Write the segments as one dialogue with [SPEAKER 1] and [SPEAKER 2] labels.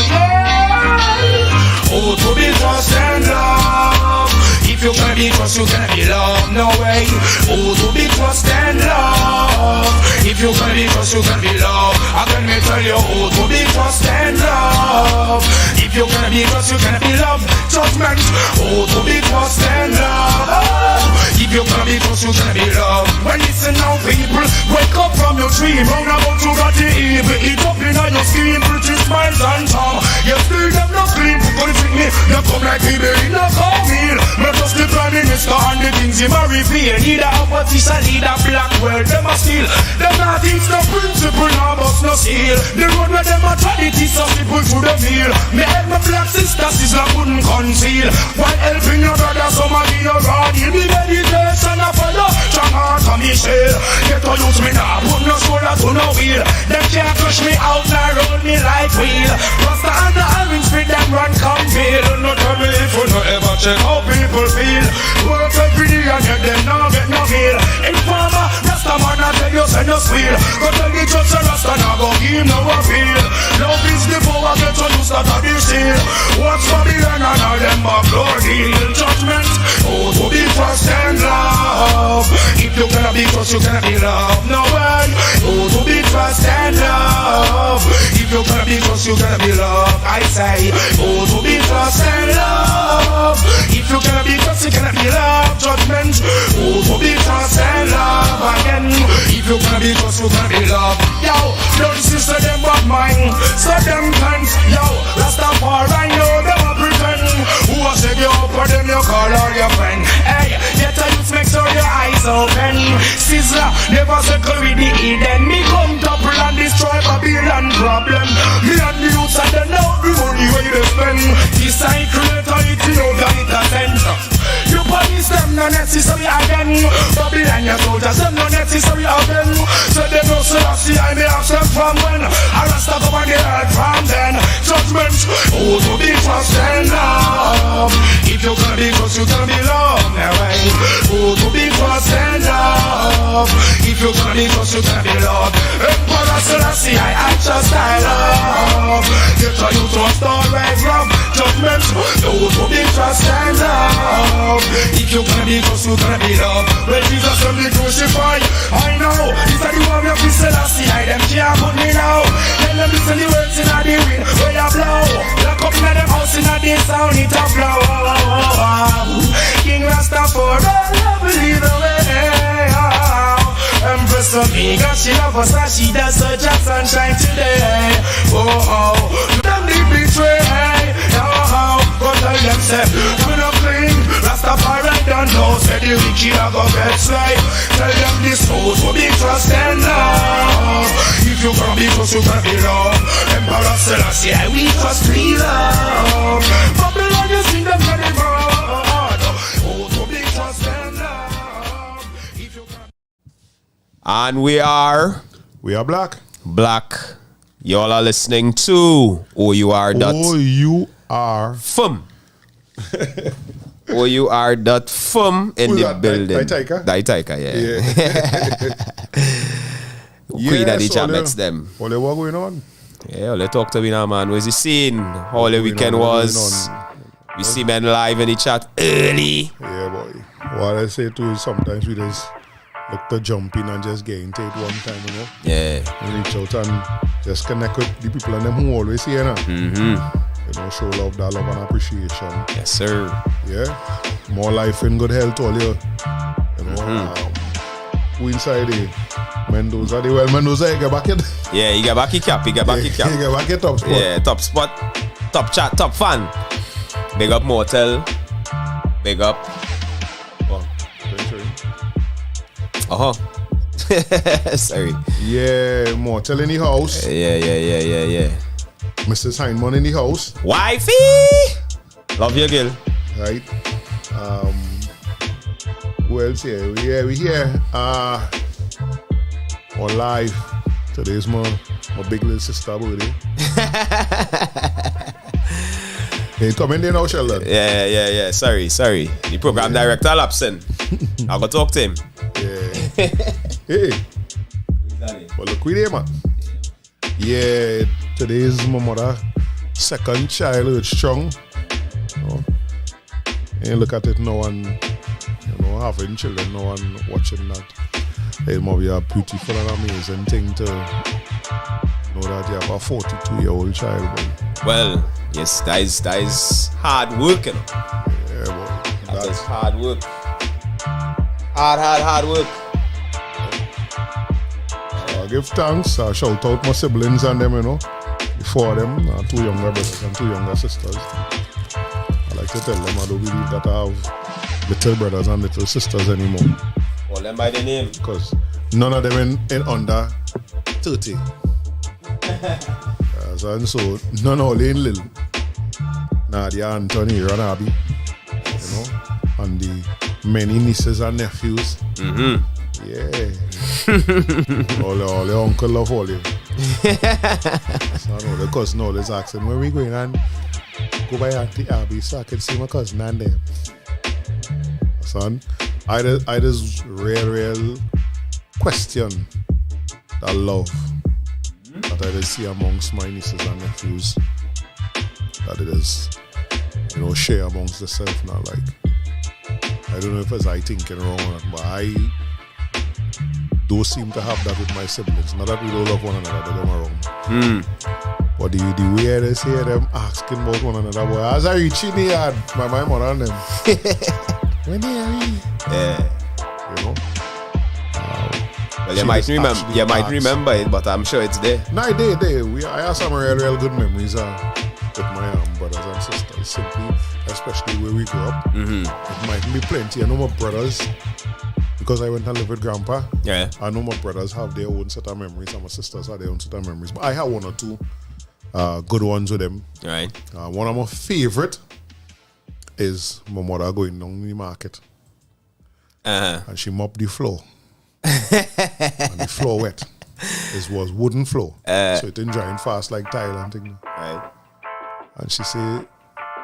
[SPEAKER 1] yeah. Oh, to be trust and love. If you gonna be trust, you gonna be loved. No way. Oh, to be trust and love. If you gonna be trust, you gonna be loved. Again, me tell you, oh, to be trust and love. If you gonna be trust, you gonna be loved. Judgment. Oh, to be trust and love. If you gonna be trust, you gonna be loved. When listen now, people, wake up from your dream. Round about you got the evil. Eat up in your skin, pretty smiles and charm. You still them no clean. Gonna treat me, you come like people in a cow meal. Me just the prime minister and the things him a reveal. Leader opposition, leader black world, them a steal. Them not teach no principle, no bust no seal. The road where them a try to teach some people through the field. Me help my black sisters, sister couldn't conceal. While helping your brother, some of you rod. He'll be meditation of fire, strong heart of me shell. Get to use me now, put no shoulder to no wheel. Them can't push me out, now roll me like wheel. Rasta and the orange fit, them run come feel. No trouble if you no ever check how people feel. Work every day and yet them now get no feel. Informer, Rasta man I tell you send no squeal. Go tell the judge say Rasta now go give him no appeal. Love is the power, get to use that of the steel. Watch Babylon and all them backdoor deal. Judgment, oh to be trust and love. If you cannot be trust, you cannot be loved. No way, oh to be trust and love. If you cannot be trust, you cannot be loved. I say, oh to be trust and love. If you cannot be trust, you cannot be loved. Judgment, oh to be trust and love again. If you cannot be trust, you cannot be loved. Yo, blood sister them bad mind, so them cunts. Yo, Rastafari know them a pretend. Who a say you up or them you call all your friend. Hey, get a youth make sure your eyes open. Sizzler, never circle with the Eden. Me come topple and destroy Babylon problem. Me and the youths and the know the money where you spend. This I create a it, you know that it a sense. You police them no necessary again. Babylon your soldiers them no necessary again. So they know so I see I may have them from when I rasta come on the earth from then. Judgment, oh to be trust and love. If you gonna be trust, you gonna be loved. Now oh to be trust and love. If you gonna be trust, you gonna be loved. Emperor Selassie, I just I love. Get a you to a star right from. Judgment, oh to be trust and love. If you gonna be trust, you gonna be loved. When Jesus will be crucified, I know. If I do have your peace, Selassie, I them can't put me now. Tell them listen the words in the wind, where you blow. Lock up in them house in the sound, it a blow. King Rastafari, I believe the way. Empress Omega, she love us and she does such a sunshine today. Oh, them they betray. Oh, go tell them say, we no clean. Rastafari don't know, say the wicked a go get slave. Tell them this house will be trust and love. If you gonna be trust, you gonna be loved. Emperor Selassie, we trust, we love. Babylon, you see them very broad. Oh, to be trust and love. If you gonna...
[SPEAKER 2] And we are
[SPEAKER 3] black.
[SPEAKER 2] Black. Y'all are listening to OUR.FUM. OUR.FUM in
[SPEAKER 3] Who's
[SPEAKER 2] the
[SPEAKER 3] that?
[SPEAKER 2] building.
[SPEAKER 3] Daitaika,
[SPEAKER 2] yeah. Queen of the Jamets, them.
[SPEAKER 3] What going on?
[SPEAKER 2] Yeah, let's talk to me now, man. Where's the scene? How the weekend was? We see men live in the chat early.
[SPEAKER 3] Yeah, boy. What I say too is sometimes we just look to jump in and just get into it one time, you know?
[SPEAKER 2] Yeah.
[SPEAKER 3] And reach out and just connect with the people and them who always here, you know?
[SPEAKER 2] Mm-hmm.
[SPEAKER 3] You know, show love, that love and appreciation.
[SPEAKER 2] Yes, sir.
[SPEAKER 3] Yeah. More life and good health all you. You know, who inside the Mendoza, Mendoza, you get back it.
[SPEAKER 2] Yeah, you get back your cap,
[SPEAKER 3] You get back your top spot.
[SPEAKER 2] Yeah, top spot, top chat, top fan. Big up Mortal. Big up. Oh. Sorry.
[SPEAKER 3] Yeah, Mortal in the house.
[SPEAKER 2] Yeah.
[SPEAKER 3] Mrs. Heinemann in the house.
[SPEAKER 2] Wifey! Love you, girl.
[SPEAKER 3] Right. Who else here? We here. On live. Today's my big little sister birthday. Hey, come in there now, Sheldon.
[SPEAKER 2] Yeah. Sorry. The program director absent. I go talk to him.
[SPEAKER 3] Yeah. Hey. Well, look with him, man. Yeah, today is my mother second child is strong. And you look at it now and having children now and watching that. It might be a beautiful and amazing thing to know that you have a 42-year-old child. Boy.
[SPEAKER 2] Well, yes, that is hard work, you know.
[SPEAKER 3] Yeah, boy.
[SPEAKER 2] That is hard work. Hard work.
[SPEAKER 3] So I give thanks. I shout out my siblings and them, before them, 2 younger brothers and 2 younger sisters. I like to tell them I don't believe that I have little brothers and little sisters anymore.
[SPEAKER 2] Call them by the name.
[SPEAKER 3] Because none of them in under 30. And so none of them in Lil. Nadia, Anthony, Ranabi, and the many nieces and nephews.
[SPEAKER 2] Mm-hmm.
[SPEAKER 3] Yeah. all the uncle love all you. So I know the cousin always asking where we going and go by Auntie Abby so I can see my cousin and them. Son, I just real question that love that I just see amongst my nieces and nephews. That it is, share amongst themselves now. Like, I don't know if it's I thinking wrong or not, but I do seem to have that with my siblings. Not that we don't love one another, that them are wrong. But the way they see them asking about one another, boy, as I reach in the yard, my mother and them. When they are in.
[SPEAKER 2] Yeah. Well, you might remember it, but I'm sure it's there.
[SPEAKER 3] No, they. I have some real good memories with my brothers and sisters. Simply, especially where we grew up.
[SPEAKER 2] Mm-hmm.
[SPEAKER 3] It might be plenty. I know my brothers, because I went and lived with Grandpa.
[SPEAKER 2] Yeah.
[SPEAKER 3] I know my brothers have their own set of memories, and my sisters have their own set of memories. But I have 1 or 2 good ones with them.
[SPEAKER 2] Right.
[SPEAKER 3] One of my favorite is my mother going down the market. And she mopped the floor. And the floor wet. It was wooden floor. So it didn't dry fast like tile and things.
[SPEAKER 2] Right.
[SPEAKER 3] And she said,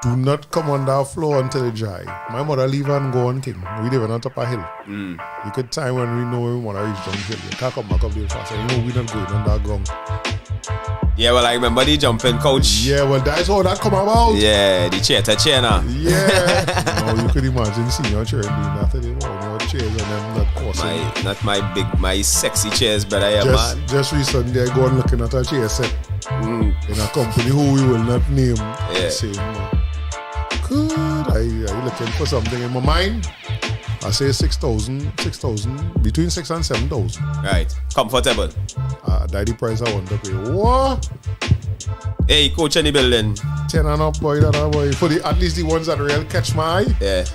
[SPEAKER 3] do not come on that floor until it dry. My mother leave and go on king. We live on top of a hill. You could time when we know when we want to reach down the hill. You can't come back up there fast. And we're not going on that ground.
[SPEAKER 2] Yeah, well, I remember the jumping couch.
[SPEAKER 3] Yeah, well, that's how that come about.
[SPEAKER 2] Yeah, the chair now.
[SPEAKER 3] Yeah. You could imagine seeing your children doing that anymore. No chairs and them not awesome.
[SPEAKER 2] Not my sexy chairs, but I am man.
[SPEAKER 3] Just recently, I go and looking at a chair set in a company who we will not name.
[SPEAKER 2] Yeah.
[SPEAKER 3] Saying, good. I looking for something in my mind. I say 6,000, between 6 and 7,000.
[SPEAKER 2] Right. Comfortable.
[SPEAKER 3] That's the price I want to pay. What?
[SPEAKER 2] Hey, coach in the building.
[SPEAKER 3] 10 and up, boy, boy. For at least the ones that really catch my eye.
[SPEAKER 2] Yeah.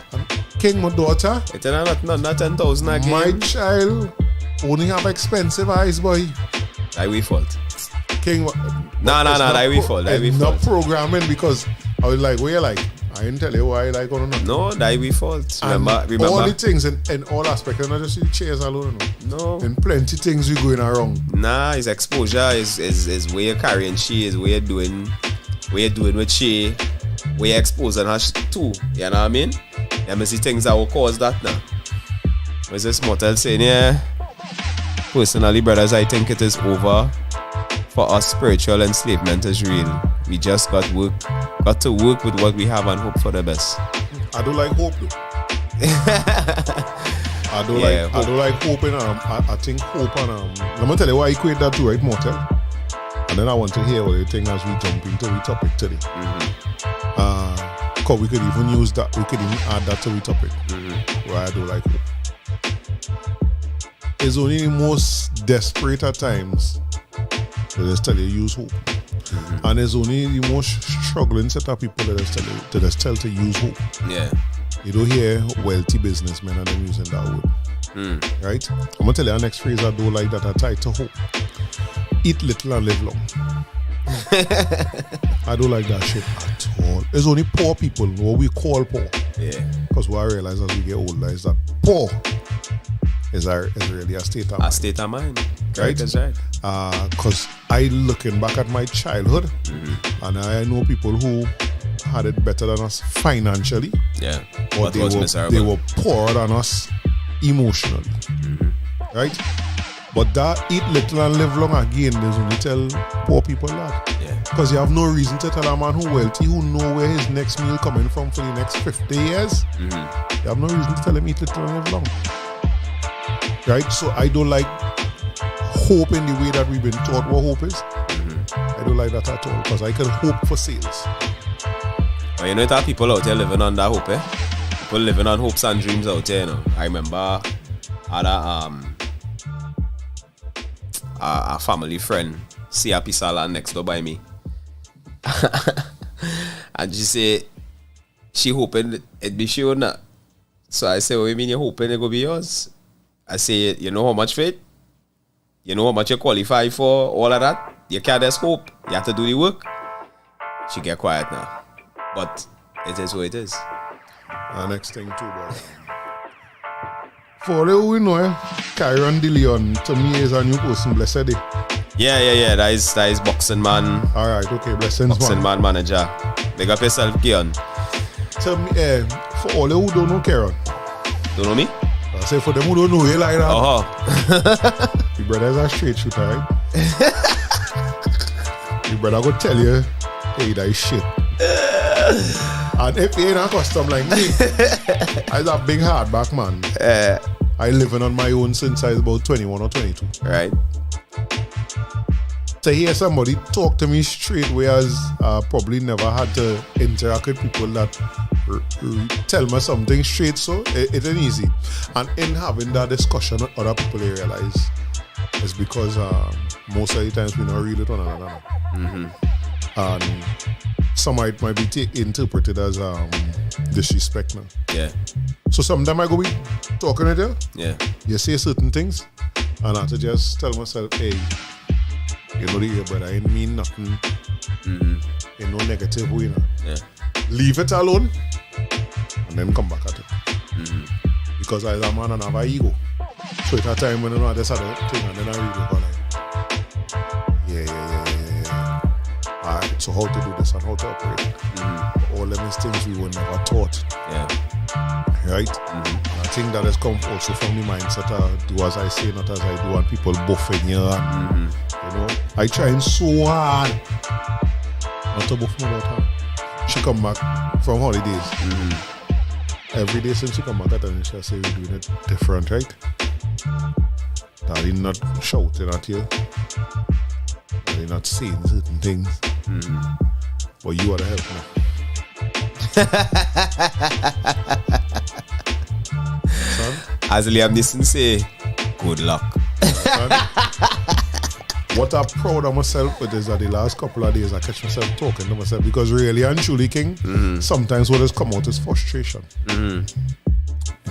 [SPEAKER 3] King, my daughter.
[SPEAKER 2] It's not 10,000 again.
[SPEAKER 3] My child only have expensive eyes, boy.
[SPEAKER 2] That we fault.
[SPEAKER 3] King,
[SPEAKER 2] No, that we fault. That we fault.
[SPEAKER 3] Not programming because I was like, where you like? I didn't tell you why I like or not.
[SPEAKER 2] No, that we fault. Remember.
[SPEAKER 3] All the things in all aspects, not just the chairs alone.
[SPEAKER 2] No.
[SPEAKER 3] And plenty things we going around.
[SPEAKER 2] Nah, his exposure is where you're carrying she, is where you're doing with she, where you're exposing her too. You know what I mean? There must be things that will cause that now. What's this Motel saying? Yeah. Personally, brothers, I think it is over. For us, spiritual enslavement is real. We just got to work with what we have and hope for the best.
[SPEAKER 3] I do like hope though. I do like hope and I think hope and let me tell you why I equate that to, right, Motel? And then I want to hear what you think as we jump into the topic today. Because we could even use that, we could even add that to the topic. Why I do like hope. It's only the most desperate at times they just tell you use hope. And it's only the most struggling set of people that just tell to use hope.
[SPEAKER 2] Yeah.
[SPEAKER 3] You don't hear wealthy businessmen and them using that word. Right? I'm going to tell you the next phrase I do like that I tied to hope. Eat little and live long. I don't like that shit at all. It's only poor people, what we call poor.
[SPEAKER 2] Yeah.
[SPEAKER 3] Because what I realize as we get older is that poor is really a state of mind.
[SPEAKER 2] A state of mind.
[SPEAKER 3] Right?
[SPEAKER 2] That's right.
[SPEAKER 3] Because I looking back at my childhood and I know people who had it better than us financially.
[SPEAKER 2] Yeah.
[SPEAKER 3] But they were poorer than us emotionally. Right? But that eat little and live long again, there's only tell poor people that.
[SPEAKER 2] Yeah.
[SPEAKER 3] Because you have no reason to tell a man who wealthy, who know where his next meal coming from for the next 50 years. You have no reason to tell him eat little and live long. Right? So I don't like hope in the way that we've been taught what hope is. I don't like that at all because I can hope for sales.
[SPEAKER 2] Well, you know that people out there living on that hope, People living on hopes and dreams out there, you know. I remember I had a family friend see a piece of land next door by me. And she said she hoping it be sure not. So I say, what do you mean you're hoping it go be yours? I say, you know how much for it? You know how much you qualify for, all of that? You can't just hope. You have to do the work. She get quiet now. But it is what it is.
[SPEAKER 3] Next thing too, boy. For all we know, Kyron DeLeon to me is a new person, blessed day.
[SPEAKER 2] Yeah. That is boxing man.
[SPEAKER 3] Alright, okay, blessings
[SPEAKER 2] Boxing man manager. Big up yourself, Kion.
[SPEAKER 3] Tell me, for all who don't know Kyron.
[SPEAKER 2] Don't know me?
[SPEAKER 3] I say for them who don't know you like that. Your brother is a straight shooter, right? Your brother go tell you, hey, that is shit. And if he ain't a custom like me, I'm a big hardback man. I living on my own since I was about 21 or 22.
[SPEAKER 2] Right.
[SPEAKER 3] To hear somebody talk to me straight, whereas probably never had to interact with people that tell me something straight, so it ain't easy. And in having that discussion with other people, they realize it's because most of the times we don't read it on another. And some might be interpreted as disrespect now.
[SPEAKER 2] Yeah.
[SPEAKER 3] So sometimes I go be talking with you.
[SPEAKER 2] Yeah.
[SPEAKER 3] You say certain things, and I have to just tell myself, hey, you know the brother, I ain't mean nothing in no negative way.
[SPEAKER 2] Yeah.
[SPEAKER 3] Leave it alone, and then come back at it. Because as a man, I have an ego. So it's a time when I know this other thing, and then I read it, like, yeah. Alright, so how to do this and how to operate. All them things we were never taught.
[SPEAKER 2] Yeah.
[SPEAKER 3] Right? I think that has come also from the mindset of do as I say, not as I do, and people buffing you. And, you know, I trying so hard not to buff me about her. She come back from holidays. Every day since she come back, and she say we're doing it different, right? Daddy not shouting at you. Daddy not saying certain things. But you are the help now. Son?
[SPEAKER 2] As Liam Neeson say, good luck.
[SPEAKER 3] What I'm proud of myself with is that the last couple of days I catch myself talking to myself, because really and truly, King, sometimes what has come out is frustration.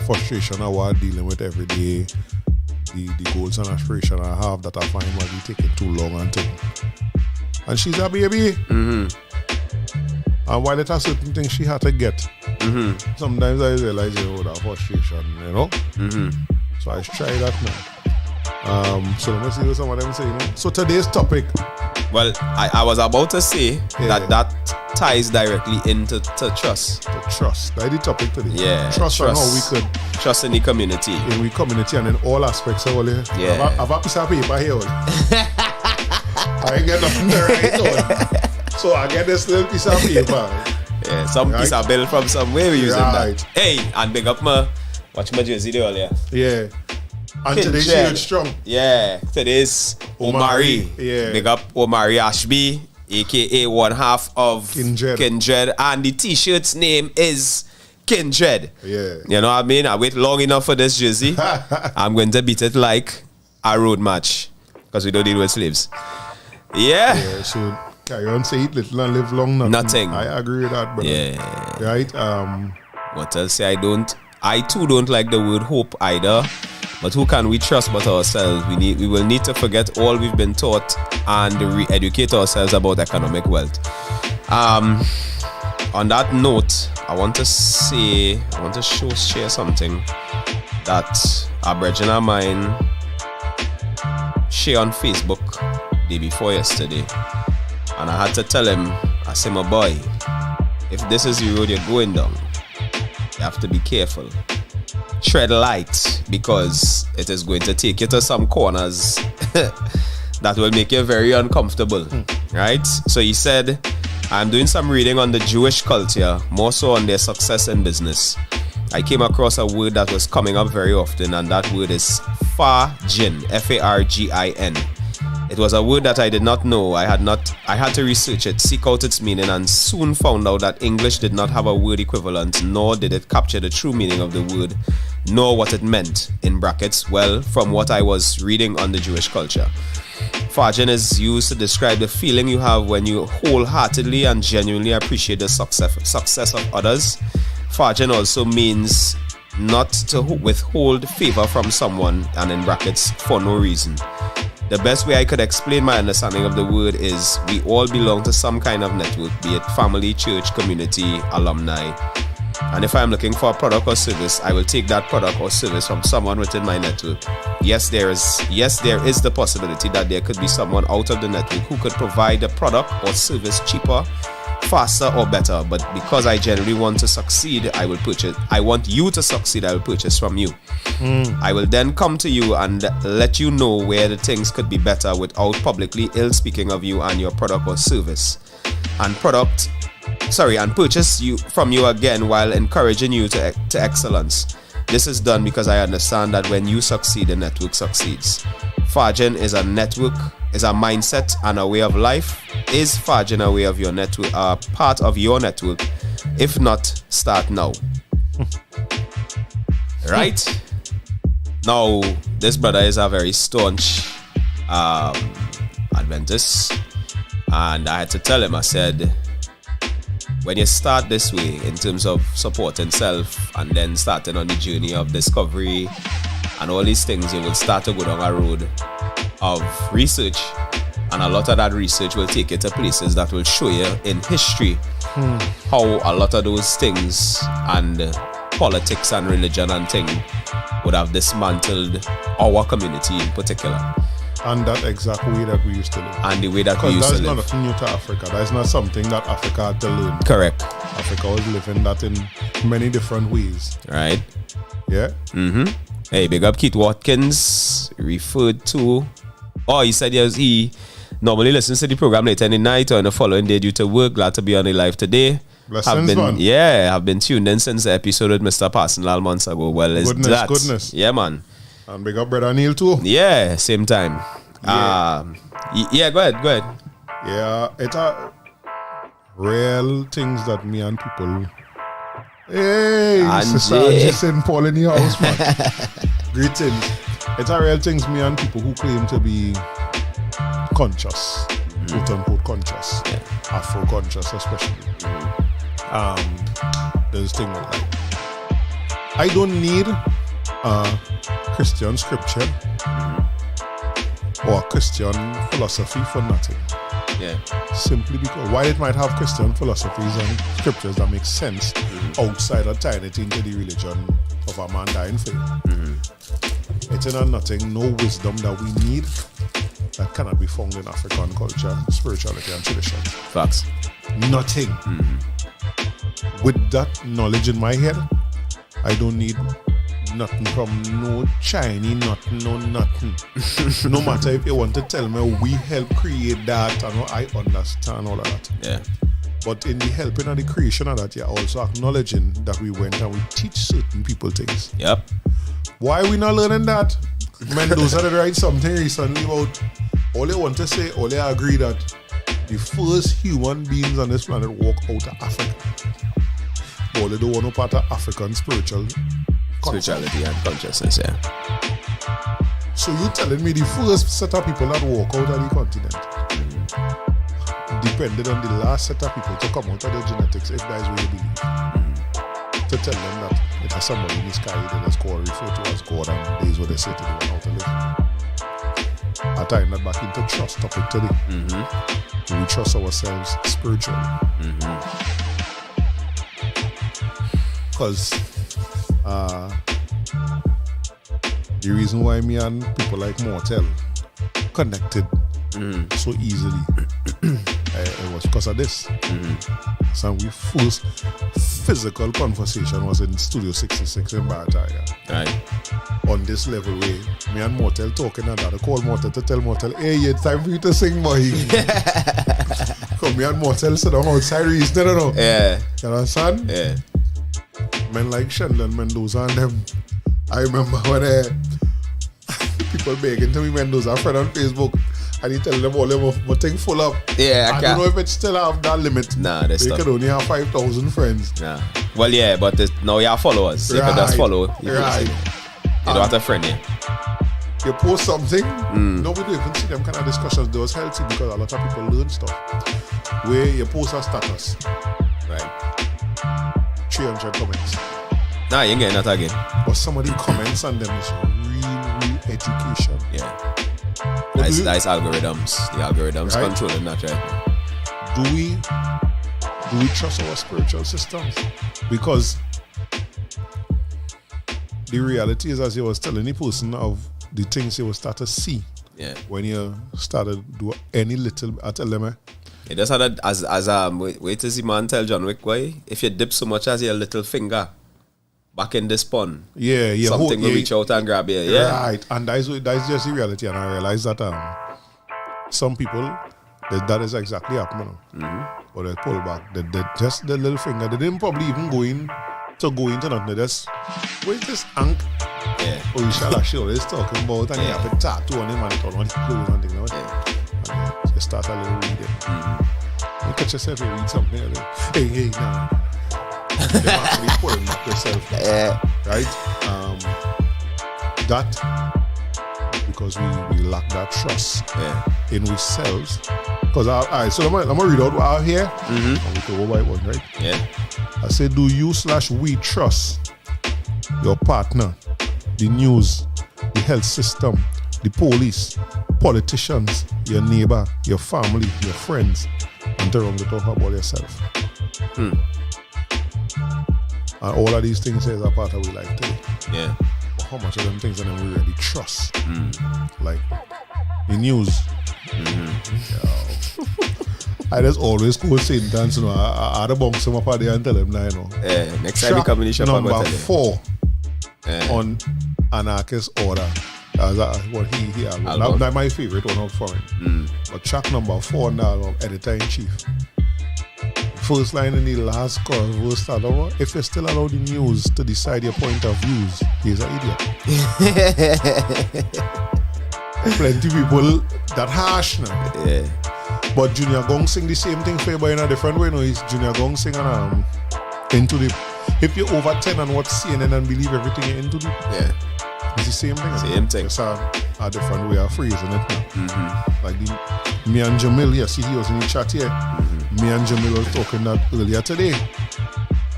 [SPEAKER 3] Frustration of what I'm dealing with every day, the goals and aspirations I have that I find might be taking too long and things. And she's a baby. And while it has certain things she had to get, sometimes I realize, that frustration, you know? So I try that now. So let me see what some of them say, you know? So today's topic.
[SPEAKER 2] Well, I was about to say that ties directly into trust.
[SPEAKER 3] To trust. That's the topic today.
[SPEAKER 2] Yeah.
[SPEAKER 3] Trust and how we could.
[SPEAKER 2] Trust in the community.
[SPEAKER 3] In the community and in all aspects of it.
[SPEAKER 2] Yeah.
[SPEAKER 3] I have a piece of paper here. I ain't get nothing to write on. So I get this little piece of paper.
[SPEAKER 2] Yeah, some piece of bill from somewhere we using that. Hey, and big up watch my jersey there earlier.
[SPEAKER 3] Yeah. And today she is strong.
[SPEAKER 2] Yeah, today's Omari.
[SPEAKER 3] Yeah.
[SPEAKER 2] Big up Omari Ashby, aka one half of Kindred. And the t-shirt's name is Kindred.
[SPEAKER 3] Yeah.
[SPEAKER 2] You know what I mean? I wait long enough for this jersey. I'm going to beat it like a road match. Because we don't deal with slaves. Yeah.
[SPEAKER 3] So carry on, say it little and live long.
[SPEAKER 2] Nothing.
[SPEAKER 3] I agree with that, brother.
[SPEAKER 2] Yeah.
[SPEAKER 3] Right?
[SPEAKER 2] What else say I too don't like the word hope either. But who can we trust but ourselves? We will need to forget all we've been taught and re-educate ourselves about economic wealth. On that note, I want to share something that a brethren of mine share on Facebook day before yesterday. And I had to tell him, I said, my boy, if this is the road you're going down, you have to be careful. tread light because it is going to take you to some corners that will make you very uncomfortable, right? So he said, I'm doing some reading on the Jewish culture, more so on their success in business. I came across a word that was coming up very often, and that word is fargin, F-A-R-G-I-N. It was a word that I did not know. I had to research it, seek out its meaning, and soon found out that English did not have a word equivalent, nor did it capture the true meaning of the word, nor what it meant, in brackets, well, from what I was reading on the Jewish culture. Fargin is used to describe the feeling you have when you wholeheartedly and genuinely appreciate the success of others. Fargin also means not to withhold favor from someone, and in brackets, for no reason. The best way I could explain my understanding of the word is we all belong to some kind of network, be it family, church, community, alumni. And if I'm looking for a product or service, I will take that product or service from someone within my network. Yes, there is the possibility that there could be someone out of the network who could provide a product or service cheaper, faster, or better. But because I generally want to succeed, I will purchase. I want you to succeed, I will purchase from you. I will then come to you and let you know where the things could be better without publicly ill speaking of you and your product or service. And purchase from you again while encouraging you to excellence. This is done because I understand that when you succeed, the network succeeds. Fargin is a network, is a mindset and a way of life. Is Fargin a way of your network, part of your network? If not, start now. Right? Now, this brother is a very staunch Adventist, and I had to tell him, I said, when you start this way in terms of supporting self and then starting on the journey of discovery and all these things, you will start to go down a road of research, and a lot of that research will take you to places that will show you in history how a lot of those things and politics and religion and thing would have dismantled our community in particular.
[SPEAKER 3] And that exact way that we used to live.
[SPEAKER 2] And the way that we used to live.
[SPEAKER 3] Because that's not new to Africa. That's not something that Africa had to learn.
[SPEAKER 2] Correct.
[SPEAKER 3] Africa was living that in many different ways.
[SPEAKER 2] Right.
[SPEAKER 3] Yeah.
[SPEAKER 2] Hey, big up Keith Watkins. Referred to. Oh, he said he normally listens to the program later in the night or in the following day due to work. Glad to be on the live today.
[SPEAKER 3] Blessings,
[SPEAKER 2] I've been tuned in since the episode with Mr. Parsonal months ago. Well, is that?
[SPEAKER 3] Goodness.
[SPEAKER 2] Yeah, man.
[SPEAKER 3] And big up brother Neil too.
[SPEAKER 2] Yeah, same time.
[SPEAKER 3] Yeah.
[SPEAKER 2] Go ahead.
[SPEAKER 3] Yeah, it's a real things that me and people. Hey, sister Jason Paul in the house, man. Greetings. It's a real things me and people who claim to be conscious, quote unquote conscious, Afro conscious especially. There's thing like I don't need Christian scripture or Christian philosophy for nothing.
[SPEAKER 2] Yeah.
[SPEAKER 3] Simply because while it might have Christian philosophies and scriptures that make sense outside of tying it into the religion of a man dying faith, it's in nothing, no wisdom that we need that cannot be found in African culture, spirituality, and tradition.
[SPEAKER 2] Facts.
[SPEAKER 3] Nothing. With that knowledge in my head, I don't need nothing from no Chinese, nothing. No matter if you want to tell me we help create that, I understand all of that.
[SPEAKER 2] Yeah.
[SPEAKER 3] But in the helping and the creation of that, you're also acknowledging that we went and we teach certain people things.
[SPEAKER 2] Yep.
[SPEAKER 3] Why are we not learning that? Mendoza did write something recently about all they want to say, all they agree that the first human beings on this planet walk out of Africa. All they don't want no part of African spirituality
[SPEAKER 2] and consciousness, yeah.
[SPEAKER 3] So you telling me the first set of people that walk out of the continent depended on the last set of people to come out of their genetics, if that is what you believe, to tell them that it has somebody in the sky that is called, referred to as God, and this is what they say to them how to live. I tying that back into trust topic today. We trust ourselves spiritually. Because the reason why me and people like Mortel connected so easily, it was because of this. So we first physical conversation was in Studio 66 in Bartaya.
[SPEAKER 2] Right.
[SPEAKER 3] On this level way, me and Mortel talking and that. I call Mortel to tell Mortel, hey, it's time for you to sing, boy. Because me and Mortel sit down outside reason, no.
[SPEAKER 2] Yeah.
[SPEAKER 3] You understand?
[SPEAKER 2] Yeah.
[SPEAKER 3] Men like Shandon Mendoza and them. I remember when people begging to me Mendoza, a friend on Facebook, and he tell them all them my thing full up.
[SPEAKER 2] Yeah,
[SPEAKER 3] I don't know if it still have that limit.
[SPEAKER 2] Nah, that's
[SPEAKER 3] they
[SPEAKER 2] stuff.
[SPEAKER 3] could only have 5,000 friends.
[SPEAKER 2] Nah. Well, yeah, but now you have followers. You can just follow. You don't have to friend you.
[SPEAKER 3] You post something, nobody don't even see them kind of discussions. They was healthy because a lot of people learn stuff. Where you post a status,
[SPEAKER 2] Right.
[SPEAKER 3] 300 comments.
[SPEAKER 2] Nah, you ain't getting that again.
[SPEAKER 3] But somebody comments on them is real education.
[SPEAKER 2] Yeah. That's algorithms. The algorithms
[SPEAKER 3] Right.
[SPEAKER 2] controlling that, right?
[SPEAKER 3] Do we trust our spiritual systems? Because the reality is, as you was telling the person of the things you will start to see
[SPEAKER 2] Yeah.
[SPEAKER 3] when you started do any little, I tell them,
[SPEAKER 2] It just had wait to see man tell John Wick, why if you dip so much as your little finger back in this pond, something will reach out and grab you. Yeah.
[SPEAKER 3] Right, and that's just the reality, and I realize that some people that is exactly happening. Or they pull back, they just the little finger. They didn't probably even go into nothing. They just where's this unk?
[SPEAKER 2] Yeah.
[SPEAKER 3] Oh, you shall show this talking about, and you have a tattoo on him and turn on his clothes and things like that. And you start a little reading. You catch yourself and read something. Like, hey, nah. They're actually pulling back yourself. Right? That because we lack that trust in ourselves. Because so I'm gonna read out what I have here. And we can go by one, right?
[SPEAKER 2] Yeah.
[SPEAKER 3] I say, do you/we trust your partner, the news, the health system, the police, politicians, your neighbor, your family, your friends, and to wrong to talk about yourself? And all of these things is a part of our life too.
[SPEAKER 2] Yeah.
[SPEAKER 3] But how much of them things and then we really trust? Like the news. I just always call St. Dance, I had to bump some up there and tell them, you know.
[SPEAKER 2] Next time you come in the shop,
[SPEAKER 3] number 4 on anarchist order. That's what he album. That's my favorite one out for him. But track number 4 on the album, Editor-in-Chief. First line in the last chorus, verse start over. If you still allow the news to decide your point of views, he's an idiot. Plenty people that harsh now.
[SPEAKER 2] Yeah.
[SPEAKER 3] But Junior Gong sing the same thing for you, but in a different way. No, it's Junior Gong sing and into the. If you're over 10 and watch CNN and believe everything you're into the.
[SPEAKER 2] Yeah.
[SPEAKER 3] It's the same thing.
[SPEAKER 2] Same thing.
[SPEAKER 3] It's a different way of phrasing it now. Like me and Jamil, yes, he was in the chat here. Me and Jamil was talking that earlier today.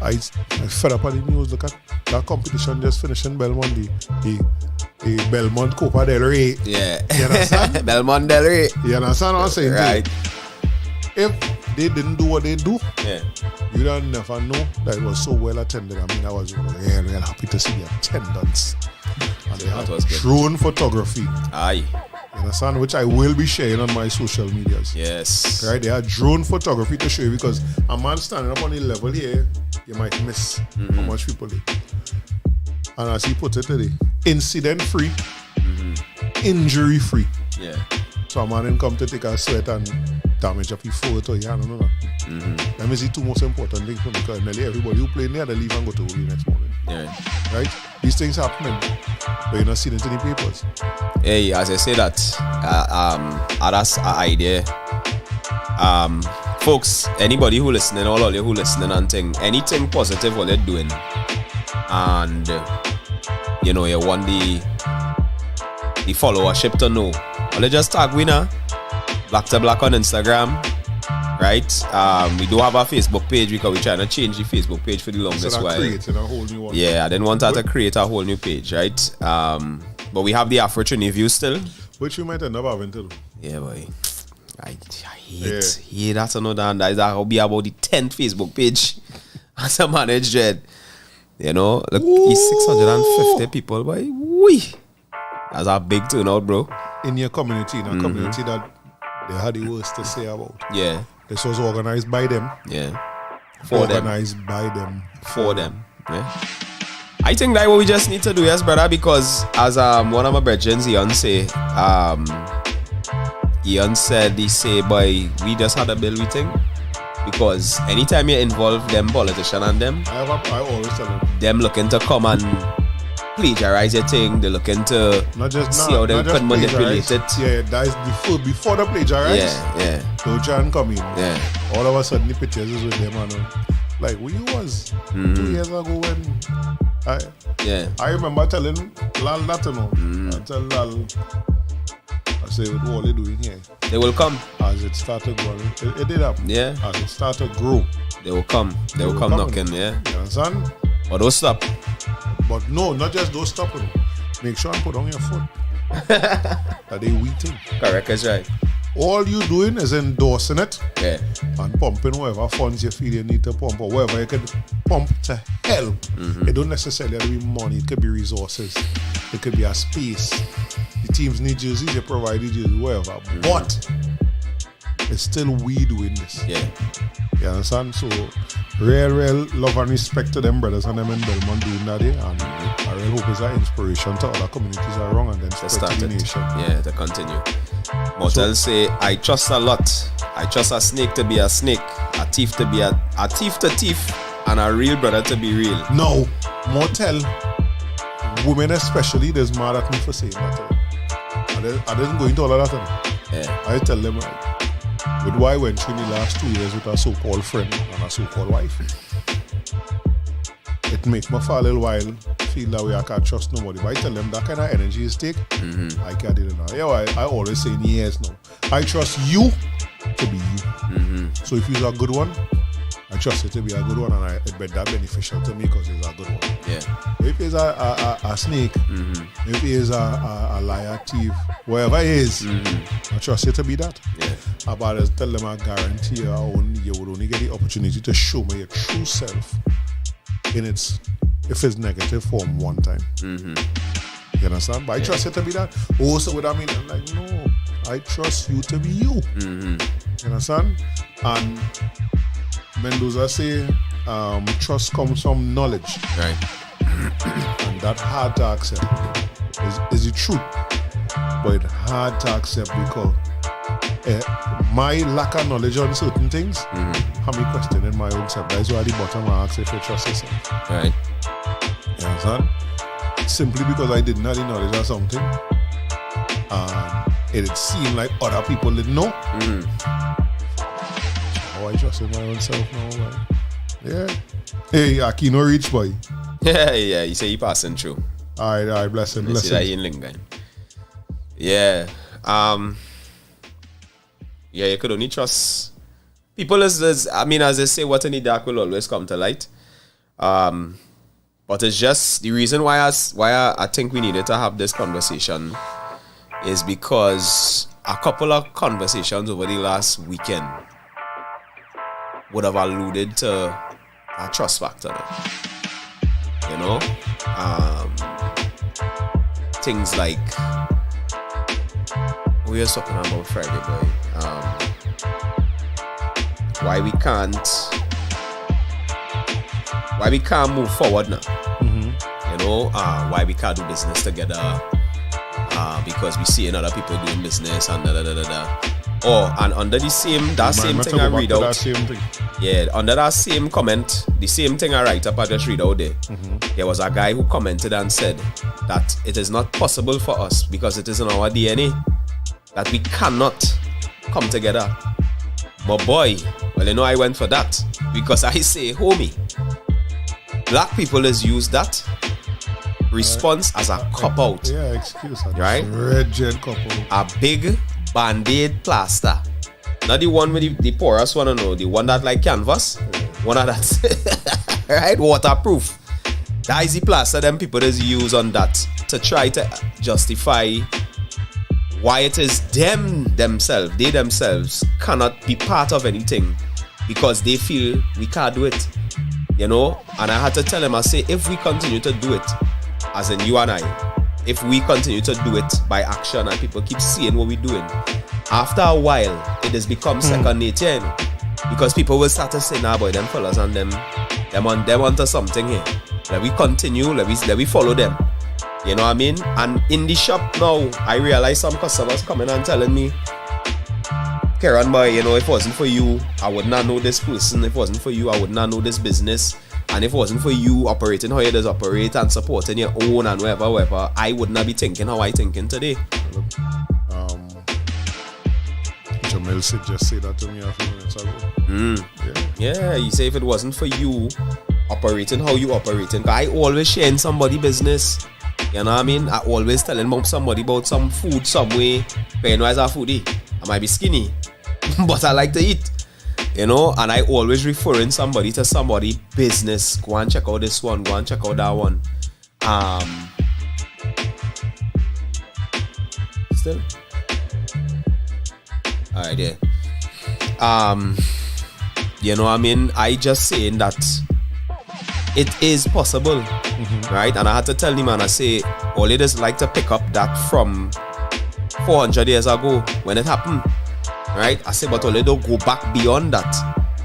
[SPEAKER 3] I fed up at the news. Look at that competition just finished in Belmont. The Belmont Copa del Rey.
[SPEAKER 2] Yeah.
[SPEAKER 3] You understand?
[SPEAKER 2] Belmont del Rey.
[SPEAKER 3] You understand what I'm saying?
[SPEAKER 2] Right.
[SPEAKER 3] If they didn't do what they do,
[SPEAKER 2] you
[SPEAKER 3] don't never know that it was so well attended. I mean, I was really happy to see the attendance. And they had drone photography.
[SPEAKER 2] Aye.
[SPEAKER 3] You understand? Which I will be sharing on my social medias.
[SPEAKER 2] Yes.
[SPEAKER 3] Right? They had drone photography to show you because a man standing up on the level here, you might miss how much people did. And as he put it today, incident free, injury free.
[SPEAKER 2] Yeah.
[SPEAKER 3] So a man didn't come to take a sweat and damage up his photo. Yeah, no. That means the two most important things for me because nearly everybody who play there, they leave and go to work the next morning.
[SPEAKER 2] Yeah.
[SPEAKER 3] Right? These things happening, but you're not seeing it in the papers.
[SPEAKER 2] Hey, as I say that, that's an idea. Folks, anybody who listening, all of you who listening and anything positive what they're doing, and you know you want the followership to know. Well, they just tag winner, Black to Black on Instagram, right? We do have a Facebook page because we're trying to change the Facebook page for the longest while.
[SPEAKER 3] Creating a whole new one.
[SPEAKER 2] Yeah, I didn't want her to create a whole new page, right? But we have the Afro Trini view still,
[SPEAKER 3] which we might end up having to do.
[SPEAKER 2] Yeah, boy. I hate that another, and that'll be about the 10th Facebook page as a managed dread. You know, look, he's 650 people, boy. Wee. That's a big turnout, bro.
[SPEAKER 3] In your community, in a community that they had the worst to say about.
[SPEAKER 2] Yeah.
[SPEAKER 3] This was organized by them.
[SPEAKER 2] Yeah. For them.
[SPEAKER 3] Organized by them.
[SPEAKER 2] For them. Yeah. I think that what we just need to do, yes, brother, because as one of my brethren, Ian said, boy, we just had a bill we think. Because anytime you involve them politician and them,
[SPEAKER 3] I always tell
[SPEAKER 2] them looking to come and plagiarize your thing, they're looking to see how they can manipulate it.
[SPEAKER 3] Yeah, that is before the plagiarize.
[SPEAKER 2] Yeah.
[SPEAKER 3] Don't try and come in.
[SPEAKER 2] Yeah.
[SPEAKER 3] All of a sudden the pictures is with them and like who you was 2 years ago when I remember telling Lal that, you know. I tell Lal, I say with all they doing here.
[SPEAKER 2] They will come.
[SPEAKER 3] As it started growing. It did happen.
[SPEAKER 2] Yeah.
[SPEAKER 3] As it started grow.
[SPEAKER 2] They will come. They will come knocking, yeah.
[SPEAKER 3] You understand?
[SPEAKER 2] But don't stop.
[SPEAKER 3] But no, not just don't stop them. Make sure and put on your foot. That they waiting.
[SPEAKER 2] Correct, that's right.
[SPEAKER 3] All you doing is endorsing it.
[SPEAKER 2] Yeah.
[SPEAKER 3] And pumping whatever funds you feel you need to pump or whatever you could pump to help. It don't necessarily have to be money. It could be resources. It could be a space. The teams need jerseys, you provide the jerseys, whatever. But it's still we doing this.
[SPEAKER 2] Yeah.
[SPEAKER 3] You understand? So real love and respect to them brothers and them in Belmont doing that day. And I really hope it's an inspiration to other communities around and then spread to the nation.
[SPEAKER 2] Yeah, to continue. Motel say, I trust a lot. I trust a snake to be a snake, a thief to be a thief to thief, and a real brother to be real.
[SPEAKER 3] No, Motel, women especially, there's mad at me for saying that. I didn't go into all of that.
[SPEAKER 2] Yeah.
[SPEAKER 3] I tell them, with why went through the last 2 years with a so-called friend and a so-called wife. It makes me for a little while feel that way I can't trust nobody. But I tell them that kind of energy is take, I can't do it now. Yeah, I always say in years now. I trust you to be you. So if you're a good one, I trust it to be a good one, and it bet that beneficial to me because it's a good one.
[SPEAKER 2] Yeah.
[SPEAKER 3] If he's a snake, if he is a liar, thief, whatever he is, I trust it to be that.
[SPEAKER 2] Yeah.
[SPEAKER 3] But I tell them I guarantee you would only get the opportunity to show me your true self in its, if it's negative form one time. You understand? But I trust it to be that. Also, what I mean, I'm like, no, I trust you to be you. You understand? And Mendoza say, trust comes from knowledge.
[SPEAKER 2] Right.
[SPEAKER 3] And that hard to accept. Is the truth. But it's hard to accept because my lack of knowledge on certain things have me questioning my own self. That's why at the bottom I ask if you trust yourself.
[SPEAKER 2] Right.
[SPEAKER 3] You understand? Simply because I didn't have the knowledge of something. It seemed like other people didn't know. I trust in my own self now, man. Yeah. Hey, Akino reach boy.
[SPEAKER 2] Yeah, you say you passing through.
[SPEAKER 3] Alright, bless him.
[SPEAKER 2] See that in lingering. Yeah. Yeah, you could only trust people as I mean, as they say, what in the dark will always come to light. But it's just the reason why I think we needed to have this conversation is because a couple of conversations over the last weekend would have alluded to a trust factor. You know? Things like we were talking about Friday, boy. Why we can't move forward now. You know, why we can't do business together. Because we see other people doing business and and under the same thing I read out. Yeah, under that same comment, the same thing I write up, I just read out there. There was a guy who commented and said that it is not possible for us because it is in our DNA that we cannot come together. But boy, well, you know, I went for that because I say, homie, black people has used that response as a cop-out.
[SPEAKER 3] Yeah, excuse me.
[SPEAKER 2] Right?
[SPEAKER 3] Rigid cop-out.
[SPEAKER 2] A big band-aid plaster. Not the one with the porous one, no. The one that like canvas. One of that. Right? Waterproof. That is the plaster them people just use on that to try to justify why it is they themselves cannot be part of anything because they feel we can't do it. You know? And I had to tell them, I say, if we continue to do it, as in you and I, if we continue to do it by action and people keep seeing what we're doing, after a while, it has become second nature, you know? Because people will start to say, nah, boy, them fellas and them onto something here. Let we continue, let we follow them. You know what I mean? And in the shop now, I realize some customers coming and telling me, Karen, boy, you know, if it wasn't for you, I would not know this person. If it wasn't for you, I would not know this business. And if it wasn't for you operating how you does operate and supporting your own and whatever, I would not be thinking how I thinking today.
[SPEAKER 3] Jamil said just say that to me a few minutes ago.
[SPEAKER 2] Yeah, you say if it wasn't for you operating how you operating. I always sharing somebody business. You know what I mean? I always telling somebody about some food somewhere. But you know, as a foodie, I might be skinny, but I like to eat. You know, and I always referring somebody to somebody business. Go and check out this one. Go and check out that one. Still. Alright, yeah. You know what I mean? I just saying that it is possible, right? And I had to tell him, and I say, all it is like to pick up that from 400 years ago when it happened, right? I say, but all don't go back beyond that,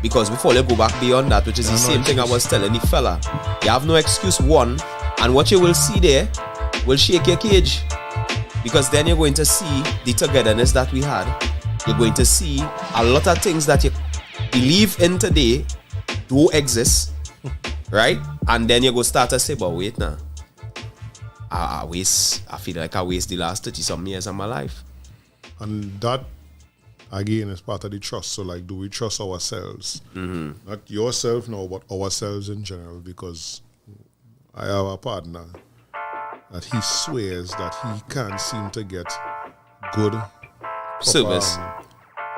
[SPEAKER 2] because before they go back beyond that, which is the same thing I was telling the fella, you have no excuse, one, and what you will see there will shake your cage, because then you're going to see the togetherness that we had. You're going to see a lot of things that you believe in today do exist, right? And then you go start to say, but wait now, I feel like I waste the last 30-some years of my life.
[SPEAKER 3] And that, again, is part of the trust. So, like, do we trust ourselves? Not yourself, no, but ourselves in general, because I have a partner that he swears that he can't seem to get good
[SPEAKER 2] Service.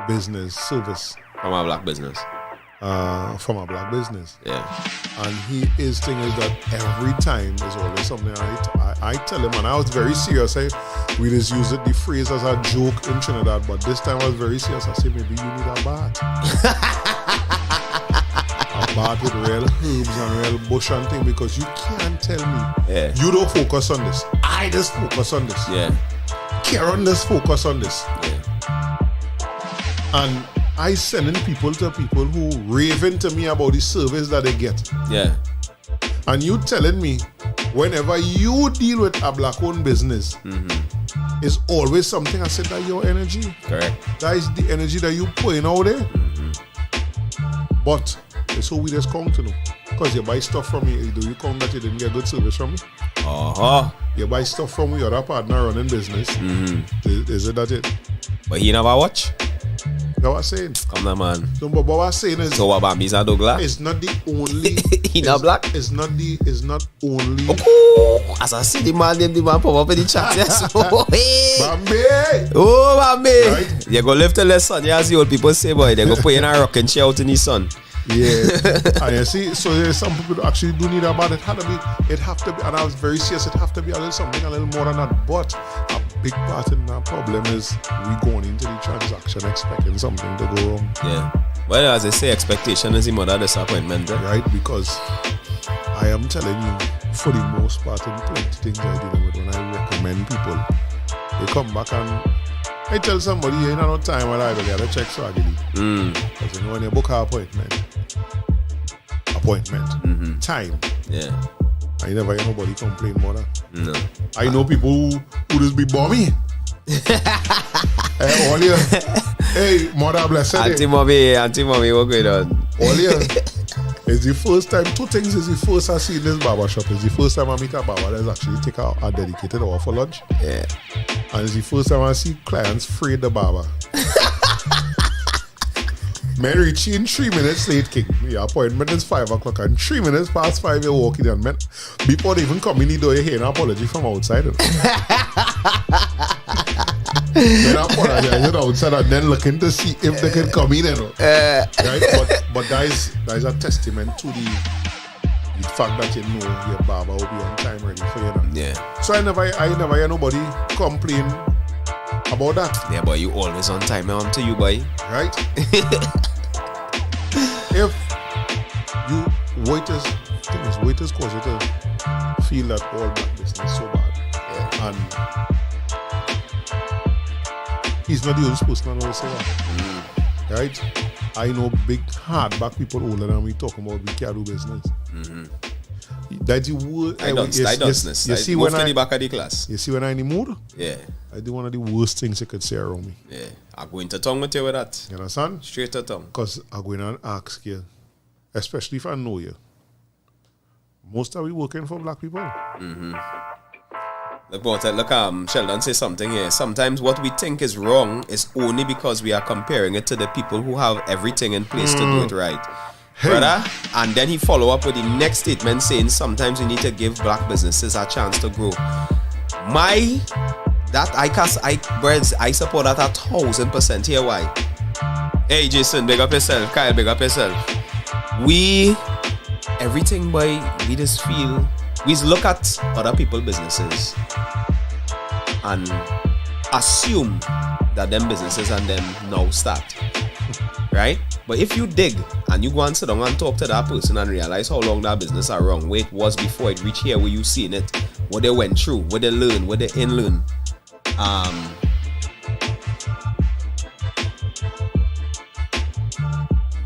[SPEAKER 3] Business service
[SPEAKER 2] From a black business.
[SPEAKER 3] From a black business.
[SPEAKER 2] Yeah.
[SPEAKER 3] And his thing is that every time there's always something. I tell him, and I was very serious. We just use the phrase as a joke in Trinidad, but this time I was very serious. I said, maybe you need a bath. A bath with real herbs and real bush and thing, because you can't tell me you don't focus on this. I just focus on this.
[SPEAKER 2] Yeah.
[SPEAKER 3] Karen just focus on this.
[SPEAKER 2] Yeah.
[SPEAKER 3] And I sending people to people who raving to me about the service that they get.
[SPEAKER 2] Yeah.
[SPEAKER 3] And you telling me whenever you deal with a black-owned business, it's always something. I said, that your energy.
[SPEAKER 2] Correct.
[SPEAKER 3] That is the energy that you putting out there. But it's how we just count to know. Because you buy stuff from me, do you count that you didn't get good service from me? You buy stuff from your other partner running business. Is it that it?
[SPEAKER 2] But he never watch.
[SPEAKER 3] You know what I'm saying?
[SPEAKER 2] Come on, man.
[SPEAKER 3] So, but what I'm saying is,
[SPEAKER 2] so what about Mr. Douglas?
[SPEAKER 3] It's not the only.
[SPEAKER 2] He not black.
[SPEAKER 3] It's not only.
[SPEAKER 2] Oh, as I see the man pop up in the chat. Yes.
[SPEAKER 3] Bambi.
[SPEAKER 2] Oh, Bambi.
[SPEAKER 3] Right?
[SPEAKER 2] You go live till the sun. Yeah, as the old people say, boy. They go put in a rocking chair out in the sun.
[SPEAKER 3] Yeah. And you see, so there's some people that actually do need a bath. It have to be, and I was very serious, it have to be a little more than that. But a big part in that problem is we going into the transaction expecting something to go wrong.
[SPEAKER 2] Yeah. Well, as I say, expectation is the mother of disappointment.
[SPEAKER 3] Right? Because I am telling you, for the most part, in plenty things I deal with, when I recommend people, they come back and I tell somebody, you know, no time when I got to check so I believe. Because you know, when you book an appointment, time.
[SPEAKER 2] Yeah.
[SPEAKER 3] I never hear nobody complain more than.
[SPEAKER 2] No.
[SPEAKER 3] I know people who just be bummy. All year. Hey, mother bless her.
[SPEAKER 2] Auntie mommy, what going on?
[SPEAKER 3] All year. It's the first time, two things is the first I see in this barber shop. It's the first time I meet a barber that's actually take a dedicated hour for lunch.
[SPEAKER 2] Yeah.
[SPEAKER 3] And it's the first time I see clients free the barber. Man reaching 3 minutes late, king. Your appointment is 5 o'clock, and 3 minutes past 5 you're walking in. Man, before they even come in the door, you hear an apology from outside. Then apologize outside and then looking to see if they can come in. Right? But that is a testament to the fact that you know your barber will be on time ready for you now.
[SPEAKER 2] Yeah.
[SPEAKER 3] So I never hear nobody complain about that.
[SPEAKER 2] Yeah, boy, you always on time, man. To you, boy.
[SPEAKER 3] Right? If you waiters cause you to feel that all black business is so bad. Yeah. And he's not the only person I know say that. Right? I know big hardback people older than we talking about we can't do business. That you would.
[SPEAKER 2] You see when I back of the class.
[SPEAKER 3] You see when I in the mood?
[SPEAKER 2] Yeah.
[SPEAKER 3] I do one of the worst things you could say around me.
[SPEAKER 2] Yeah. I'm going to tongue with you with that.
[SPEAKER 3] You understand?
[SPEAKER 2] Straight to tongue.
[SPEAKER 3] Because I'm going to ask you, especially if I know you. Most of we working for black people.
[SPEAKER 2] Look, Sheldon say something here. Sometimes what we think is wrong is only because we are comparing it to the people who have everything in place to do it right. Hey. Brother, and then he follow up with the next statement saying sometimes we need to give black businesses a chance to grow. I support that 1,000%. Here why? Hey Jason, big up yourself. Kyle, big up yourself. Everything boy, we just feel we look at other people's businesses and assume that them businesses and them now start. Right? But if you dig and you go and sit down and talk to that person and realize how long that business are wrong, where it was before it reached here, where you seen it, what they went through, what they learned, what they didn't learn.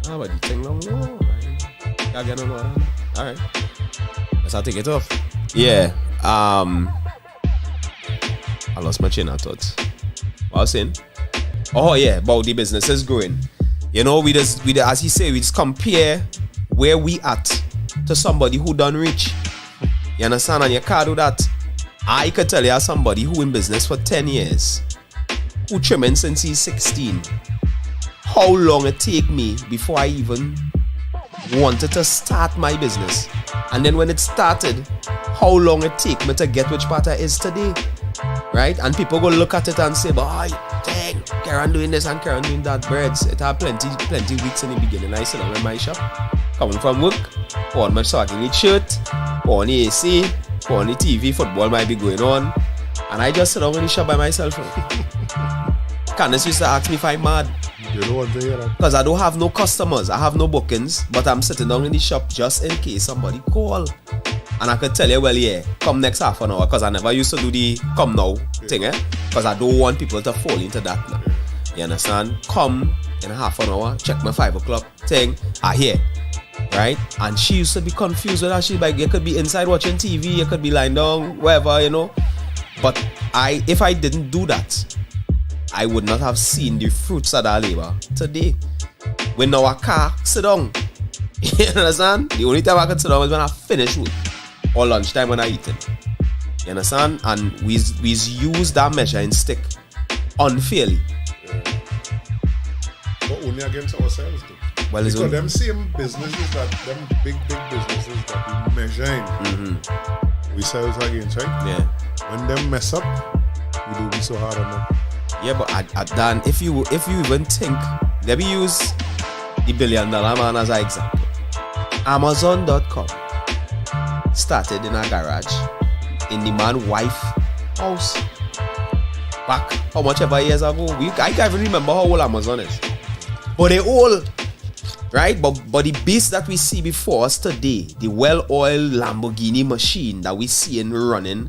[SPEAKER 2] But the thing long low. I get on one. Alright. Let's take it off. Yeah. I lost my chain of thought. What I was saying? Oh yeah, about the businesses growing. You know, we just as he say, we just compare where we at to somebody who done rich. You understand? And you can't do that. I could tell you as somebody who in business for 10 years, who trimming since he's 16, how long it take me before I even wanted to start my business. And then when it started, how long it take me to get which part I is today. Right? And people go look at it and say, boy, dang, Karen doing this and Karen doing that. Breads, it had plenty weeks in the beginning. I sit down in my shop, coming from work, put on my soccer shirt, put on the AC, put on the TV, football might be going on. And I just sit down in the shop by myself. Candace used to ask me if I'm mad.
[SPEAKER 3] You don't want to hear that.
[SPEAKER 2] Because I don't have no customers, I have no bookings, but I'm sitting down in the shop just in case somebody call. And I could tell you, well, yeah, come next half an hour, because I never used to do the come now thing, because I don't want people to fall into that now. You understand? Come in half an hour, check my 5 o'clock thing, here, right? And she used to be confused with that. She's like, you could be inside watching TV, you could be lying down, wherever, you know. But if I didn't do that, I would not have seen the fruits of that labor today. When our car sit down, you understand? The only time I can sit down is when I finish work or lunchtime when I eat it. You understand? And we use that measuring stick unfairly.
[SPEAKER 3] But only against ourselves though.
[SPEAKER 2] Well,
[SPEAKER 3] because them same businesses them big businesses that we measuring, we sell against, right?
[SPEAKER 2] Yeah.
[SPEAKER 3] When them mess up, we do be so hard on them.
[SPEAKER 2] Yeah, but Dan, if you even think, let me use the $1 billion man as an example. Amazon.com started in a garage in the man's wife's house back how much ever years ago. I can't even remember how old Amazon is, but they all right. But the beast that we see before us today, the well-oiled Lamborghini machine that we see in running,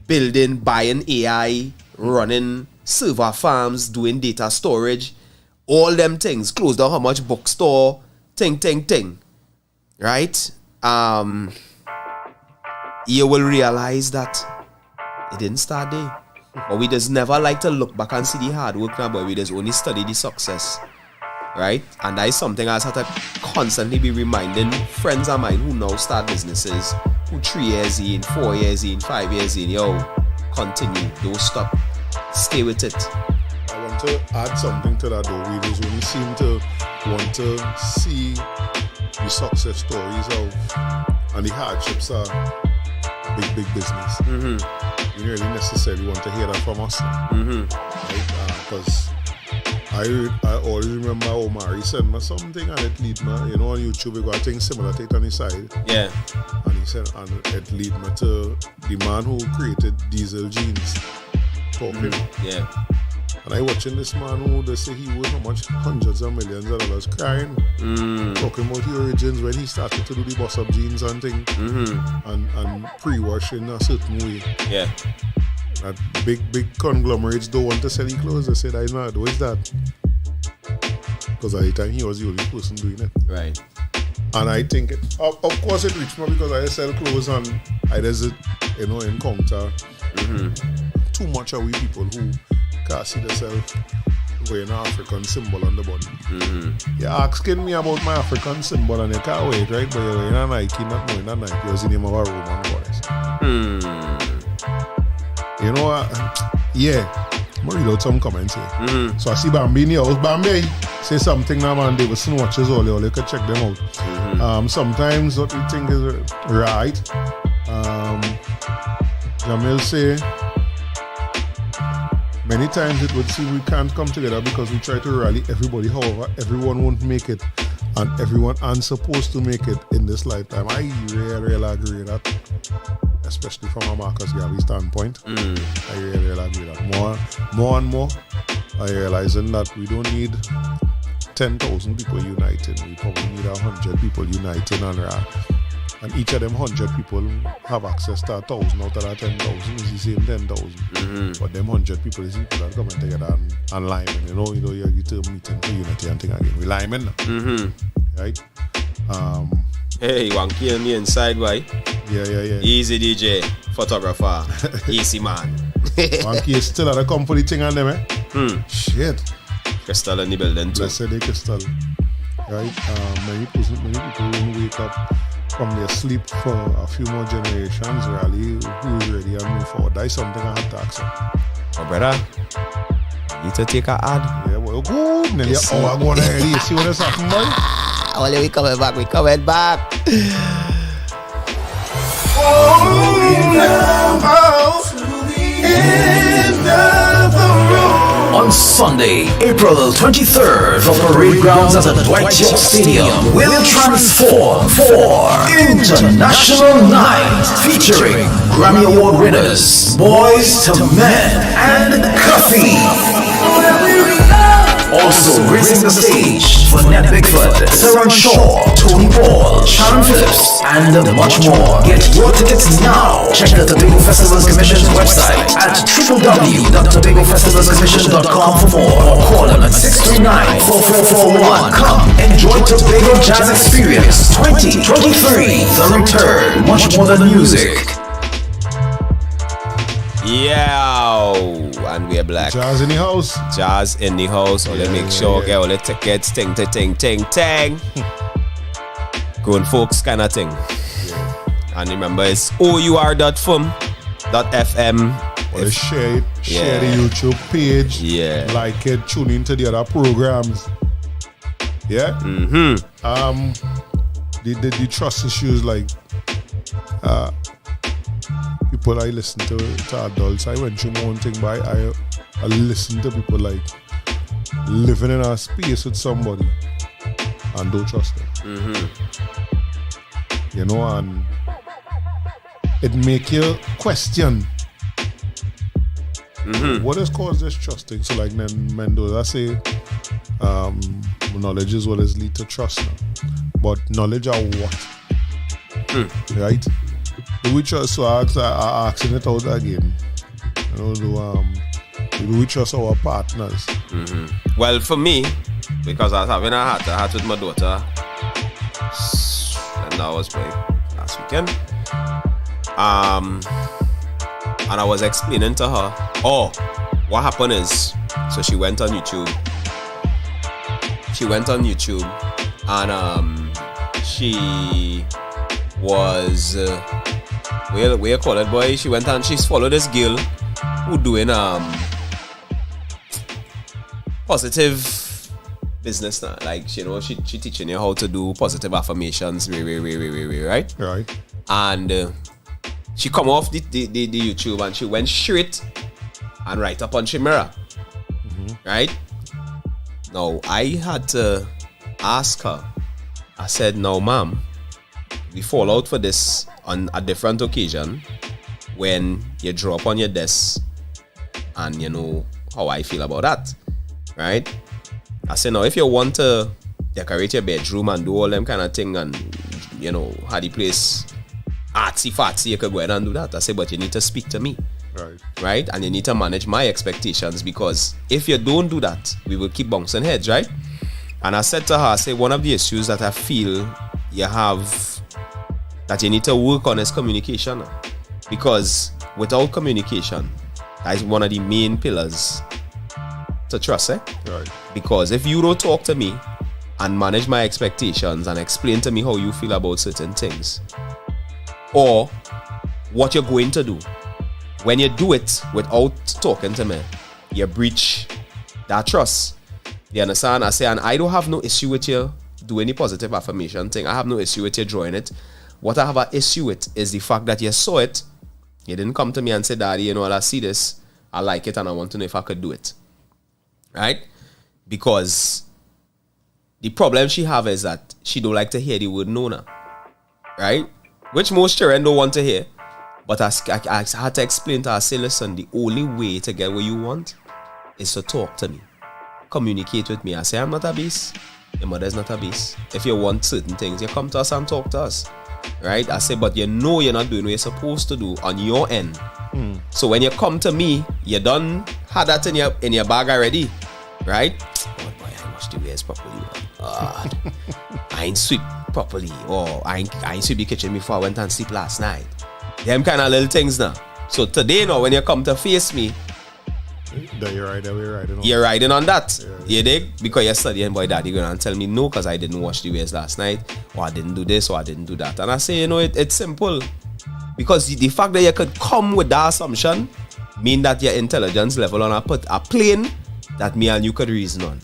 [SPEAKER 2] building, buying AI, running server farms, doing data storage, all them things, closed down how much bookstore, thing, right? You will realize that it didn't start there. But we just never like to look back and see the hard work now, but we just only study the success, right? And that is something I have to constantly be reminding friends of mine who now start businesses, who 3 years in, 4 years in, 5 years in, yo, continue, don't stop. Stay with it.
[SPEAKER 3] I want to add something to that though. We just only seem to want to see the success stories of and the hardships of big business. We don't really necessarily want to hear that from us. Right? Because I always remember Omari sent me something and it lead me, you know, on YouTube we got a thing similar to it on his side.
[SPEAKER 2] Yeah.
[SPEAKER 3] And he said, and it lead me to the man who created diesel jeans. Talking.
[SPEAKER 2] Yeah.
[SPEAKER 3] And I watching this man who they say he worth how much hundreds of millions of dollars crying. Talking about the origins when he started to do the bus up jeans and thing. And pre-washing a certain way.
[SPEAKER 2] Yeah.
[SPEAKER 3] That big conglomerates don't want to sell the clothes. They say that is not. What is that? Because at the time he was the only person doing it.
[SPEAKER 2] Right.
[SPEAKER 3] And I think, of course, it reached me because I sell clothes and I just, encounter too much of we people who can't see themselves wearing an African symbol on the body. You're asking me about my African symbol and you can't wait, right? But you're wearing a Nike, not knowing a Nike was the name of a Roman goddess. You know what? Yeah. I'm going to read out some comments here. So I see Bambi in the house. Bambi, say something now, man. Davidson watches all you can check them out. Sometimes what we think is right. Jamil say, many times it would seem we can't come together because we try to rally everybody. However, everyone won't make it and everyone aren't supposed to make it in this lifetime. I really agree with that. Especially from a Marcus Garvey standpoint. I really agree with that. More and more, I realizing that we don't need 10,000 people uniting. We probably need 100 people uniting and each of them 100 people have access to 1,000 out of that 10,000 is the same 10,000. But them 100 people is people that coming together and liming. You know you term meeting for unity and thing again. We liming now. Right?
[SPEAKER 2] Hey, you want to kill me inside, boy?
[SPEAKER 3] Yeah.
[SPEAKER 2] Easy DJ, photographer, easy man.
[SPEAKER 3] Monkey is still at the company thing on them, eh? Shit.
[SPEAKER 2] Crystal in the building too.
[SPEAKER 3] Let's say they crystal. Right? Many people won't wake up from their sleep for a few more generations, really, who's ready and move forward. That's something I have to accept.
[SPEAKER 2] Oh, brother, need to take a ad.
[SPEAKER 3] Yeah, well, good. Nearly an hour going ahead. You see what is happening, boy?
[SPEAKER 2] Well, we coming back.
[SPEAKER 4] On Sunday, April 23rd, the parade grounds at the Dwight York Stadium will transform for International Night, featuring Grammy Award winners, Boys to Men, and Cuffy. Also gracing the stage for Ned Bigfoot, Saran Shaw, Tony Paul, Sharon Phillips, and much more. Get your tickets now. Check the Tobago Festivals Commission's website at www.tobagofestivalscommission.com for more, or call them at 639-4441. Come enjoy Tobago Jazz Experience 2023, the return, much more than music.
[SPEAKER 2] Yeah, and we're black.
[SPEAKER 3] Jazz in the house.
[SPEAKER 2] Jazz in the house. Let's make sure get all the tickets. Ting. Grown folks kind of thing. And remember, it's our.fm.
[SPEAKER 3] Well, share it. Share the YouTube page.
[SPEAKER 2] Yeah.
[SPEAKER 3] Like it. Tune into the other programs. Yeah. The trust issues like people I listen to adults. I went through my own thing, but I listen to people like living in a space with somebody and don't trust them. You know, and it make you question what has caused this trusting. So like Mendoza say, knowledge is what is lead to trust now. But knowledge of what? Right? Do we trust? So I asking it out again. You know, do we trust our partners?
[SPEAKER 2] Well, for me, because I was having a heart with my daughter, and that was my last weekend. And I was explaining to her, what happened is, so she went on YouTube. And she was where you call it, boy? She went and she's followed this girl who doing positive business now. Like, you know, she teaching you how to do positive affirmations, right?
[SPEAKER 3] Right.
[SPEAKER 2] And she come off the YouTube and she went straight and right up on Chimera. Right? Now, I had to ask her. I said, "No, ma'am, we fall out for this on a different occasion when you draw up on your desk and you know how I feel about that, right?" I said, now if you want to decorate your bedroom and do all them kind of thing and you know have the place artsy-fartsy, you could go ahead and do that. I said, but you need to speak to me, right? And you need to manage my expectations, because if you don't do that, we will keep bouncing heads, right? And I said to her, I say, one of the issues that I feel you have that you need to work on is communication. Because without communication, that is one of the main pillars to trust, eh?
[SPEAKER 3] Right.
[SPEAKER 2] Because if you don't talk to me and manage my expectations and explain to me how you feel about certain things, or what you're going to do, when you do it without talking to me, you breach that trust. You understand? I say, and I don't have no issue with you doing any positive affirmation thing. I have no issue with you drawing it. What I have an issue with is the fact that you saw it. You didn't come to me and say, Daddy, you know, I see this, I like it, and I want to know if I could do it. Right? Because the problem she have is that she don't like to hear the word no now. Right? Which most children don't want to hear. But I had to explain to her, say, listen, the only way to get what you want is to talk to me. Communicate with me. I say, I'm not a beast. Your mother's not a beast. If you want certain things, you come to us and talk to us. Right? I say, but you know you're not doing what you're supposed to do on your end. So when you come to me, you done had that in your bag already. Right? Oh boy, I washed the waist properly. I ain't sweep properly. Or I ain't sweep the kitchen before I went and sleep last night. Them kind of little things now. So today now, when you come to face me, you're riding on that. You dig? Because you're studying, boy, Daddy gonna tell me no, because I didn't wash the waist last night, or I didn't do this, or I didn't do that. And I say, you know, it's simple. Because the fact that you could come with that assumption mean that your intelligence level on a plane that me and you could reason on.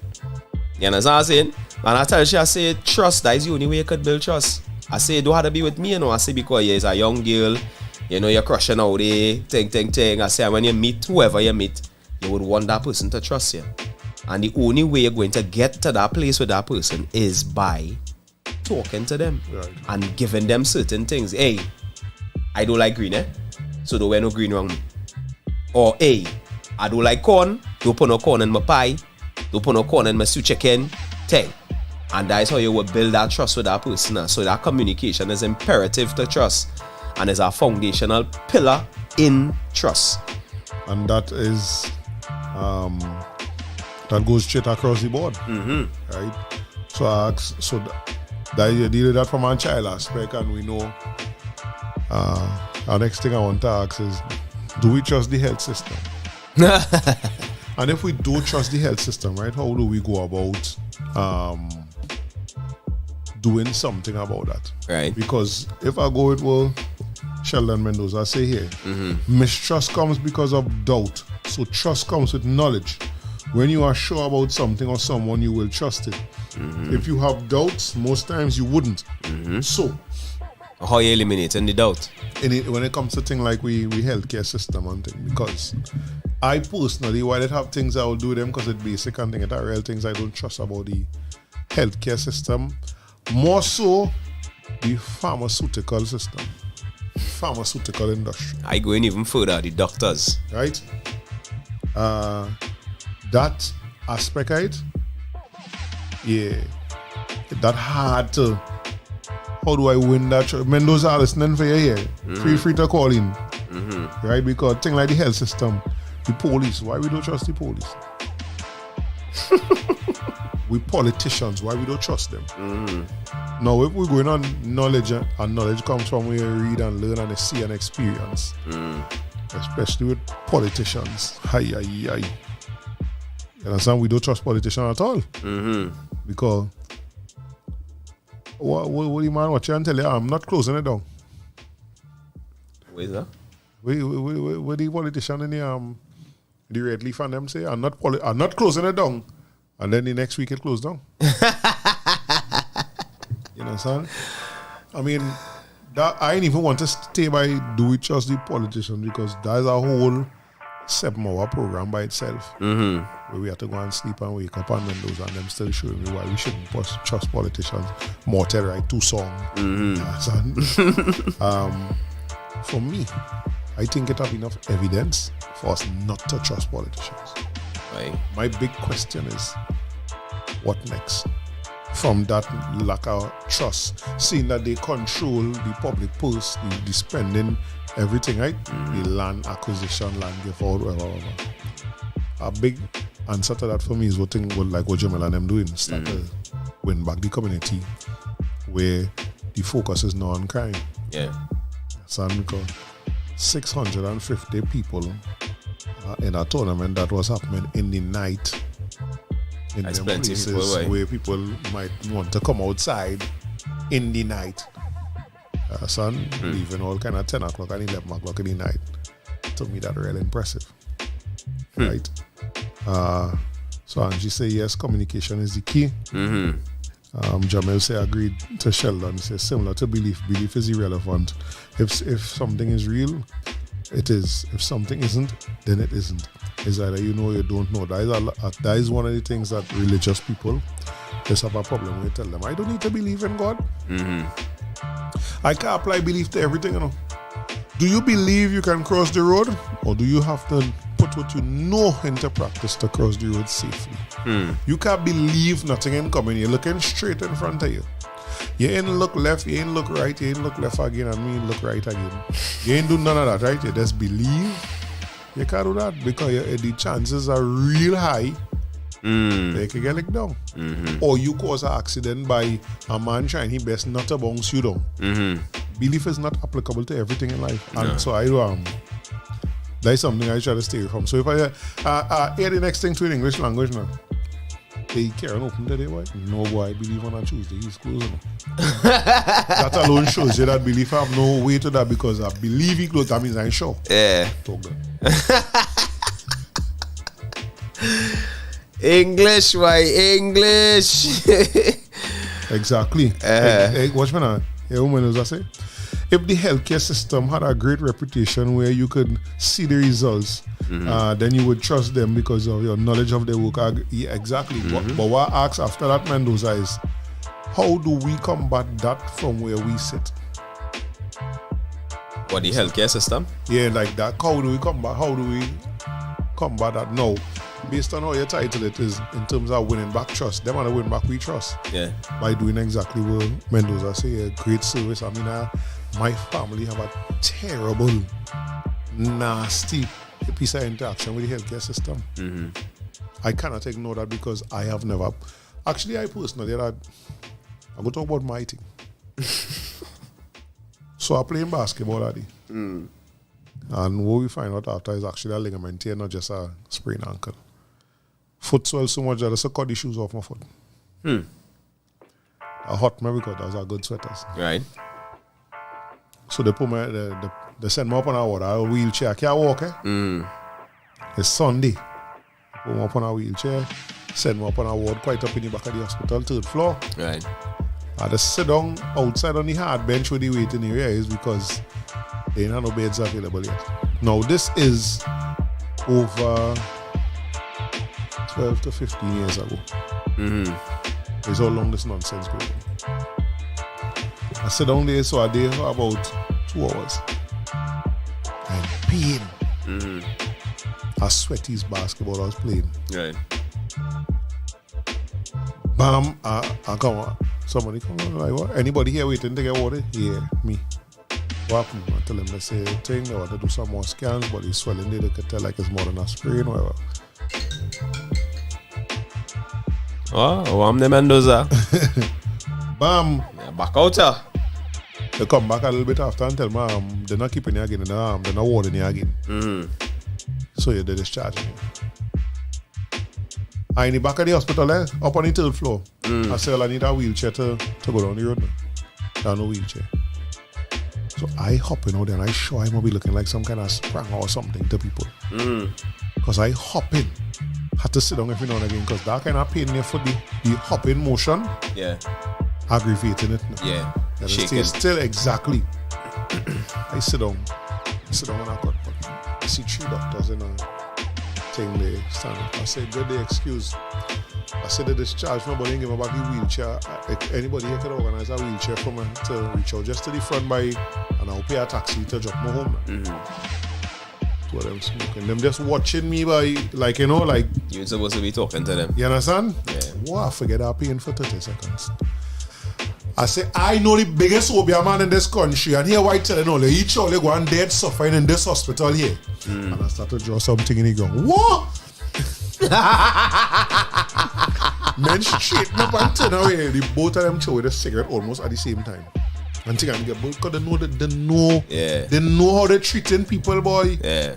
[SPEAKER 2] You understand what I'm saying? And I tell you, I say, trust, that is the only way you could build trust. I say, don't have to be with me, you know. I say, because you're a young girl, you know, you're crushing out there, ting. I say, when you meet whoever you meet, you would want that person to trust you. And the only way you're going to get to that place with that person is by talking to them. Right. And giving them certain things. Hey, I don't like green, so don't wear no green around me. Or, hey, I don't like corn, don't put no corn in my pie, don't put no corn in my stew chicken, thing. And that is how you will build that trust with that person. So that communication is imperative to trust. And is a foundational pillar in trust. And
[SPEAKER 3] that is that goes straight across the board. Right? So I ask, that you deal with that from a child aspect, and we know our next thing I want to ask is, do we trust the health system? And if we don't trust the health system, right, how do we go about doing something about that?
[SPEAKER 2] Right.
[SPEAKER 3] Because if I go with Sheldon Mendoza, I say here, mistrust comes because of doubt. So trust comes with knowledge. When you are sure about something or someone, you will trust it. If you have doubts, most times you wouldn't. So
[SPEAKER 2] how you eliminating the doubt?
[SPEAKER 3] When it comes to things like we healthcare system and things, because I personally, while it have things I will do them because it's basic and things, it are real things I don't trust about the healthcare system. More so the pharmaceutical system. Pharmaceutical industry.
[SPEAKER 2] I going even further, the doctors.
[SPEAKER 3] Right? That aspect of it, yeah, that hard to, how do I win that? Mendoza are listening for you here. Feel free to call in. Right? Because things like the health system, the police, why we don't trust the police? We politicians, why we don't trust them? Now, if we're going on knowledge, and knowledge comes from where you read and learn and see and experience, especially with politicians. You understand? We don't trust politicians at all. Because what the man watch you and tell you, I'm not closing it down.
[SPEAKER 2] Where is that?
[SPEAKER 3] Where the politician in the red leaf and them say, I'm not closing it down. And then the next week it closed down. You know what I'm saying? I mean, that I ain't even want to stay by do we trust the politicians, because that's a whole 7-hour program by itself. Where we have to go and sleep and wake up and Mendoza and them still showing me why we shouldn't trust politicians. More tell right 2 songs. For me, I think it have enough evidence for us not to trust politicians.
[SPEAKER 2] Right.
[SPEAKER 3] My big question is, what next? From that lack of trust, seeing that they control the public purse, the spending, everything, right? The land acquisition, land give out, whatever. A big answer to that for me is what Jamel and them doing. Start to win back the community where the focus is not on crime.
[SPEAKER 2] Yeah.
[SPEAKER 3] Son, because 650 people in a tournament that was happening in the night in
[SPEAKER 2] That's
[SPEAKER 3] them
[SPEAKER 2] plenty
[SPEAKER 3] places
[SPEAKER 2] people, right?
[SPEAKER 3] where people might want to come outside in the night. Son, leaving all kind of 10 o'clock and 11 o'clock in the night. To me, that really impressive. Right? So Angie say, yes, communication is the key. Jamel say agreed to Sheldon. He says similar to belief. Belief is irrelevant. If something is real, it is. If something isn't, then it isn't. It's either you know or you don't know. That is one of the things that religious people just have a problem when you tell them, I don't need to believe in God. I can't apply belief to everything, you know. Do you believe you can cross the road, or do you have to put what you know into practice to cross the road safely? You can't believe nothing ain't coming. You're looking straight in front of you. You ain't look left, you ain't look right, you ain't look left again, and me look right again. You ain't do none of that, right? You just believe. You can't do that because the chances are real high. They can get licked down. Or you cause an accident by a man trying his best not to bounce you down. Belief is not applicable to everything in life. And so that's something I try to stay from. So if I hear the next thing to in English language now, they can't open today, boy. No boy, I believe on a Tuesday, he's closing. That alone shows you that belief have no way to that because I believe he closed, that means I'm sure.
[SPEAKER 2] Yeah.
[SPEAKER 3] Talk that.
[SPEAKER 2] English, why English?
[SPEAKER 3] Exactly. Watch me now. Hey, woman, as I say, if the healthcare system had a great reputation where you could see the results, then you would trust them because of your knowledge of their work. Yeah, exactly. But what I ask after that, Mendoza, is how do we combat that from where we sit?
[SPEAKER 2] What, the healthcare system?
[SPEAKER 3] Yeah, like that. How do we combat that now? Based on how you title it is in terms of winning back trust. Them are the win back we trust.
[SPEAKER 2] Yeah.
[SPEAKER 3] By doing exactly what Mendoza say, a great service. I mean, my family have a terrible, nasty piece of interaction with the healthcare system. I cannot ignore that because I have never. Actually, I personally, I go talk about my thing. So I play basketball already. And what we find out after is actually a ligament tear, not just a sprained ankle. Foot swell so much that I cut the shoes off my foot. I hurt me because those are good sweaters.
[SPEAKER 2] Right.
[SPEAKER 3] So they put me, they send me up on a ward, a wheelchair. I can't walk, It's Sunday. They put me up on a wheelchair, send me up on a ward quite up in the back of the hospital, 3rd floor.
[SPEAKER 2] Right.
[SPEAKER 3] I just sit down outside on the hard bench where the waiting area is because they ain't have no beds available yet. Now this is over 12 to 15 years ago. It's how long this nonsense goes on. I sit down there, so I there for about 2 hours. And pain. I sweat his basketball I was playing.
[SPEAKER 2] Right.
[SPEAKER 3] Bam, I come on. Somebody come on, like what? Anybody here waiting to get water? Yeah, me. What happened? I tell them they say thing, they want to do some more scans, but it's swelling there, they can tell like it's more than a sprain or whatever.
[SPEAKER 2] Oh, I'm the Mendoza.
[SPEAKER 3] Bam!
[SPEAKER 2] Yeah, back out here.
[SPEAKER 3] They come back a little bit after and tell me they're not keeping you again in the arm, they're not warding you again. So yeah, they're discharging you. I in the back of the hospital, up on the 3rd floor. I say, well, I need a wheelchair to go down the road now. There's no wheelchair. So I hop in out there and I sure I might be looking like some kind of sprang or something to people. Because I hop in. Had to sit down every now and again because that kind of pain in your foot, the hopping motion, aggravating it. No?
[SPEAKER 2] Yeah.
[SPEAKER 3] Stay still exactly. I sit down and I cut. I see 3 doctors in a thing they stand up. I said, good day, excuse. I said they discharged me, but they didn't give me back the wheelchair. Anybody here could organize a wheelchair for me to reach out just to the front by, and I'll pay a taxi to drop me home. Two of them smoking. Them just watching me by, like, you know, like.
[SPEAKER 2] You're supposed to be talking to them.
[SPEAKER 3] You understand?
[SPEAKER 2] Yeah.
[SPEAKER 3] Wow, I forget I paying for 30 seconds. I say, I know the biggest obia man in this country, and here white telling all each other go and dead suffering in this hospital here. And I start to draw something in the ground. What? Men straighten up and turn away. The both of them throw with a cigarette almost at the same time. And think I'm because they know that they know how they're treating people, boy.
[SPEAKER 2] Yeah.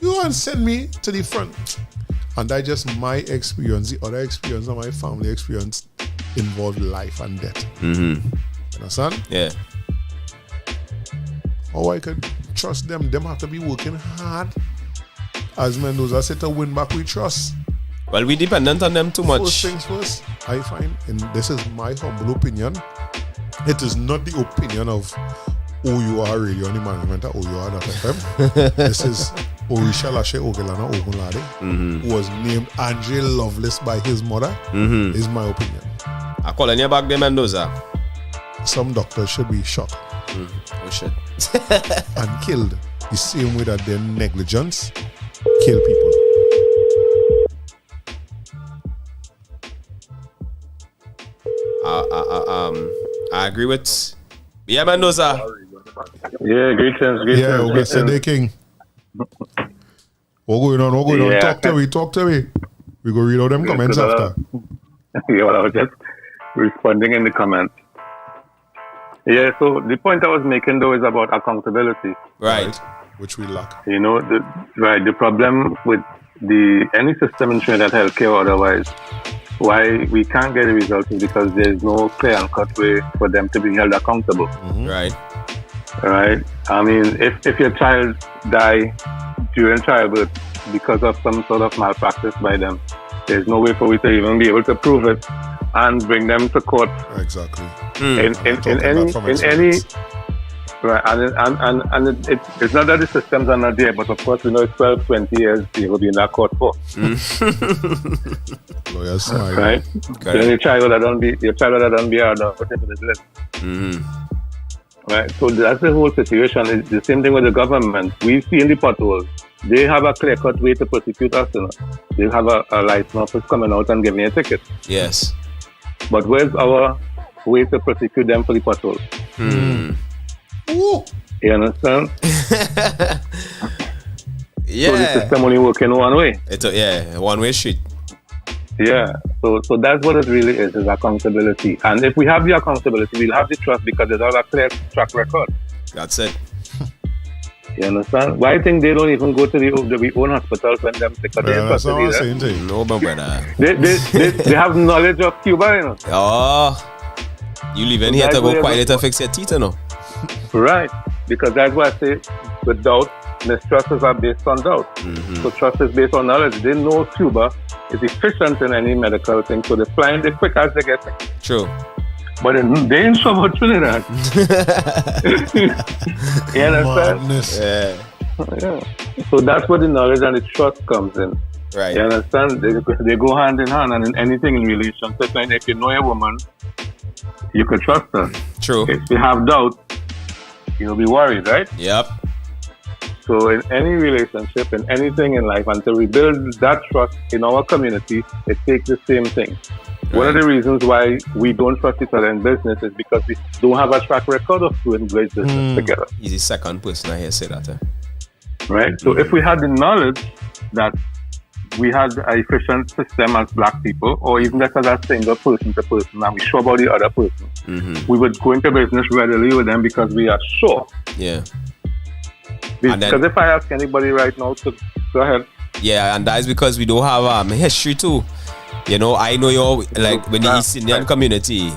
[SPEAKER 3] You want to send me to the front. And that's just my experience. The other experience of my family experience involved life and death.
[SPEAKER 2] Mm-hmm.
[SPEAKER 3] You understand?
[SPEAKER 2] Yeah.
[SPEAKER 3] How I can trust them. Them have to be working hard. As Mendoza said, to win back we trust.
[SPEAKER 2] Well, we dependent on them too much.
[SPEAKER 3] First things first, I find, and this is my humble opinion, it is not the opinion of OUR Radio on the management at OUR.FM. This is Orisha Lashe Ogelana Ogunlade, who was named Andre Lovelace by his mother, is my opinion.
[SPEAKER 2] I call you back there, Mendoza.
[SPEAKER 3] Some doctors should be shot
[SPEAKER 2] Oh shit.
[SPEAKER 3] and killed the same way that their negligence kill people.
[SPEAKER 2] I agree with Mendoza.
[SPEAKER 5] Yeah, greetings.
[SPEAKER 3] Yeah, okay, Sunday King. What going on?
[SPEAKER 5] Yeah.
[SPEAKER 3] Talk to me. We go read out them comments after.
[SPEAKER 5] Yeah, well, I was just responding in the comments. Yeah, so the point I was making though is about accountability.
[SPEAKER 2] Right.
[SPEAKER 3] Which we lack.
[SPEAKER 5] You know, the problem with any system in Trinidad, healthcare or otherwise, why we can't get the results is because there's no clear and cut way for them to be held accountable.
[SPEAKER 2] Right.
[SPEAKER 5] Right? I mean, if your child die during childbirth because of some sort of malpractice by them, there's no way for we to even be able to prove it and bring them to court.
[SPEAKER 3] Exactly.
[SPEAKER 5] In any right, and it's not that the systems are not there, but of course we know it's 12, 20 years you will be in that court for.
[SPEAKER 3] Lawyers smile.
[SPEAKER 5] Right? Then your child that don't be hard out, whatever it is. Right? So that's the whole situation. It's the same thing with the government. We see in the potholes. They have a clear-cut way to prosecute us. You know? They have a license office coming out and giving a ticket.
[SPEAKER 2] Yes.
[SPEAKER 5] But where's our way to prosecute them for the potholes? You understand?
[SPEAKER 2] Yeah.
[SPEAKER 5] So the system only working one way.
[SPEAKER 2] It's a one-way street.
[SPEAKER 5] Yeah. So that's what it really is accountability. And if we have the accountability, we'll have the trust because there's a clear track record.
[SPEAKER 2] That's it.
[SPEAKER 5] You understand? Why I think they don't even go to the own hospitals when them sick?
[SPEAKER 3] That's what I'm saying to you.
[SPEAKER 2] No, my brother.
[SPEAKER 5] They have knowledge of Cuba, you know.
[SPEAKER 2] Oh, you live in here to go quietly to fix your teeth, you know.
[SPEAKER 5] Right. Because that's why I say with doubt, mistrusts are based on doubt. So trust is based on knowledge. They know Cuba is efficient in any medical thing, so they're flying the quick as they get it.
[SPEAKER 2] True.
[SPEAKER 5] But they ain't so about Trinidad. You understand?
[SPEAKER 3] Madness.
[SPEAKER 5] Yeah. So that's where the knowledge and the trust comes in.
[SPEAKER 2] Right.
[SPEAKER 5] You understand? They go hand in hand, and in anything in relationship, and if you know a woman, you can trust her.
[SPEAKER 2] True.
[SPEAKER 5] If you have doubt, you'll be worried, right?
[SPEAKER 2] Yep.
[SPEAKER 5] So in any relationship, in anything in life, and to rebuild that trust in our community, it takes the same thing.
[SPEAKER 2] Right.
[SPEAKER 5] One of the reasons why we don't trust each other in business is because we don't have a track record of doing great business together.
[SPEAKER 2] He's the second person I hear say that.
[SPEAKER 5] Right? So if we had the knowledge that we had an efficient system as black people, or even just as a single person to person, and we sure about the other person, we would go into business readily with them because we are sure.
[SPEAKER 2] Yeah.
[SPEAKER 5] Because if I ask anybody right now to go ahead.
[SPEAKER 2] Yeah, and that is because we don't have history too. You know, I know you're like when the East Indian community,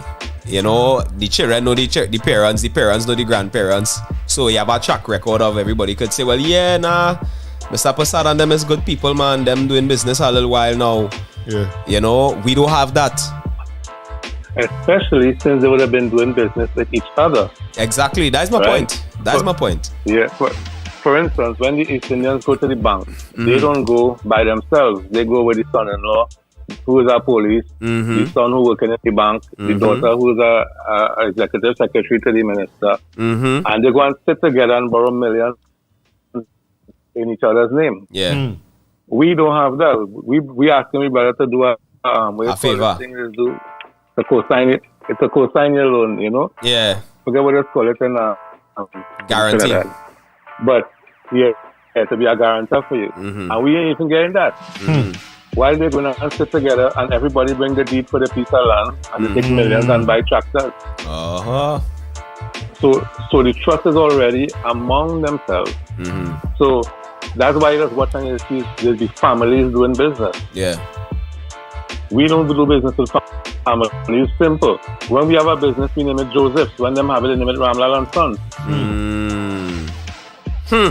[SPEAKER 2] you know, the children know the parents know the grandparents. So you have a track record of everybody could say, well, yeah, nah, Mr. Passad and them is good people, man. Them doing business a little while now.
[SPEAKER 3] Yeah.
[SPEAKER 2] You know, we don't have that.
[SPEAKER 5] Especially since they would have been doing business with each other.
[SPEAKER 2] Exactly. That's my point. That's my point.
[SPEAKER 5] Yeah. For instance, when the East Indians go to the bank, they don't go by themselves. They go with the son-in-law, who is a police, the son who works in the bank, the daughter who is a executive secretary to the minister, and they go and sit together and borrow millions in each other's name.
[SPEAKER 2] Yeah.
[SPEAKER 5] We don't have that. We asking my brother to do a
[SPEAKER 2] favor.
[SPEAKER 5] To co-sign it. It's a co-sign your loan, you know.
[SPEAKER 2] Yeah.
[SPEAKER 5] Forget what it's called. It's in
[SPEAKER 2] guarantee.
[SPEAKER 5] But yeah, to be a guarantor for you, and we ain't even getting that. Why they're going to sit together and everybody bring the deed for the piece of land and they take millions and buy tractors? So the trust is already among themselves. So that's why that's what I see. There'll be families doing business.
[SPEAKER 2] Yeah.
[SPEAKER 5] We don't do business with families. It's simple. When we have a business, we name it Joseph's. When them have it, they name it Ramlal and Sons.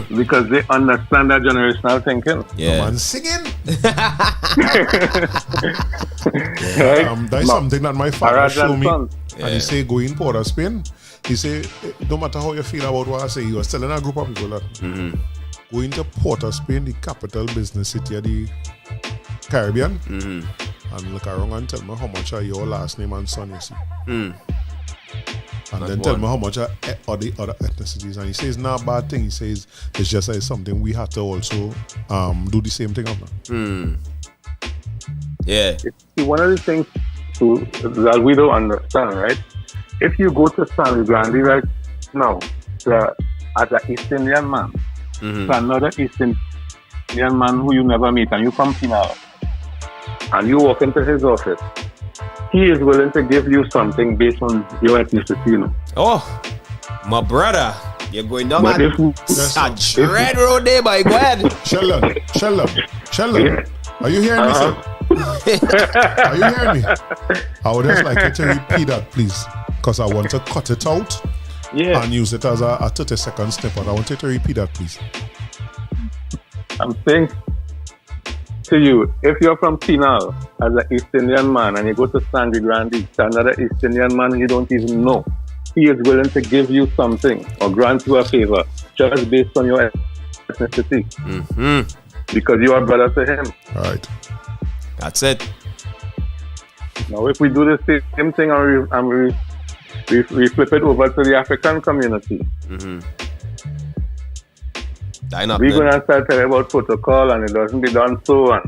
[SPEAKER 5] Because they understand that generational thinking.
[SPEAKER 2] Yeah.
[SPEAKER 3] Man singing.
[SPEAKER 5] Right?
[SPEAKER 3] That's something that my father
[SPEAKER 5] Arad
[SPEAKER 3] showed
[SPEAKER 5] and
[SPEAKER 3] me.
[SPEAKER 5] Sons.
[SPEAKER 2] Yeah.
[SPEAKER 3] And he say, go in Port of Spain. He say, no matter how you feel about what I say, he was telling a group of people that go into Port of Spain, the capital business city of the Caribbean, and look around and tell me how much are your last name and son, you see. And then tell me how much are the other ethnicities. And he says, not a bad thing. He says, it's just something we have to also do the same thing up now.
[SPEAKER 2] Yeah.
[SPEAKER 5] See, one of the things that we don't understand, right? If you go to San Grande right now, as an East Indian man, to another East Indian man who you never meet, and you come Pinal, and you walk into his office, he is willing to give you something based on your ethnicity, you know.
[SPEAKER 2] Oh, my brother, you're going down
[SPEAKER 5] But if you,
[SPEAKER 2] a red road there, boy. Go ahead.
[SPEAKER 3] Sheldon, are you hearing me, sir? Are you hearing me? I would just like you to repeat that, please, because I want to cut it out and use it as a 30-second snippet. I want you to repeat that, please.
[SPEAKER 5] I'm saying to you, if you're from Pinal as an East Indian man and you go to Sangre Grande, to another East Indian man you don't even know, he is willing to give you something or grant you a favor just based on your ethnicity. Because you are brother to him.
[SPEAKER 3] All right.
[SPEAKER 2] That's it.
[SPEAKER 5] Now, if we do the same thing and we flip it over to the African community, we're going to start telling about protocol and it doesn't be done so and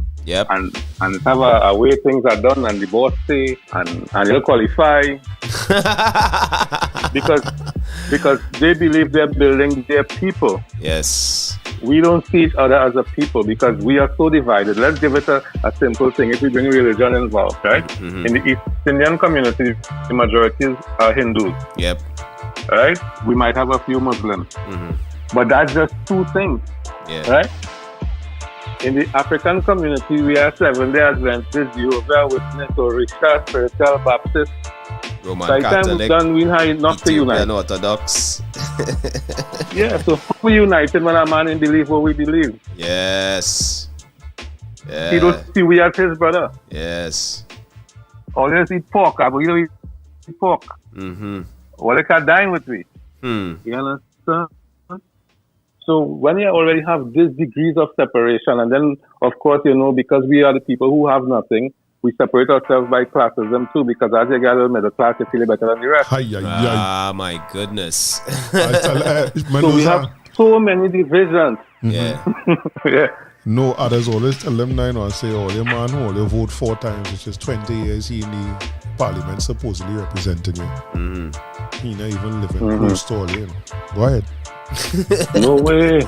[SPEAKER 5] have a way things are done and the boss say and you'll qualify because they believe they're building their people.
[SPEAKER 2] Yes.
[SPEAKER 5] We don't see each other as a people because we are so divided. Let's give it a simple thing. If we bring religion involved, right? In the East Indian community, the majority are Hindus.
[SPEAKER 2] Yep.
[SPEAKER 5] Right? We might have a few Muslims. But that's just two things.
[SPEAKER 2] Yeah.
[SPEAKER 5] Right? In the African community, we are Seventh-day Adventists, Jehovah's Witness, Orisha, Spiritual Baptist.
[SPEAKER 2] Roman Catholic,
[SPEAKER 5] not to unite.
[SPEAKER 2] Orthodox.
[SPEAKER 5] Yeah, so we united when a man in believe what we believe.
[SPEAKER 2] Yes. Yeah.
[SPEAKER 5] He don't see we as his brother.
[SPEAKER 2] Yes.
[SPEAKER 5] Always eat pork, but you don't eat pork. Well, they can dine with me. You understand? So when you already have these degrees of separation, and then, of course, because we are the people who have nothing, we separate ourselves by classism too, because as you get a little middle class, you feel better than the rest.
[SPEAKER 2] My goodness.
[SPEAKER 5] So we have so many divisions.
[SPEAKER 2] Yeah.
[SPEAKER 5] Yeah.
[SPEAKER 3] No, others always tell them now and say, oh, your man who only vote 4 times, which is 20 years he in the parliament supposedly representing you. He not even living close to all, Go ahead.
[SPEAKER 5] No way.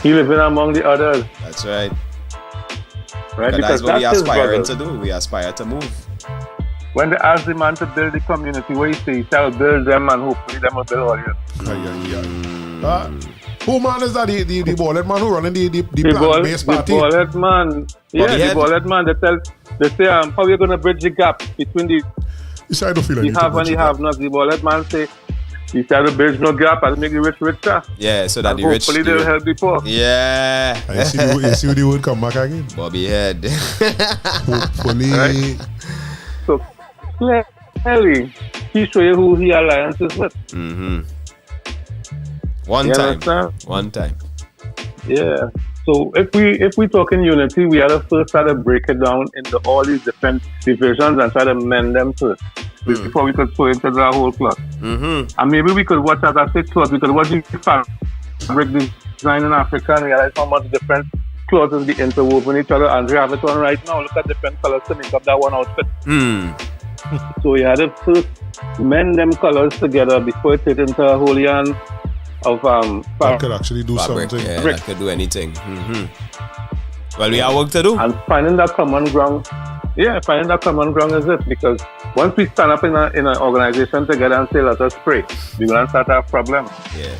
[SPEAKER 5] He living among the others.
[SPEAKER 2] That's right.
[SPEAKER 5] Right?
[SPEAKER 2] Because that's what we aspire to do. We aspire to move.
[SPEAKER 5] When they ask the man to build the community, what he say? He shall build them and hopefully them will build all you.
[SPEAKER 3] Who man is that? The ballhead man who running the plant-based party?
[SPEAKER 5] The ballhead man. Yeah, the ballhead man. They say, how are you going to bridge the gap between the
[SPEAKER 3] I don't feel like
[SPEAKER 5] have and the have not? The ballhead man say, he said to bridge no gap and make the rich richer.
[SPEAKER 2] Yeah, so that
[SPEAKER 5] and
[SPEAKER 2] the rich...
[SPEAKER 5] hopefully they'll help the poor.
[SPEAKER 2] Yeah.
[SPEAKER 3] You see the word come back again?
[SPEAKER 2] Bobby head.
[SPEAKER 3] Hopefully.
[SPEAKER 5] Right? So, clearly, he show you who he alliances with.
[SPEAKER 2] One time. Yeah.
[SPEAKER 5] So if we talk in unity, we have to first try to break it down into all these different divisions and try to mend them first. Before we could throw into the whole cloth. And maybe we could watch, as I said, cloth, we could watch the fabric design in Africa and realize how much different clothes be interwoven each other. And we have it on right now. Look at different colors to make up that one outfit. So you had to first mend them colors together before it take into a whole yarn of
[SPEAKER 3] that could actually do
[SPEAKER 2] fabric,
[SPEAKER 3] something.
[SPEAKER 2] Yeah, that could do anything. Well, we have work to do.
[SPEAKER 5] And finding that common ground. Yeah, finding that common ground is it. Because once we stand up in an organization together and say, let us pray, we're going to start our problem.
[SPEAKER 2] Yeah.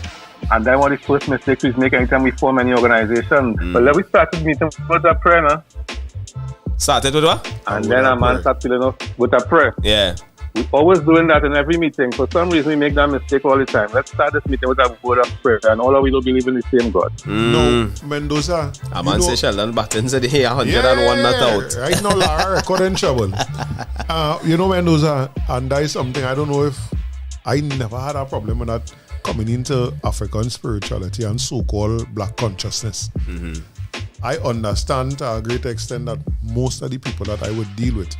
[SPEAKER 5] And then one of the first mistakes we make anytime we form any organization. But then we started meeting with a prayer now.
[SPEAKER 2] Started with what?
[SPEAKER 5] And then a man started filling up with a prayer.
[SPEAKER 2] Yeah.
[SPEAKER 5] We always doing that in every meeting. For some reason, we make that mistake all the time. Let's start this meeting with a word of prayer, and all of we will believe in the same God.
[SPEAKER 3] No, Mendoza.
[SPEAKER 2] A man say Sheldon Batten said he 101 not out.
[SPEAKER 3] Right now, Lara record in trouble. You know, Mendoza, and that is something I don't know if I never had a problem with that coming into African spirituality and so-called black consciousness. I understand to a great extent that most of the people that I would deal with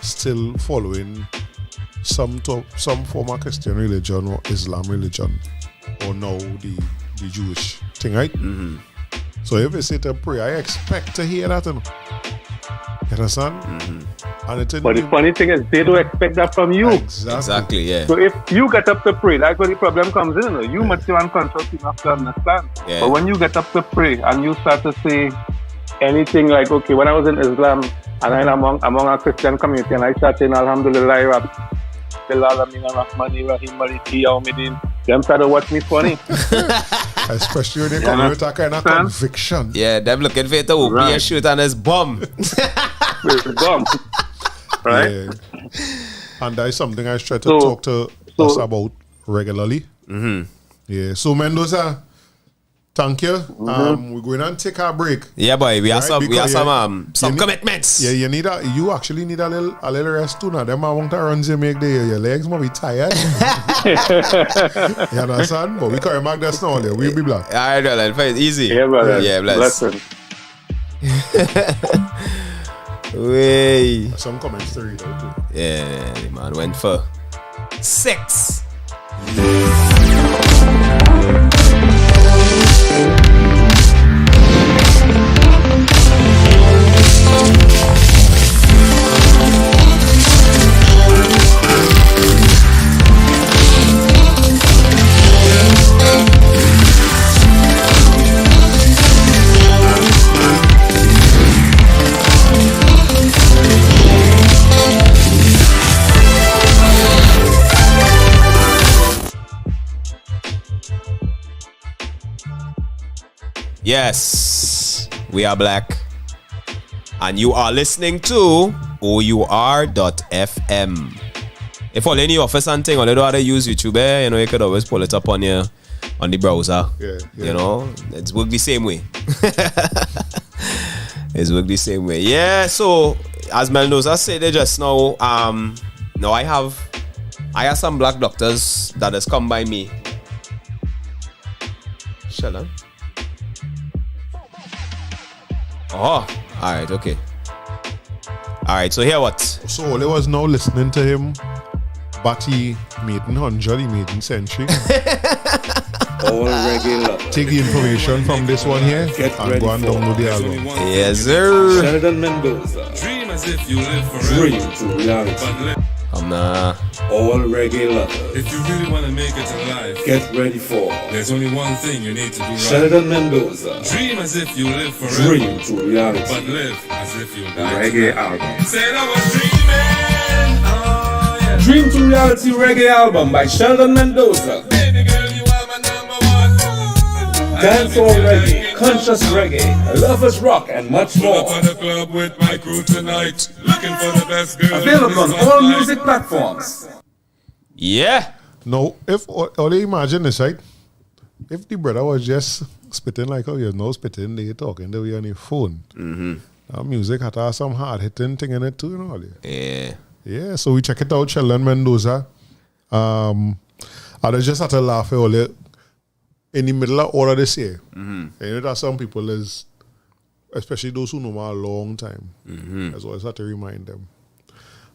[SPEAKER 3] still following some form of Christian religion or Islam religion, or now the Jewish thing, right? So if they say to pray, I expect to hear that. You understand? And
[SPEAKER 5] But the funny thing is, they don't expect that from you.
[SPEAKER 2] Exactly, yeah.
[SPEAKER 5] So if you get up to pray, that's where the problem comes in. You know? You must be unconscious enough to understand.
[SPEAKER 2] Yeah.
[SPEAKER 5] But when you get up to pray and you start to say anything like, okay, when I was in Islam and I'm among a Christian community and I start saying, Alhamdulillah, them start to watch me funny.
[SPEAKER 3] Especially when they come with that kind of conviction.
[SPEAKER 2] Yeah, them looking for you to open your shoot and his bum.
[SPEAKER 5] Bum. Right?
[SPEAKER 3] Yeah. And that is something I try to talk to us about regularly. Yeah. So Mendoza, thank you. We're going to take our break.
[SPEAKER 2] Yeah, boy. We have
[SPEAKER 3] Right?
[SPEAKER 2] some commitments.
[SPEAKER 3] Yeah, you actually need a little rest too now. Them I want to run you make your legs might be tired. You understand? But we can mark that now. We'll be black.
[SPEAKER 2] All right, darling. Fine. Easy.
[SPEAKER 5] Yeah, brother.
[SPEAKER 2] Yeah, bless.
[SPEAKER 5] Blessing.
[SPEAKER 2] Way.
[SPEAKER 3] Some comments to read out too.
[SPEAKER 2] Yeah, the man went for 6. Yes, we are black. And you are listening to OUR.FM. If all any office and thing, or they don't have to use YouTube, you know, you could always pull it up on the browser.
[SPEAKER 3] Yeah.
[SPEAKER 2] You know, it's work the same way. It's work the same way. Yeah, so as Mendoza said just now, now I have some black doctors that has come by me. Sheldon. Oh, alright, okay. Alright, so here what?
[SPEAKER 3] So all I was now listening to him, but he made 100, he made century.
[SPEAKER 6] All regular.
[SPEAKER 3] Take the information from this one here
[SPEAKER 6] Get
[SPEAKER 3] and
[SPEAKER 6] ready
[SPEAKER 3] go and
[SPEAKER 6] for
[SPEAKER 3] download the album.
[SPEAKER 2] Yes, sir.
[SPEAKER 6] Sheldon Mendoza.
[SPEAKER 1] Dream as if you live forever.
[SPEAKER 6] Dream to reality.
[SPEAKER 1] But live
[SPEAKER 2] Nah.
[SPEAKER 6] All regular.
[SPEAKER 1] if you really want to make it in life,
[SPEAKER 6] Get ready for
[SPEAKER 1] there's only one thing you need to do right.
[SPEAKER 6] Sheldon Mendoza.
[SPEAKER 1] Dream as if you live forever.
[SPEAKER 6] Dream to reality.
[SPEAKER 1] But live as if you die.
[SPEAKER 6] Reggae album.
[SPEAKER 1] Said I was dreaming. Oh, yeah.
[SPEAKER 6] Dream to reality reggae album by Sheldon Mendoza.
[SPEAKER 1] Baby girl, you are my number one.
[SPEAKER 6] Dancehall reggae, conscious reggae, lovers rock, and much
[SPEAKER 1] Pull
[SPEAKER 6] more.
[SPEAKER 1] up on the club with my crew tonight. Looking for the best girl.
[SPEAKER 6] Available on all music platforms.
[SPEAKER 2] Yeah.
[SPEAKER 3] Now, if only imagine this, right? If the brother was just spitting like how you're now spitting, they talking the way on your phone. That music had to have some hard hitting thing in it too, you know.
[SPEAKER 2] Yeah.
[SPEAKER 3] Yeah, so we check it out, Sheldon Mendoza. I just had to laugh at all it in the middle of all of this year. And you know that some people is, especially those who know me a long time, as always had to remind them.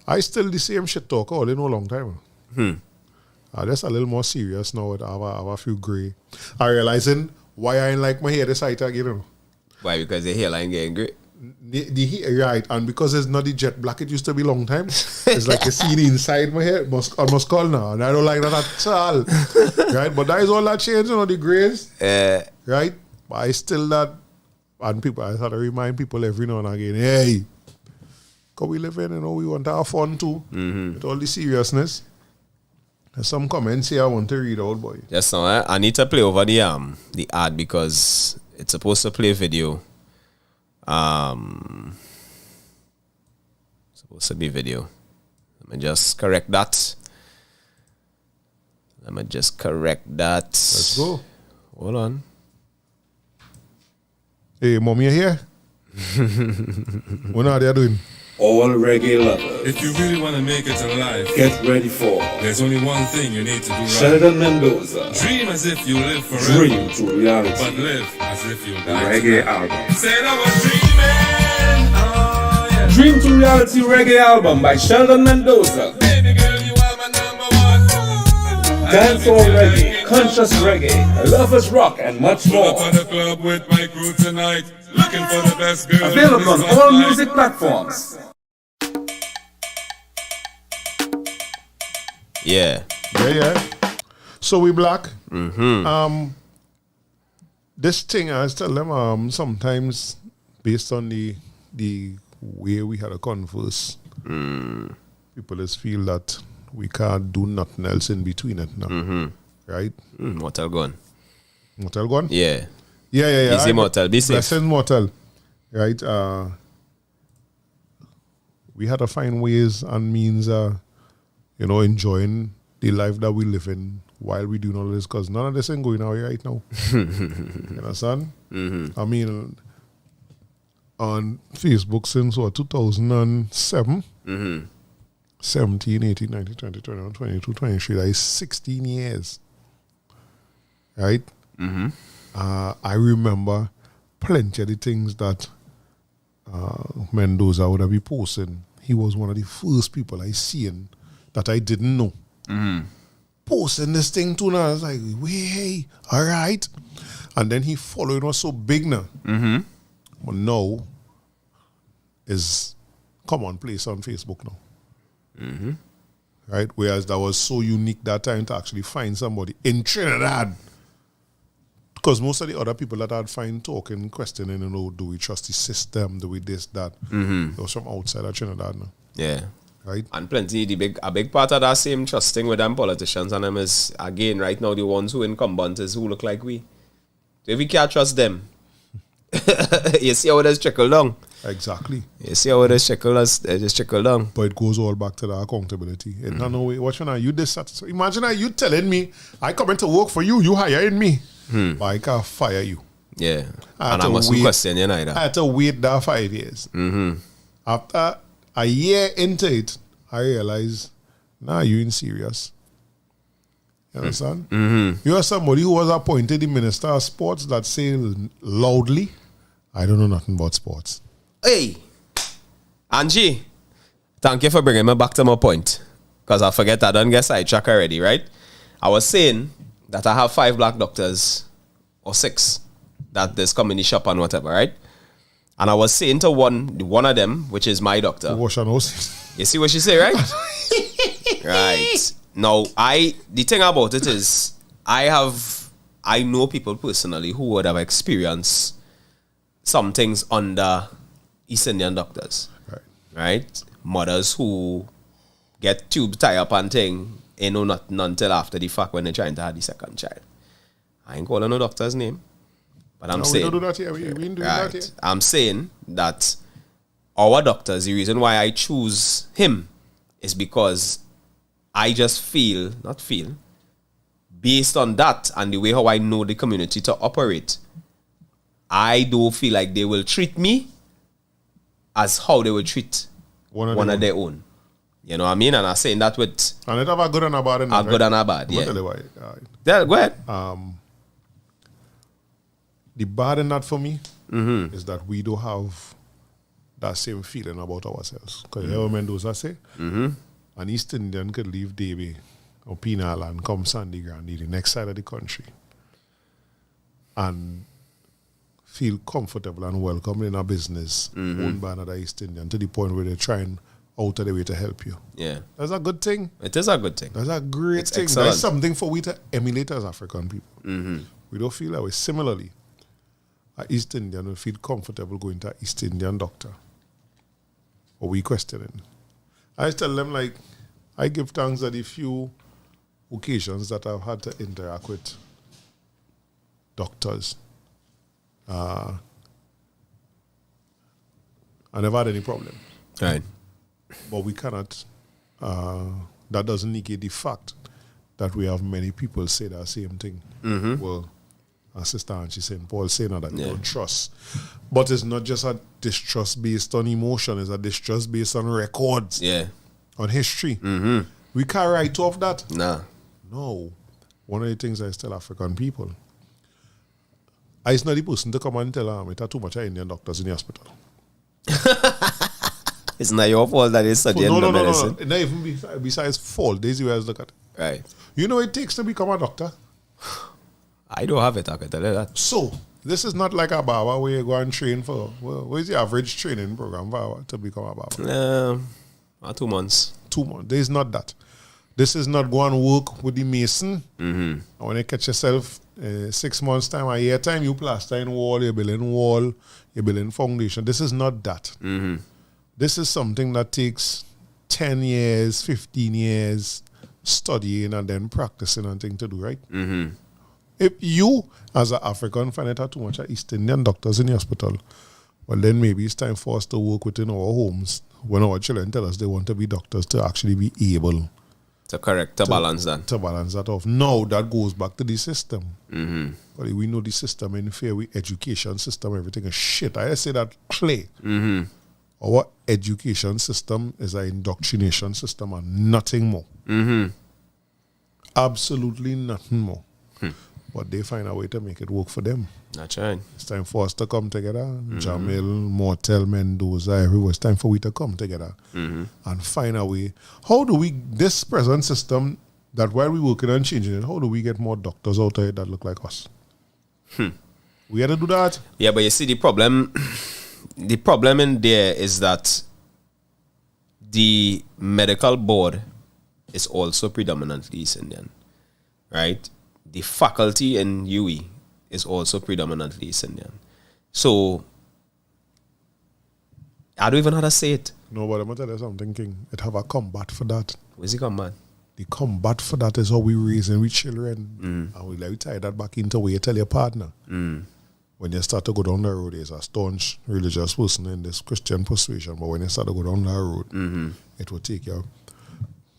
[SPEAKER 3] I still the same shit talk all in a long time. I'm just a little more serious now. I have a few grey. I realizing why I ain't like my hair this height again. You know?
[SPEAKER 2] Why? Because the hairline getting great.
[SPEAKER 3] Right, and because it's not the jet black it used to be long time, it's like you see the inside my hair almost call now, and I don't like that at all. Right, but that is all that change, you know, the grays. Right, but I still that And people, I had to remind people every now and again, hey, because we live in, we want to have fun too, with all the seriousness. There's some comments here I want to read out, boy.
[SPEAKER 2] Yes, no, I need to play over the ad because it's supposed to play video. Supposed to be video. Let me just correct that.
[SPEAKER 3] Let's go.
[SPEAKER 2] Hold on.
[SPEAKER 3] Hey, mommy, you here? What are they doing?
[SPEAKER 6] All reggae lovers,
[SPEAKER 1] If you really want to make it in life,
[SPEAKER 6] get ready for
[SPEAKER 1] there's only one thing you need to do right.
[SPEAKER 6] Sheldon Mendoza,
[SPEAKER 1] Dream as if you live forever,
[SPEAKER 6] Dream to
[SPEAKER 1] but
[SPEAKER 6] Reality,
[SPEAKER 1] live as if you die.
[SPEAKER 6] reggae album.
[SPEAKER 1] Said I was dreaming, oh yeah.
[SPEAKER 6] Dream to Reality reggae album by Sheldon Mendoza.
[SPEAKER 1] Baby girl, you are my number one.
[SPEAKER 6] Dancehall reggae, conscious reggae, lovers rock, and much
[SPEAKER 1] Pull
[SPEAKER 6] more.
[SPEAKER 1] up on the club with my crew tonight, looking for the best girl.
[SPEAKER 6] Available on all music platforms.
[SPEAKER 2] Yeah.
[SPEAKER 3] Yeah. So we black. This thing I tell them sometimes based on the way we had a converse, people just feel that we can't do nothing else in between it now. Right?
[SPEAKER 2] Mortal Gun.
[SPEAKER 3] Mortal gone?
[SPEAKER 2] Yeah.
[SPEAKER 3] Yeah.
[SPEAKER 2] Easy Mortal. Be safe.
[SPEAKER 3] Blessed Mortal. Right? We had to find ways and means enjoying the life that we live in while we do all this, because none of this ain't going away right now. You understand? I mean, on Facebook since 2007, 17, 18, 19, 20, 21, 22, 23, that is 16 years. Right? I remember plenty of the things that Mendoza would have been posting. He was one of the first people I seen that I didn't know. Posting this thing too now. I was like, hey, all right. And then he following was so big now. But now is commonplace on Facebook now. Right? Whereas that was so unique that time to actually find somebody in Trinidad. Because most of the other people that I'd find talking, questioning, do we trust the system? Do we this, that? Those from outside of Trinidad now.
[SPEAKER 2] Yeah.
[SPEAKER 3] Right?
[SPEAKER 2] And plenty, a big part of that same trusting with them politicians and them is, again, right now, the ones who incumbent is who look like we. So if we can't trust them, you see how it has trickled down.
[SPEAKER 3] Exactly.
[SPEAKER 2] You see how it has trickled down.
[SPEAKER 3] But it goes all back to the accountability. And no way, what are you this? So imagine you telling me, I come into work for you, you hiring me. But I can't fire you.
[SPEAKER 2] Yeah.
[SPEAKER 3] I
[SPEAKER 2] And I mustn't question you neither.
[SPEAKER 3] I had to wait that 5 years. After a year into it, I realized, you ain't serious. You understand? You are somebody who was appointed the Minister of Sports that say loudly, I don't know nothing about sports.
[SPEAKER 2] Hey, Angie, thank you for bringing me back to my point. Because I forget I done get sidetracked already, right? I was saying that I have 5 black doctors, or 6, that there's come in the shop and whatever, right? And I was saying to one of them, which is my doctor.
[SPEAKER 3] Wash your nose.
[SPEAKER 2] You see what she say, right? Right. Now, the thing about it is, I know people personally who would have experienced some things under East Indian doctors. Right? Mothers who get tube tie up and thing, ain't know nothing until after the fact when they're trying to have the second child. I ain't calling no doctor's name. But I'm saying,
[SPEAKER 3] we don't do that here. We ain't doing that here.
[SPEAKER 2] I'm saying that our doctors, the reason why I choose him is because I just based on that and the way how I know the community to operate, I do feel like they will treat me as how they would treat one of their own. You know what I mean? And I'm saying that with...
[SPEAKER 3] And it have a good and a bad in
[SPEAKER 2] a good and a bad, yeah.
[SPEAKER 3] Tell you why.
[SPEAKER 2] Yeah, go ahead.
[SPEAKER 3] The bad in that for me is that we don't have that same feeling about ourselves. Because you know what Mendoza say? An East Indian could leave Davie or Penal and come Sandy Grande, the next side of the country, and feel comfortable and welcome in a business owned by another East Indian to the point where they're trying out of the way to help you.
[SPEAKER 2] Yeah.
[SPEAKER 3] That's a good thing.
[SPEAKER 2] It is a good thing.
[SPEAKER 3] That's a great thing.
[SPEAKER 2] Excellent.
[SPEAKER 3] That's something for we to emulate as African people. We don't feel that way. Similarly, an East Indian will feel comfortable going to an East Indian doctor? Or we questioning? I tell them, like, I give thanks at the few occasions that I've had to interact with doctors. I never had any problem.
[SPEAKER 2] Right.
[SPEAKER 3] But we cannot, that doesn't negate the fact that we have many people say that same thing. Well, our sister Angie St. Paul saying that they don't trust. But it's not just a distrust based on emotion, it's a distrust based on records, on history. We can't write off that.
[SPEAKER 2] Nah.
[SPEAKER 3] No. One of the things I tell African people, I is not the person to come and tell them it are too much Indian doctors in the hospital.
[SPEAKER 2] It's not your fault that it's studying the medicine.
[SPEAKER 3] No. Not even besides fault. There's the way I look at it.
[SPEAKER 2] Right.
[SPEAKER 3] You know what it takes to become a doctor?
[SPEAKER 2] I don't have it, I can tell you that.
[SPEAKER 3] So, this is not like a barber where you go and train for, well, what is the average training program to become a barber?
[SPEAKER 2] 2 months.
[SPEAKER 3] 2 months. There's not that. This is not go and work with the mason. And when you catch yourself 6 months time, a year time, you plaster in wall, you're building foundation. This is not that. This is something that takes 10 years, 15 years studying and then practicing and things to do, right? If you, as an African, find it too much East Indian doctors in the hospital, well, then maybe it's time for us to work within our homes when our children tell us they want to be doctors to actually be able
[SPEAKER 2] to balance that.
[SPEAKER 3] To balance that off. No, that goes back to the system. But we know the system in fear, we education system, everything is shit. I say that clear. Our education system is an indoctrination system and nothing more. Absolutely nothing more. But they find a way to make it work for them.
[SPEAKER 2] That's right.
[SPEAKER 3] It's time for us to come together. Jamil, Mortel, Mendoza, everywhere. It's time for we to come together and find a way. How do we, this present system, that while we're working on changing it, how do we get more doctors out there that look like us? We had to do that.
[SPEAKER 2] Yeah, but you see the problem in there is that the medical board is also predominantly East Indian, right? The faculty in UE is also predominantly East Indian. So, I don't even know how to say it.
[SPEAKER 3] No, but I'm going to tell you something, King. It have a combat for that.
[SPEAKER 2] Where's the combat?
[SPEAKER 3] The combat for that is how we raising with children. And we like tie that back into where you tell your partner. When you start to go down the road, there's a staunch religious person in this Christian persuasion, but when you start to go down that road, it will take your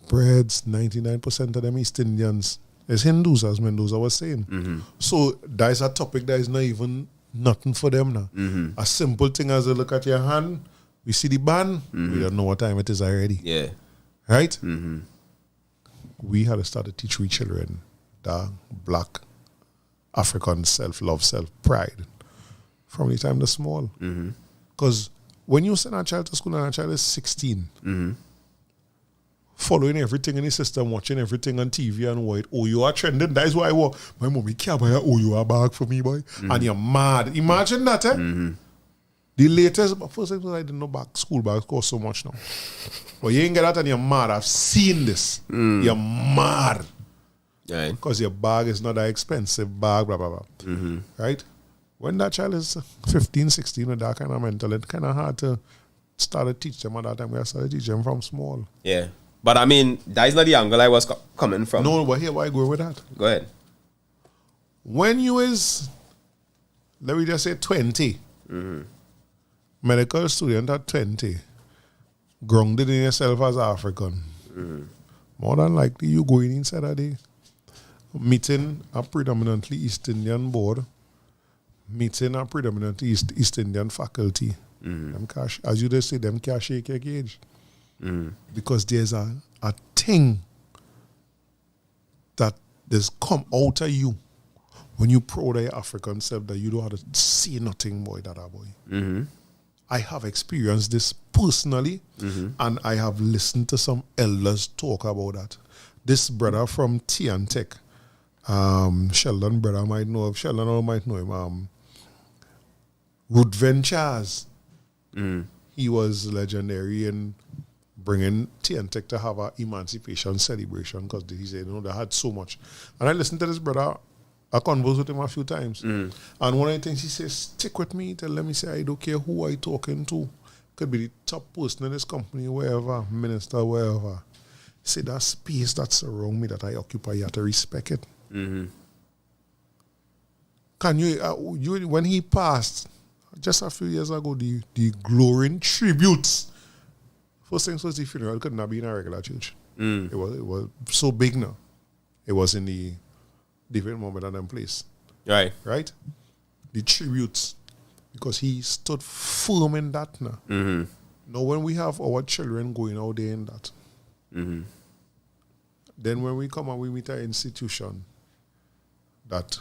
[SPEAKER 3] breads, 99% of them East Indians. It's Hindus, as Mendoza was saying. So that is a topic that is not even nothing for them now. A simple thing as a look at your hand, we see the band, we don't know what time it is already.
[SPEAKER 2] Yeah.
[SPEAKER 3] Right? We had to start to teach we children the black African self-love, self-pride from the time they're small. Because when you send a child to school and a child is 16, following everything in the system, watching everything on TV and what, oh, you are trending. That is why my mommy can't buy oh, you are bag for me, boy. And you're mad. Imagine that, eh? The latest, but first thing I didn't know school bags cost so much now. But you ain't get that and you're mad. I've seen this. You're mad.
[SPEAKER 2] Right.
[SPEAKER 3] Because your bag is not that expensive bag, blah, blah, blah. Right? When that child is 15, 16 with that kind of mental, it's kind of hard to start to teach them at that time. We have started to teach them from small.
[SPEAKER 2] Yeah. But I mean, that is not the angle I was coming from.
[SPEAKER 3] No, but here, why go with that?
[SPEAKER 2] Go ahead.
[SPEAKER 3] When you is, let me just say 20, medical student at 20, grounded in yourself as African, more than likely you going inside a day, meeting a predominantly East Indian board, meeting a predominantly East Indian faculty. Them cash, as you just say, them can't shake your cage. Because there's a thing that there's come out of you when you proud of your African self that you don't have to say nothing, boy, that boy. I have experienced this personally, and I have listened to some elders talk about that. This brother from Tech, Sheldon brother might know of Sheldon or might know him. Ruth Ventures. He was legendary in bringing Tech to have an emancipation celebration because he said, they had so much. And I listened to this brother I conversed with him a few times. And one of the things he says, stick with me, let me say, I don't care who I talking to. Could be the top person in this company, wherever, minister, wherever. Say that space that's around me that I occupy, you have to respect it. Can you, when he passed, just a few years ago, the glowing tributes, first things was the funeral could not be in a regular church. It was so big now. It was in the David Mohammed and them place.
[SPEAKER 2] Right.
[SPEAKER 3] Right? The tributes. Because he stood firm in that now. Now when we have our children going out there in that, then when we come and we meet an institution that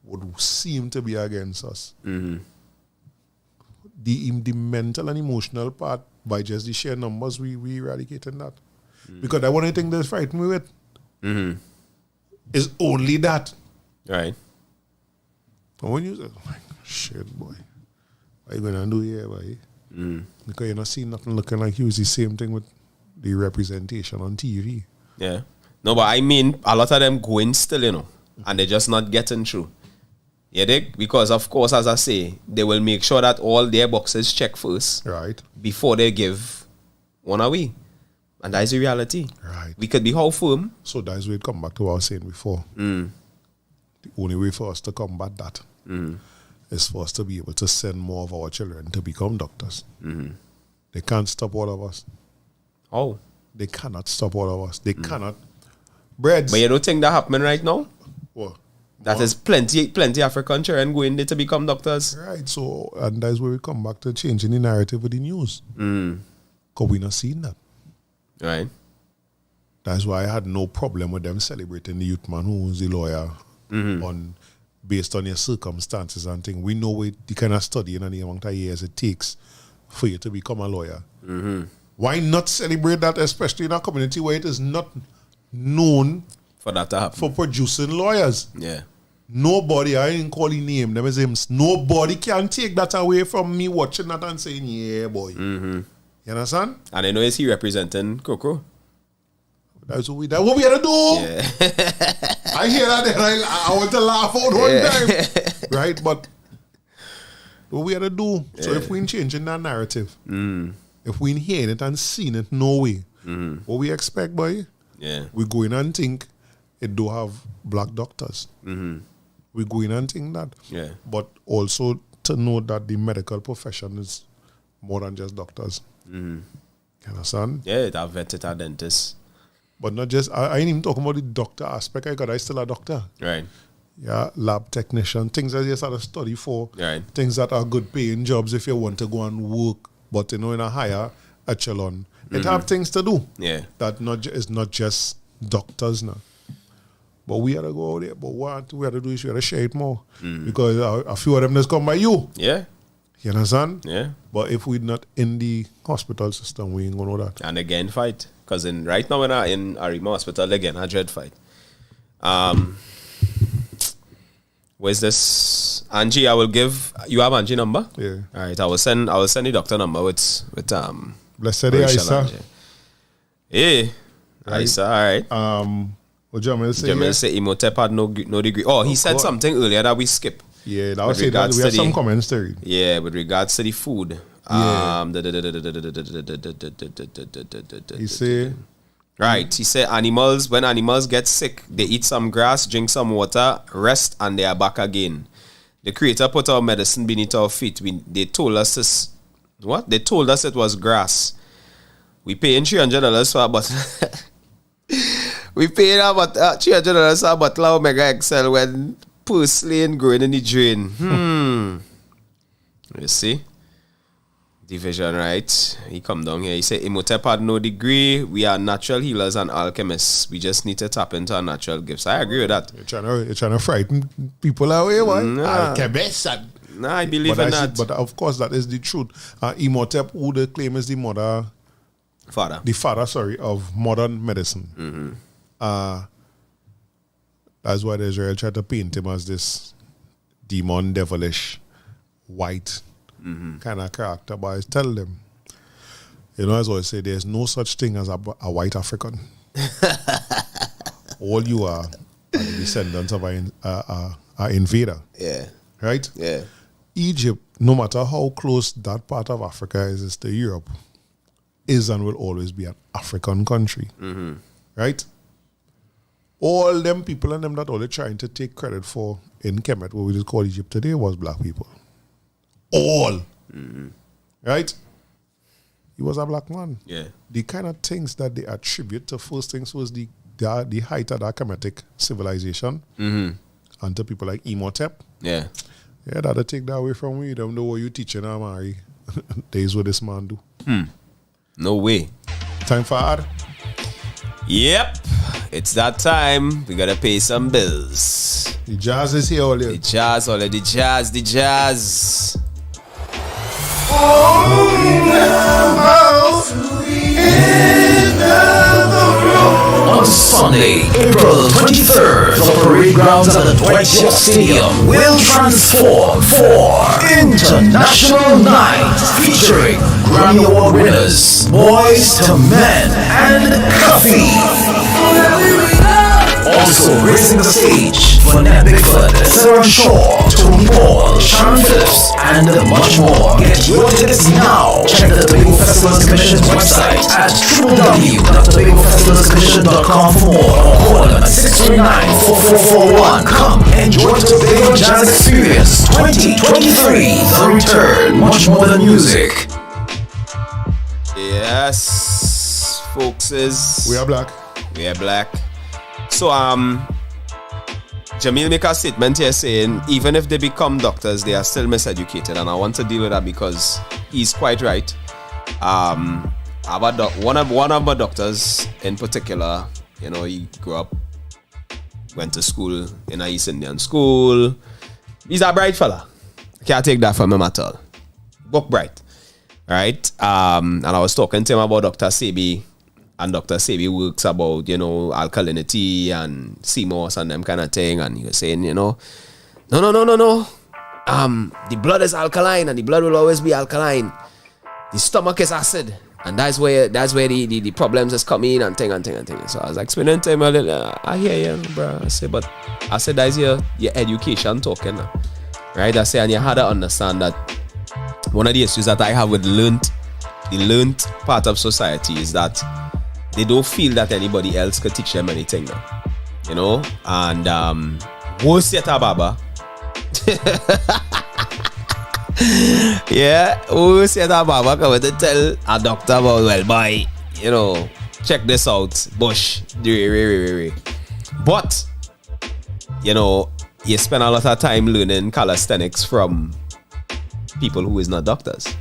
[SPEAKER 3] would seem to be against us, the mental and emotional part, by just the sheer numbers, we eradicated that. Because that one of the things that frightened me with is only that.
[SPEAKER 2] Right.
[SPEAKER 3] But when you say, oh, shit, boy, what are you going to do here, boy? Because you're not seeing nothing looking like you. It's the same thing with the representation on TV.
[SPEAKER 2] Yeah. No, but I mean, a lot of them going still, you know, and they're just not getting through. You dig? Because, of course, as I say, they will make sure that all their boxes check first.
[SPEAKER 3] Right.
[SPEAKER 2] Before they give one away. And that is the reality.
[SPEAKER 3] Right.
[SPEAKER 2] We could be how firm.
[SPEAKER 3] So that's where it come back to what I was saying before. The only way for us to combat that is for us to be able to send more of our children to become doctors. They can't stop all of us.
[SPEAKER 2] Oh.
[SPEAKER 3] They cannot stop all of us. They cannot. Breads.
[SPEAKER 2] But you don't think that happening right now?
[SPEAKER 3] What?
[SPEAKER 2] That is plenty African children going there to become doctors.
[SPEAKER 3] Right. So, and that's where we come back to changing the narrative of the news. Because we're not seeing that.
[SPEAKER 2] Right.
[SPEAKER 3] That's why I had no problem with them celebrating the youth man who was the lawyer on based on your circumstances and things. We know the kind of studying and the amount of years it takes for you to become a lawyer. Why not celebrate that, especially in a community where it is not known
[SPEAKER 2] For that to happen.
[SPEAKER 3] for producing lawyers?
[SPEAKER 2] Yeah.
[SPEAKER 3] Nobody, I ain't calling name, them is him. Nobody can take that away from me watching that and saying, yeah, boy. You understand?
[SPEAKER 2] And I know is he representing Coco.
[SPEAKER 3] That's what we gotta do.
[SPEAKER 2] Yeah.
[SPEAKER 3] I hear that and I want to laugh out one time. Right? But what we gotta do. So if we ain't changing that narrative, if we ain't hearing it and seeing it, no way. What we expect, boy?
[SPEAKER 2] Yeah.
[SPEAKER 3] We go in and think it do have black doctors. We go in and think that.
[SPEAKER 2] Yeah.
[SPEAKER 3] But also to know that the medical profession is more than just doctors. You understand?
[SPEAKER 2] Yeah, it have vetted dentists.
[SPEAKER 3] But not just, I ain't even talking about the doctor aspect. I still a doctor.
[SPEAKER 2] Right.
[SPEAKER 3] Yeah, lab technician, things that you start to study for.
[SPEAKER 2] Right.
[SPEAKER 3] Things that are good paying jobs if you want to go and work, but in a higher echelon. It have things to do.
[SPEAKER 2] Yeah.
[SPEAKER 3] That is not just doctors now. But we had to go out there. But what we had to do is we had to share it more. Because a few of them just come by you.
[SPEAKER 2] Yeah.
[SPEAKER 3] You understand?
[SPEAKER 2] Yeah.
[SPEAKER 3] But if we're not in the hospital system, we ain't gonna know that.
[SPEAKER 2] And again fight. Because right now in Arima Hospital, again, a dread fight. Where's this? Angie, I will give you have Angie number?
[SPEAKER 3] Yeah.
[SPEAKER 2] All right, I will send the doctor number with
[SPEAKER 3] Blessed day, Isa.
[SPEAKER 2] Hey.
[SPEAKER 3] Right.
[SPEAKER 2] Isa, all right.
[SPEAKER 3] What Jamil say?
[SPEAKER 2] Jamil say Imhotep had no degree. Oh, he said something earlier that we skip.
[SPEAKER 3] Yeah, that was it. We have some comments to read.
[SPEAKER 2] Yeah, with regards to the food.
[SPEAKER 3] He say,
[SPEAKER 2] right, he said when animals get sick, they eat some grass, drink some water, rest, and they are back again. The Creator put our medicine beneath our feet. They told us this. What? They told us it was grass. We paying $300 for a bottle. We paying about $300 for a bottle of Omega XL when purslane growing in the drain. You see? Division, right? He come down here. He said, Imhotep had no degree. We are natural healers and alchemists. We just need to tap into our natural gifts. I agree with that.
[SPEAKER 3] You're trying to frighten people away, boy. Alchemist.
[SPEAKER 2] Nah, I believe in that.
[SPEAKER 3] But of course, that is the truth. Imhotep, who they claim is the father, of modern medicine. That's why Israel tried to paint him as this demon, devilish, white kind of character. But I tell them, as I always say, there's no such thing as a white African. All you are and the descendants of an invader.
[SPEAKER 2] Yeah.
[SPEAKER 3] Right?
[SPEAKER 2] Yeah.
[SPEAKER 3] Egypt, no matter how close that part of Africa is to Europe, is and will always be an African country. Right? All them people and them that all they're trying to take credit for in Kemet, what we just call Egypt today, was black people. All. Right? He was a black man.
[SPEAKER 2] Yeah.
[SPEAKER 3] The kind of things that they attribute to first things was the height of that Kemetic civilization. And to people like Imhotep.
[SPEAKER 2] Yeah.
[SPEAKER 3] Yeah, that'll take that away from me. Don't know what you teaching now, Mary. That is what this man do.
[SPEAKER 2] No way.
[SPEAKER 3] Time for ad.
[SPEAKER 2] Yep. It's that time. We gotta pay some bills.
[SPEAKER 3] The jazz is here all
[SPEAKER 2] The
[SPEAKER 3] here.
[SPEAKER 2] jazz, all of the jazz, the jazz.
[SPEAKER 4] On Sunday, April 23rd, the parade grounds at the Dwight York Stadium will transform for International Night, featuring Grammy Award winners, Boys to Men, and Coffee. Also gracing the stage for Nat Bigfoot, Sarah Shaw, Tony Paul, Sharon Phillips, and much more. Get your tickets now. Check the Tobago Festivals Commission's website at www.tobagofestivalscommission.com for more, or call them at 639-4441. Come enjoy the Tobago Jazz Experience 2023. The return, much more than music.
[SPEAKER 2] Yes, folks.
[SPEAKER 3] We are black.
[SPEAKER 2] We are black. So, Jamil make a statement here saying, even if they become doctors, they are still miseducated, and I want to deal with that because he's quite right. One of my doctors in particular, you know, he grew up, went to school in a East Indian school. He's a bright fella. Can't take that from him at all. Book bright, right? And I was talking to him about Dr. Sebi. And Dr. Sebi works about, you know, alkalinity and CMOS and them kind of thing. And he was saying, you know, no. The blood is alkaline and the blood will always be alkaline. The stomach is acid. And that's where the problems is coming and thing. So I was explaining to him a little, I hear you, bro. I said, that's your education talking. Right? I say, and you had to understand that one of the issues that I have with the learned part of society is that they don't feel that anybody else could teach them anything now. You know? And worse yet, Baba. Yeah, worse yet, Baba come to tell a doctor about, well, boy, you know, check this out, Bush. But, you know, you spend a lot of time learning calisthenics from people who is not doctors.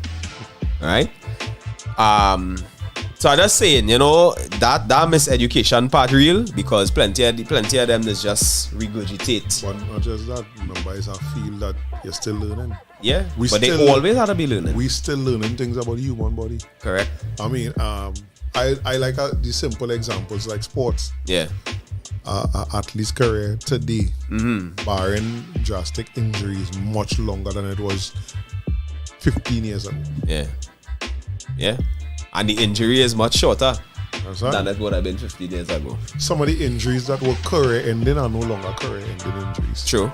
[SPEAKER 2] Alright? So I'm just saying, you know, that miseducation part real, because plenty of them is just regurgitate.
[SPEAKER 3] But not just that, remember, I feel that you're still learning.
[SPEAKER 2] Yeah, but they always have to be learning.
[SPEAKER 3] We still learning things about the human body.
[SPEAKER 2] Correct.
[SPEAKER 3] I mean, I like the simple examples like sports.
[SPEAKER 2] Yeah.
[SPEAKER 3] Athlete's career today, barring drastic injuries, much longer than it was 15 years ago.
[SPEAKER 2] Yeah. Yeah. And the injury is much shorter
[SPEAKER 3] right.
[SPEAKER 2] than it would have been 15 years ago.
[SPEAKER 3] Some of the injuries that were career ending are no longer career ending injuries.
[SPEAKER 2] True.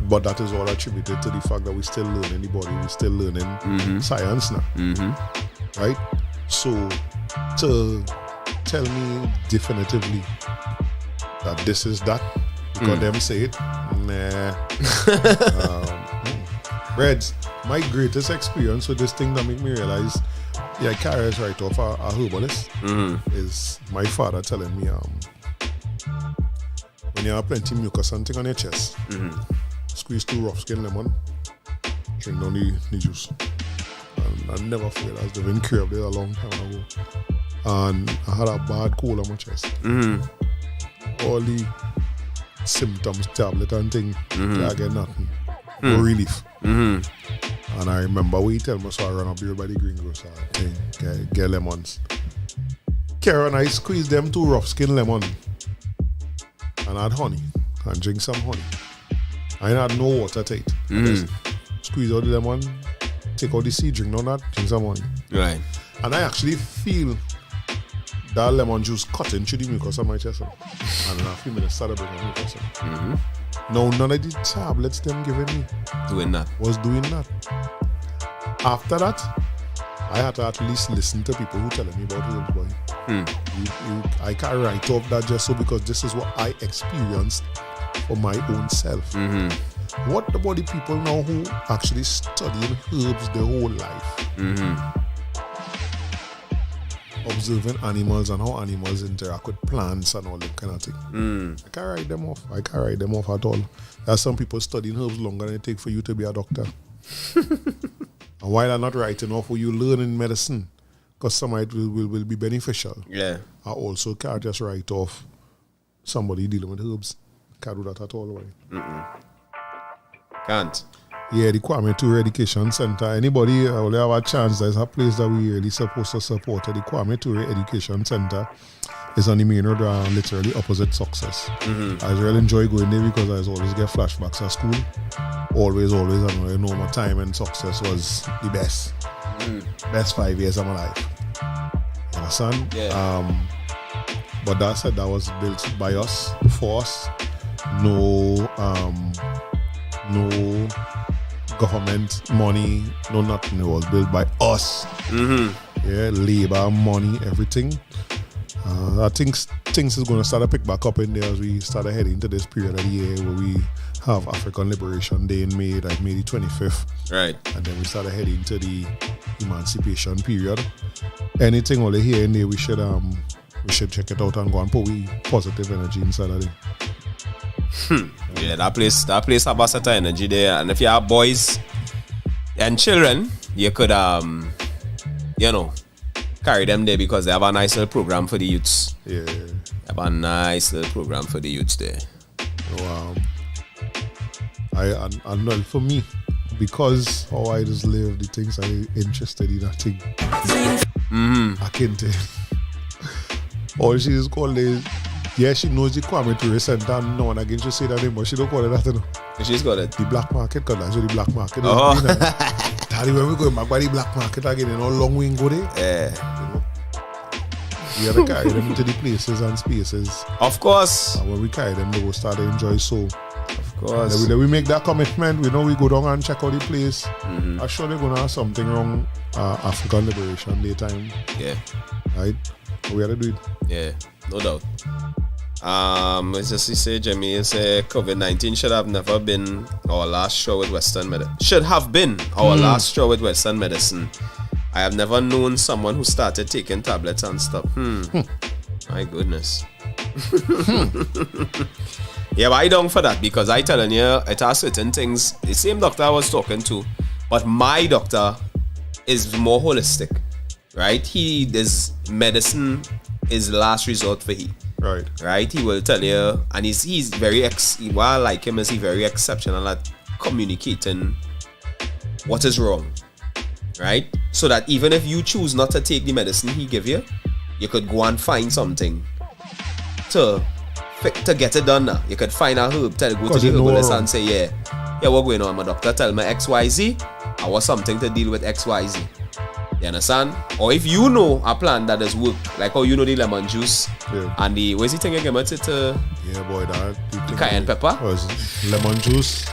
[SPEAKER 3] But that is all attributed to the fact that we still learning the body, we still learning science now. Right? So to tell me definitively that this is that, because them say it, nah. Reds, my greatest experience with this thing that make me realize, yeah, carries right off a herbalist, is my father telling me, when you have plenty mucus and thing on your chest, squeeze 2 rough skin lemon, drink down the juice. And I never forget, I was living crib there a long time ago. And I had a bad cold on my chest. All the symptoms, tablet and thing, I get nothing. No relief. And I remember we tell me, so I run up here by the greengrocer thing, get lemons. Karen, I squeeze them 2 rough skin lemon and add honey and drink some honey. I had no water to it. Just squeeze out the lemon, take out the seed, drink none of that, drink some honey.
[SPEAKER 2] Right.
[SPEAKER 3] And I actually feel that lemon juice cut into the mucus on my chest. And in a few minutes started bringing mucus. Now, none of the tablets them giving me was doing that. After that, I had to at least listen to people who telling me about herbs, boy. I can't write off that just so because this is what I experienced for my own self. What about the people now who actually studying herbs their whole life? Observing animals and how animals interact with plants and all that kind of thing. I can't write them off. I can't write them off at all. There are some people studying herbs longer than it takes for you to be a doctor. And while I'm not writing off what you learn in medicine, because some of it will be beneficial.
[SPEAKER 2] Yeah.
[SPEAKER 3] I also can't just write off somebody dealing with herbs. Can't do that at all. Right?
[SPEAKER 2] Can't.
[SPEAKER 3] Yeah, the Kwame Ture Education Center. Anybody only have a chance, there's a place that we really supposed to support. The Kwame Ture Education Center is on the main road, literally opposite Success. I really enjoy going there because I always get flashbacks at school. Always, and I know my time in Success was the best. Best 5 years of my life. You understand?
[SPEAKER 2] Yeah.
[SPEAKER 3] But that said, that was built by us, for us. No government money, no nothing. It was built by us. Yeah, labor, money, everything. I think things is going to start to pick back up in there as we start heading into this period of the year where we have African Liberation Day in May, like May the 25th.
[SPEAKER 2] Right.
[SPEAKER 3] And then we started heading to the emancipation period. Anything over here and there, we should check it out and go and put positive energy inside of it.
[SPEAKER 2] Yeah, that place have a certain energy there. And if you have boys and children, you could carry them there because they have a nice little program for the youths.
[SPEAKER 3] Yeah.
[SPEAKER 2] They have a nice little program for the youths there.
[SPEAKER 3] So, I know for me, because how I just live, the things I'm interested in, I think I can't tell. All she is called is, yeah, she knows the Kwame Ture Center. No one again she say that name, but she don't call it that, you know.
[SPEAKER 2] She's got it.
[SPEAKER 3] The black market, because that's what the black market
[SPEAKER 2] Oh.
[SPEAKER 3] is. Daddy, when we go back by the black market again, you know how long we can go there?
[SPEAKER 2] Yeah.
[SPEAKER 3] You know? We have to carry them into the places and spaces.
[SPEAKER 2] Of course.
[SPEAKER 3] And when we carry them, they will start to enjoy so.
[SPEAKER 2] Of course.
[SPEAKER 3] Then we make that commitment. We know we go down and check out the place. I'm sure they're going to have something wrong African Liberation Day time.
[SPEAKER 2] Yeah.
[SPEAKER 3] Right? We have to do it.
[SPEAKER 2] Yeah. No doubt. Let's just say, Jimmy, you say COVID-19 should have never been our last show with Western medicine. Should have been our last show with Western medicine. I have never known someone who started taking tablets and stuff. My goodness. Yeah, but I don't for that because I telling you, it has certain things. The same doctor I was talking to, but my doctor is more holistic, right? This medicine is last resort for he. Right, he will tell you, and he's very what I like him is he very exceptional at communicating what is wrong, right? So that even if you choose not to take the medicine he give you, you could go and find something to get it done now. You could find a herb, go to the herbalist and say, yeah, what's going on? My doctor tell me XYZ, I want something to deal with XYZ. You understand? Or if you know a plant that does work, like how you know the lemon juice and the where's the thing again? What's it?
[SPEAKER 3] Yeah, boy, that
[SPEAKER 2] cayenne pepper.
[SPEAKER 3] Lemon juice,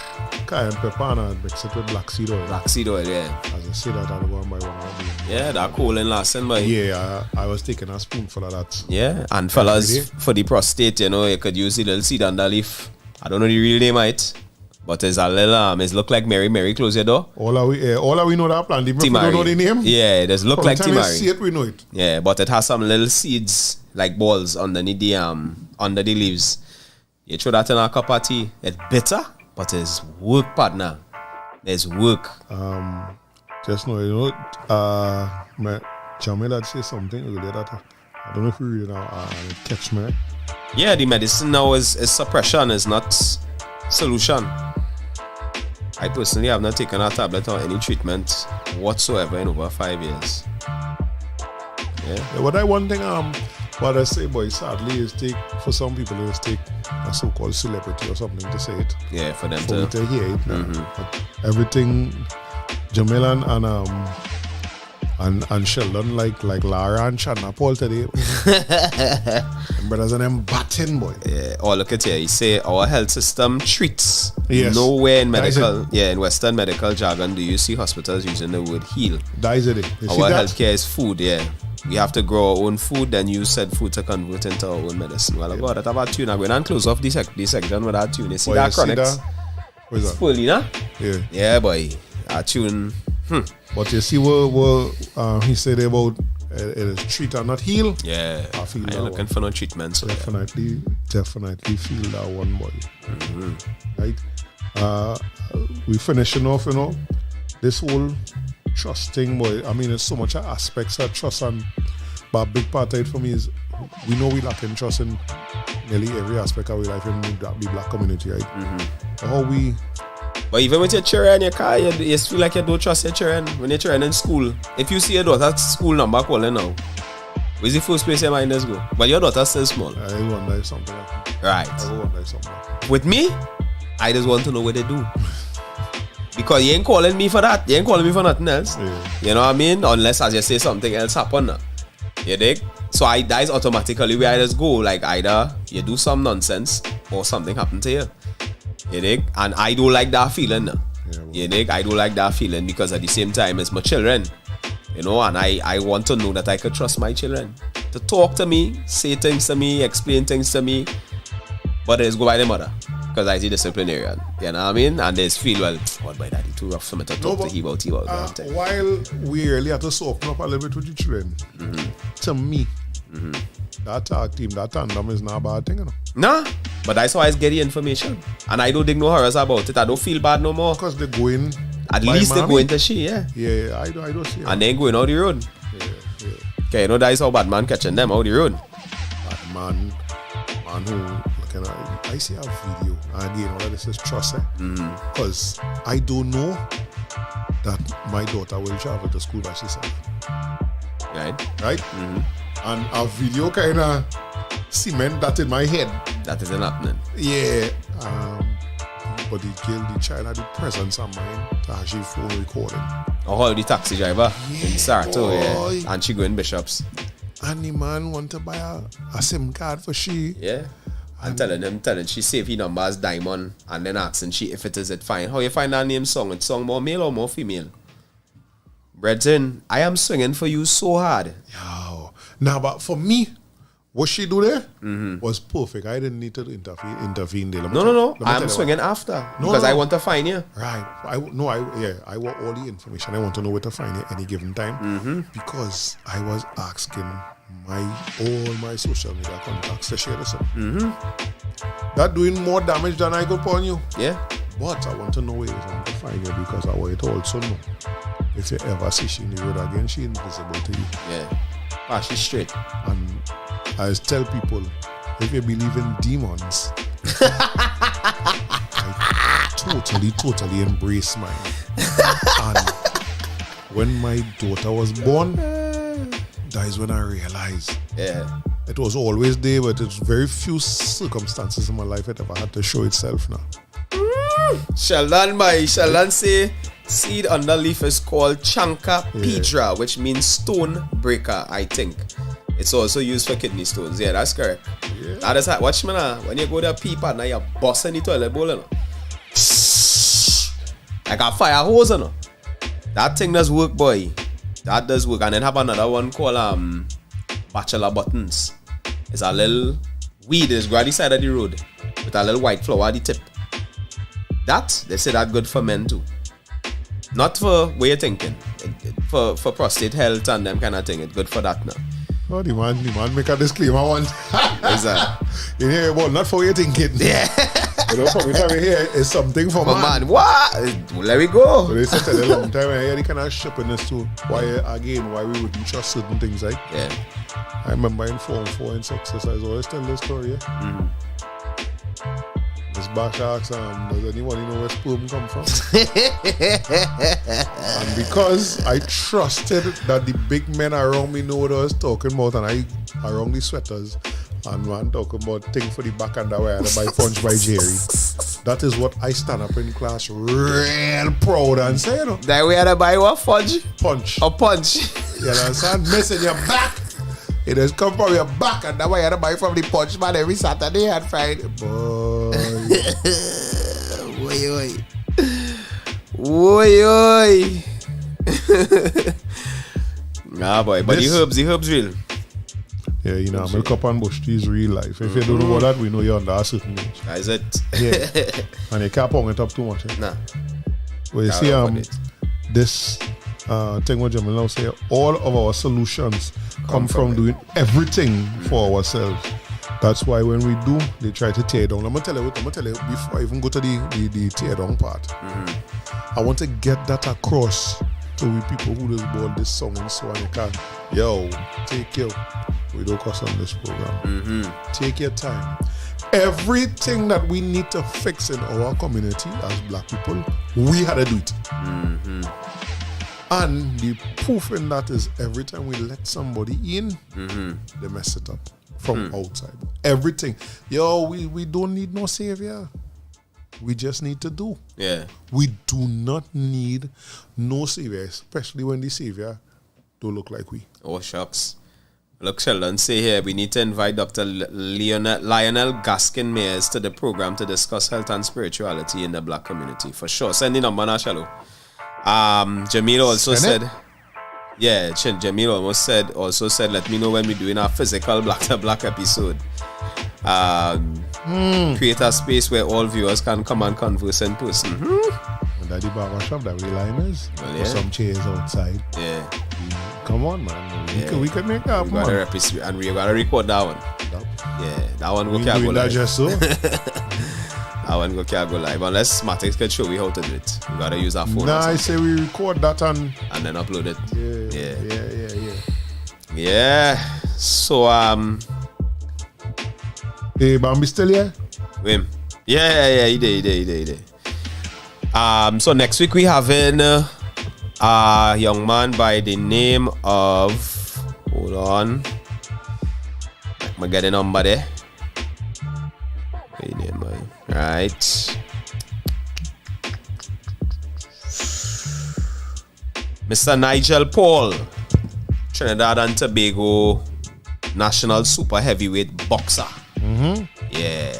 [SPEAKER 3] cayenne pepper, and I mix it with black seed oil.
[SPEAKER 2] Black seed oil, yeah.
[SPEAKER 3] As I say that, I'll go on by one.
[SPEAKER 2] Yeah, that cool and lasting, boy.
[SPEAKER 3] Yeah, I was taking a spoonful of that.
[SPEAKER 2] Yeah, and fellas, for the prostate, you could use the little seed under leaf. I don't know the real name of it. But it's a little, it look like Mary, close your door.
[SPEAKER 3] All we know that plant, even if we don't know the name.
[SPEAKER 2] Yeah, it does look like
[SPEAKER 3] Timari.
[SPEAKER 2] Timari.
[SPEAKER 3] See it, we know it.
[SPEAKER 2] Yeah, but it has some little seeds, like balls underneath the under the leaves. You throw that in a cup of tea. It's bitter, but it's work, partner. There's work.
[SPEAKER 3] Just know, my Jamila said something earlier that I don't know if you read it now, catch me.
[SPEAKER 2] Yeah, the medicine now is suppression, is not solution. I personally have not taken a tablet or any treatment whatsoever in over 5 years. Yeah.
[SPEAKER 3] But one thing what I say, boy, sadly is for some people is take a so-called celebrity or something to say it.
[SPEAKER 2] Yeah, for them
[SPEAKER 3] to hear it. But everything Jamila and And Sheldon like Lara and Shanna Paul today. Them brothers and them batting boy.
[SPEAKER 2] Yeah. Oh, look at here. He say our health system treats.
[SPEAKER 3] Yes.
[SPEAKER 2] Nowhere in
[SPEAKER 3] That is
[SPEAKER 2] medical, in Western medical jargon do you see hospitals using the word heal.
[SPEAKER 3] That is it. You see
[SPEAKER 2] Our
[SPEAKER 3] that?
[SPEAKER 2] healthcare is food, yeah. We have to grow our own food, then use said food to convert into our own medicine. Well, about that about tune. I'm going to close off this section with that tune. You see
[SPEAKER 3] Boy,
[SPEAKER 2] that
[SPEAKER 3] you see
[SPEAKER 2] chronics?
[SPEAKER 3] that? What is that?
[SPEAKER 2] Spolina?
[SPEAKER 3] Yeah.
[SPEAKER 2] Yeah, boy. That tune.
[SPEAKER 3] But you see what he said about it is treat and not heal.
[SPEAKER 2] Yeah.
[SPEAKER 3] I feel
[SPEAKER 2] I'm
[SPEAKER 3] that
[SPEAKER 2] looking
[SPEAKER 3] one.
[SPEAKER 2] for no treatment. So
[SPEAKER 3] Definitely feel that one, boy. Right? We finishing off, this whole trust thing, boy. I mean, there's so much aspects of trust, but a big part of it for me is we know we lack in trust in nearly every aspect of our life in the black community, right? How we.
[SPEAKER 2] But even with your children, your car, you feel like you don't trust your children. When your children in school, if you see your daughter's school number calling now, where's the first place your mind does go? But your daughter's still small.
[SPEAKER 3] I wonder if something happen.
[SPEAKER 2] Right.
[SPEAKER 3] I wonder if something happen.
[SPEAKER 2] With me, I just want to know what they do. Because you ain't calling me for that. You ain't calling me for nothing else.
[SPEAKER 3] Yeah.
[SPEAKER 2] You know what I mean? Unless, as you say, something else happen. You dig? So that is automatically where I just go. Like either you do some nonsense or something happen to you. You dig? And I don't like that feeling. You dig? I don't like that feeling because at the same time it's my children. And I want to know that I could trust my children to talk to me, say things to me, explain things to me. But it's go by the mother. Because I see disciplinarian. You know what I mean? And they feel, well, what by daddy too rough for me to talk to he about.
[SPEAKER 3] While we really have to soften up a little bit with the children, to me, that tag team, that tandem is not a bad thing,
[SPEAKER 2] Nah, but that's how I get the information. And I don't dig no horrors about it. I don't feel bad no more.
[SPEAKER 3] Because they're going.
[SPEAKER 2] At least they go into she, yeah.
[SPEAKER 3] Yeah, I don't see it.
[SPEAKER 2] And then going out the road.
[SPEAKER 3] Yeah.
[SPEAKER 2] Okay, that's how Batman catching them out the road.
[SPEAKER 3] Man who I see a video and again all of this is trust because I don't know that my daughter will travel to school by herself. Right? And a video kind of cement that in my head.
[SPEAKER 2] That isn't happening.
[SPEAKER 3] Yeah. But the child had the presence of mind to actually phone recording.
[SPEAKER 2] Oh, the taxi driver in Sarto,
[SPEAKER 3] boy.
[SPEAKER 2] and she going Bishops.
[SPEAKER 3] And the man want to buy a SIM card for she.
[SPEAKER 2] Yeah. And telling she save her number as Diamond and then asking she if it is it fine. How you find that name song? It's song more male or more female? Brethren, I am swinging for you so hard.
[SPEAKER 3] Yo. Now, but for me, what she do there was perfect. I didn't need to intervene there.
[SPEAKER 2] No. I'm swinging after because I want to find you.
[SPEAKER 3] Right. I want all the information. I want to know where to find you any given time because I was asking all my social media contacts to share this. That doing more damage than I could upon you.
[SPEAKER 2] Yeah.
[SPEAKER 3] But I want to know where I'm to find you because I want to also know if you ever see she in the road again, she invisible to you.
[SPEAKER 2] Yeah. She's straight.
[SPEAKER 3] And I tell people, if you believe in demons, I totally embrace mine. And when my daughter was born, that is when I realized.
[SPEAKER 2] Yeah.
[SPEAKER 3] It was always there, but it's very few circumstances in my life it ever had to show itself now.
[SPEAKER 2] Sheldon say seed underleaf is called Chanka Pedra, which means stone breaker, I think. It's also used for kidney stones. Yeah, that's correct.
[SPEAKER 3] Yeah.
[SPEAKER 2] That is how, watch me now. When you go to a pee pad, now you're busting the toilet bowl. Like a fire hose. That thing does work, boy. That does work. And then have another one called bachelor buttons. It's a little weed. It's go on the side of the road with a little white flower at the tip. That, they say that good for men too. Not for what you're thinking. For prostate health and them kind of thing. It's good for that now.
[SPEAKER 3] Oh, the man make a disclaimer one.
[SPEAKER 2] Is that?
[SPEAKER 3] You hear about not for what you're thinking.
[SPEAKER 2] Yeah.
[SPEAKER 3] You know, from the time you hear it's something for man.
[SPEAKER 2] What? Let me go.
[SPEAKER 3] So they said a long time I hear the kind of shippiness too. Why we wouldn't trust certain things, right?
[SPEAKER 2] Yeah.
[SPEAKER 3] I remember in Form 4 in Success, I always tell this story, yeah? Miss Bash asks, does anybody know where sperm come from? And because I trusted that the big men around me know what I was talking about and I around the sweaters, And man talking about thing for the back and that way and by punch by Jerry. That is what I stand up in class real proud and say, you know.
[SPEAKER 2] That way to buy what fudge?
[SPEAKER 3] Punch.
[SPEAKER 2] A punch.
[SPEAKER 3] You understand? Missing your back. It has come from your back and that way you to buy from the punch man every Saturday and Friday. Boy.
[SPEAKER 2] Oi. Nah, boy. But the herbs real.
[SPEAKER 3] Yeah, you know, milk up and bush tea is real life. If you don't know that, we know you're under a certain age.
[SPEAKER 2] That is it.
[SPEAKER 3] Yeah. And you can't pong it up too much. Eh?
[SPEAKER 2] Nah.
[SPEAKER 3] Well, you see, this thing what Jamil now say, all of our solutions come from doing everything for ourselves. That's why when we do, they try to tear down. I'm gonna tell you before I even go to the tear down part. I want to get that across to we people who just bought this song and so on. You can, yo, take care. We don't cost on this program. Take your time. Everything that we need to fix in our community as black people, we had to do it. And the proof in that is every time we let somebody in, they mess it up from outside. Everything. Yo, we don't need no savior. We just need to do.
[SPEAKER 2] Yeah.
[SPEAKER 3] We do not need no savior, especially when the savior don't look like we.
[SPEAKER 2] Oh, shucks. Look, Sheldon, say here, we need to invite Dr. Lionel Gaskin-Mayers to the program to discuss health and spirituality in the black community. For sure. Send the number now, Shallow. Jamil also said, yeah, Jamil also said, let me know when we're doing our physical black to black episode. Create a space where all viewers can come and converse in person.
[SPEAKER 3] And that the barber shop that we liners,
[SPEAKER 2] well, yeah.
[SPEAKER 3] Some chairs outside.
[SPEAKER 2] Yeah.
[SPEAKER 3] Come on, man.
[SPEAKER 2] Yeah.
[SPEAKER 3] We could make that happen.
[SPEAKER 2] And we gotta record that one. Yeah, that one go can't go live.
[SPEAKER 3] Just so.
[SPEAKER 2] That one go can't go live. Unless Matrix can show we how to do it. We gotta use our phone.
[SPEAKER 3] Nah, I say we record that and
[SPEAKER 2] then upload it.
[SPEAKER 3] Yeah.
[SPEAKER 2] So
[SPEAKER 3] hey, Bambi still here?
[SPEAKER 2] Wim. Yeah, he did. So next week we having a young man by the name of, hold on, I'm gonna get a number there. Right. Mr. Nigel Paul, Trinidad and Tobago national super heavyweight boxer. Yeah,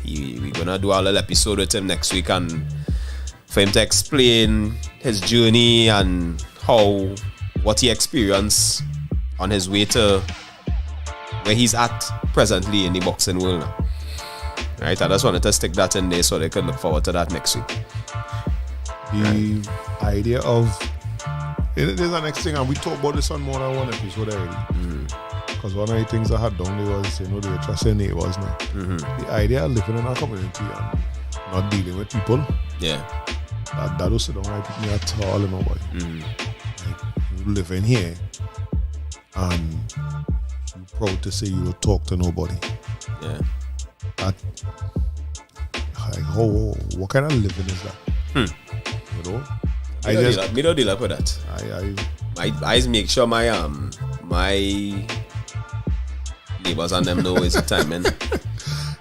[SPEAKER 2] we're gonna do a little episode with him next week and for him to explain his journey and what he experienced on his way to where he's at presently in the boxing world now. Right, I just wanted to stick that in there so they could look forward to that next week.
[SPEAKER 3] The idea of there's the next thing, and we talked about this on more than one episode already. Because one of the things I had done there was, they were trusting neighbors now. The idea of living in a community and not dealing with people.
[SPEAKER 2] Yeah.
[SPEAKER 3] That also don't like me at all, nobody. Like, you live in here and you're proud to say you don't talk to nobody.
[SPEAKER 2] Yeah.
[SPEAKER 3] That, like, what kind of living is that? You know?
[SPEAKER 2] Me don't deal with that. I make sure my neighbors and them know it's the time, man.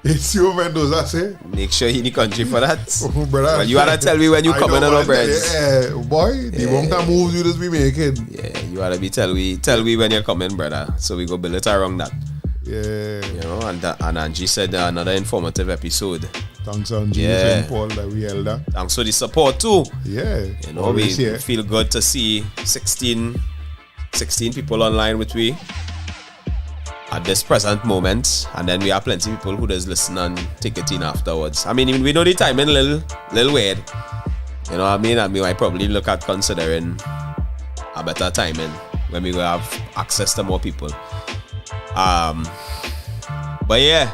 [SPEAKER 3] It's your Mendoza, say.
[SPEAKER 2] Make sure he in the country for that.
[SPEAKER 3] Oh, brother,
[SPEAKER 2] well, you gotta tell me when you come in on breads.
[SPEAKER 3] Yeah, boy, the amount of moves you just be making.
[SPEAKER 2] Yeah, you gotta be tell we when you come in, brother. So we go build it around that.
[SPEAKER 3] Yeah.
[SPEAKER 2] You know, and Angie said another informative episode.
[SPEAKER 3] Thanks, Angie and Paul, that we held that.
[SPEAKER 2] Thanks for the support too.
[SPEAKER 3] Yeah.
[SPEAKER 2] You know, we feel good to see 16 people online with we at this present moment, and then we have plenty of people who just listen and take it in afterwards. I mean, we know the timing a little weird. You know what I mean? I might probably look at considering a better timing when we will have access to more people. But yeah,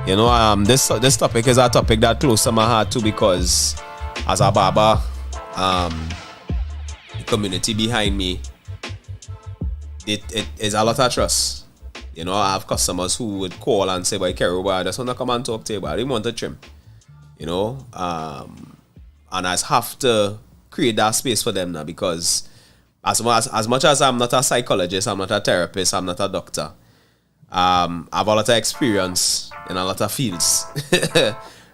[SPEAKER 2] you know, this topic is a topic that close to my heart too, because as a barber, the community behind me, it is a lot of trust. You know, I have customers who would call and say, "Boy, Kerry, I just want to come and talk to you, but I didn't want to trim." You know, and I have to create that space for them now, because as much as I'm not a psychologist, I'm not a therapist, I'm not a doctor, have a lot of experience in a lot of fields.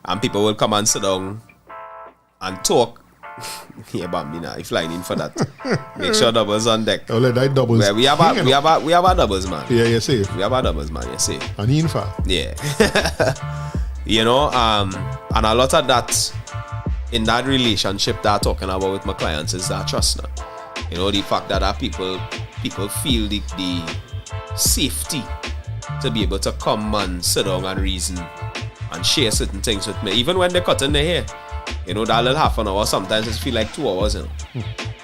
[SPEAKER 2] And people will come and sit down and talk. Yeah, Bambi now, you flying in for that. Make sure doubles on deck.
[SPEAKER 3] Oh, let that doubles.
[SPEAKER 2] Well, we have our doubles, man.
[SPEAKER 3] Yeah, you see.
[SPEAKER 2] We have our doubles, man. You see.
[SPEAKER 3] And he in fact.
[SPEAKER 2] Yeah. You know, and a lot of that in that relationship that I'm talking about with my clients is that trust now. You know, the fact that people feel the safety to be able to come and sit down and reason and share certain things with me, even when they're cutting their hair. You know, that little half an hour sometimes it feel like 2 hours.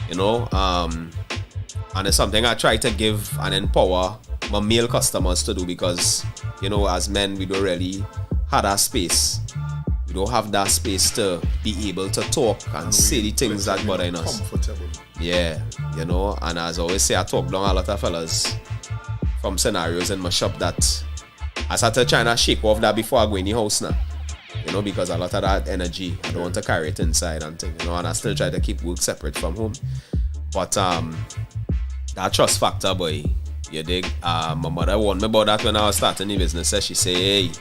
[SPEAKER 2] You know, and it's something I try to give and empower my male customers to do, because you know, as men we don't really have that space. We don't have that space to be able to talk and say the things that bother us.
[SPEAKER 3] Comfortable.
[SPEAKER 2] Yeah, you know, and as I always say, I talk down a lot of fellas from scenarios in my shop that I started trying to shake off that before I go in the house now. You know, because a lot of that energy, I don't want to carry it inside and things, you know, and I still try to keep work separate from home. But that trust factor, boy, you dig? My mother warned me about that when I was starting the business. She say, hey,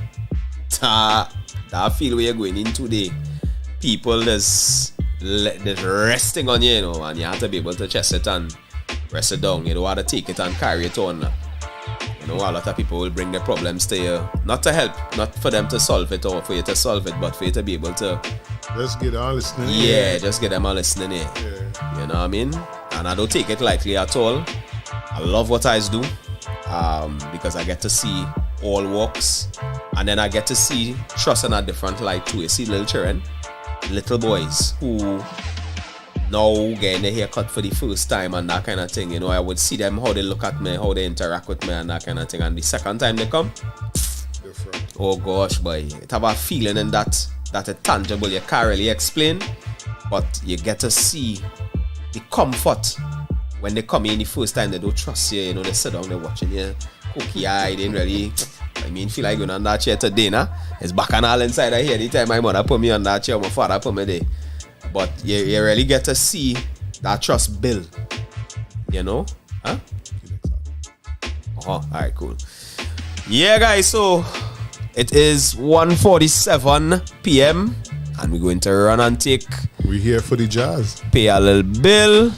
[SPEAKER 2] that field where you're going in today, people there's resting on you, you know, and you have to be able to chest it and rest it down. You don't want to take it and carry it on. You know, a lot of people will bring their problems to you, not to help, not for them to solve it or for you to solve it, but for you to be able to
[SPEAKER 3] just get them listening.
[SPEAKER 2] Yeah, just get them all listening here. Yeah. You know what I mean? And I don't take it lightly at all. I love what I do, because I get to see all walks, and then I get to see trust in a different light too. You see little children, little boys who now getting their hair cut for the first time and that kind of thing. You know, I would see them, how they look at me, how they interact with me and that kind of thing. And the second time they come,
[SPEAKER 3] different.
[SPEAKER 2] Oh gosh, boy, it have a feeling in that it's tangible. You can't really explain, but you get to see the comfort when they come in the first time. They don't trust you. You know, they sit down, they're watching you, cookie eye. They didn't really, feel like going on that chair today, nah? It's back and all inside of here. The time my mother put me on that chair, my father put me there. But you really get to see that trust build. You know? Huh? Alright, cool. Yeah, guys, so it is 1:47 p.m. and we're going to run and take.
[SPEAKER 3] We're here for the jazz.
[SPEAKER 2] Pay a little bill,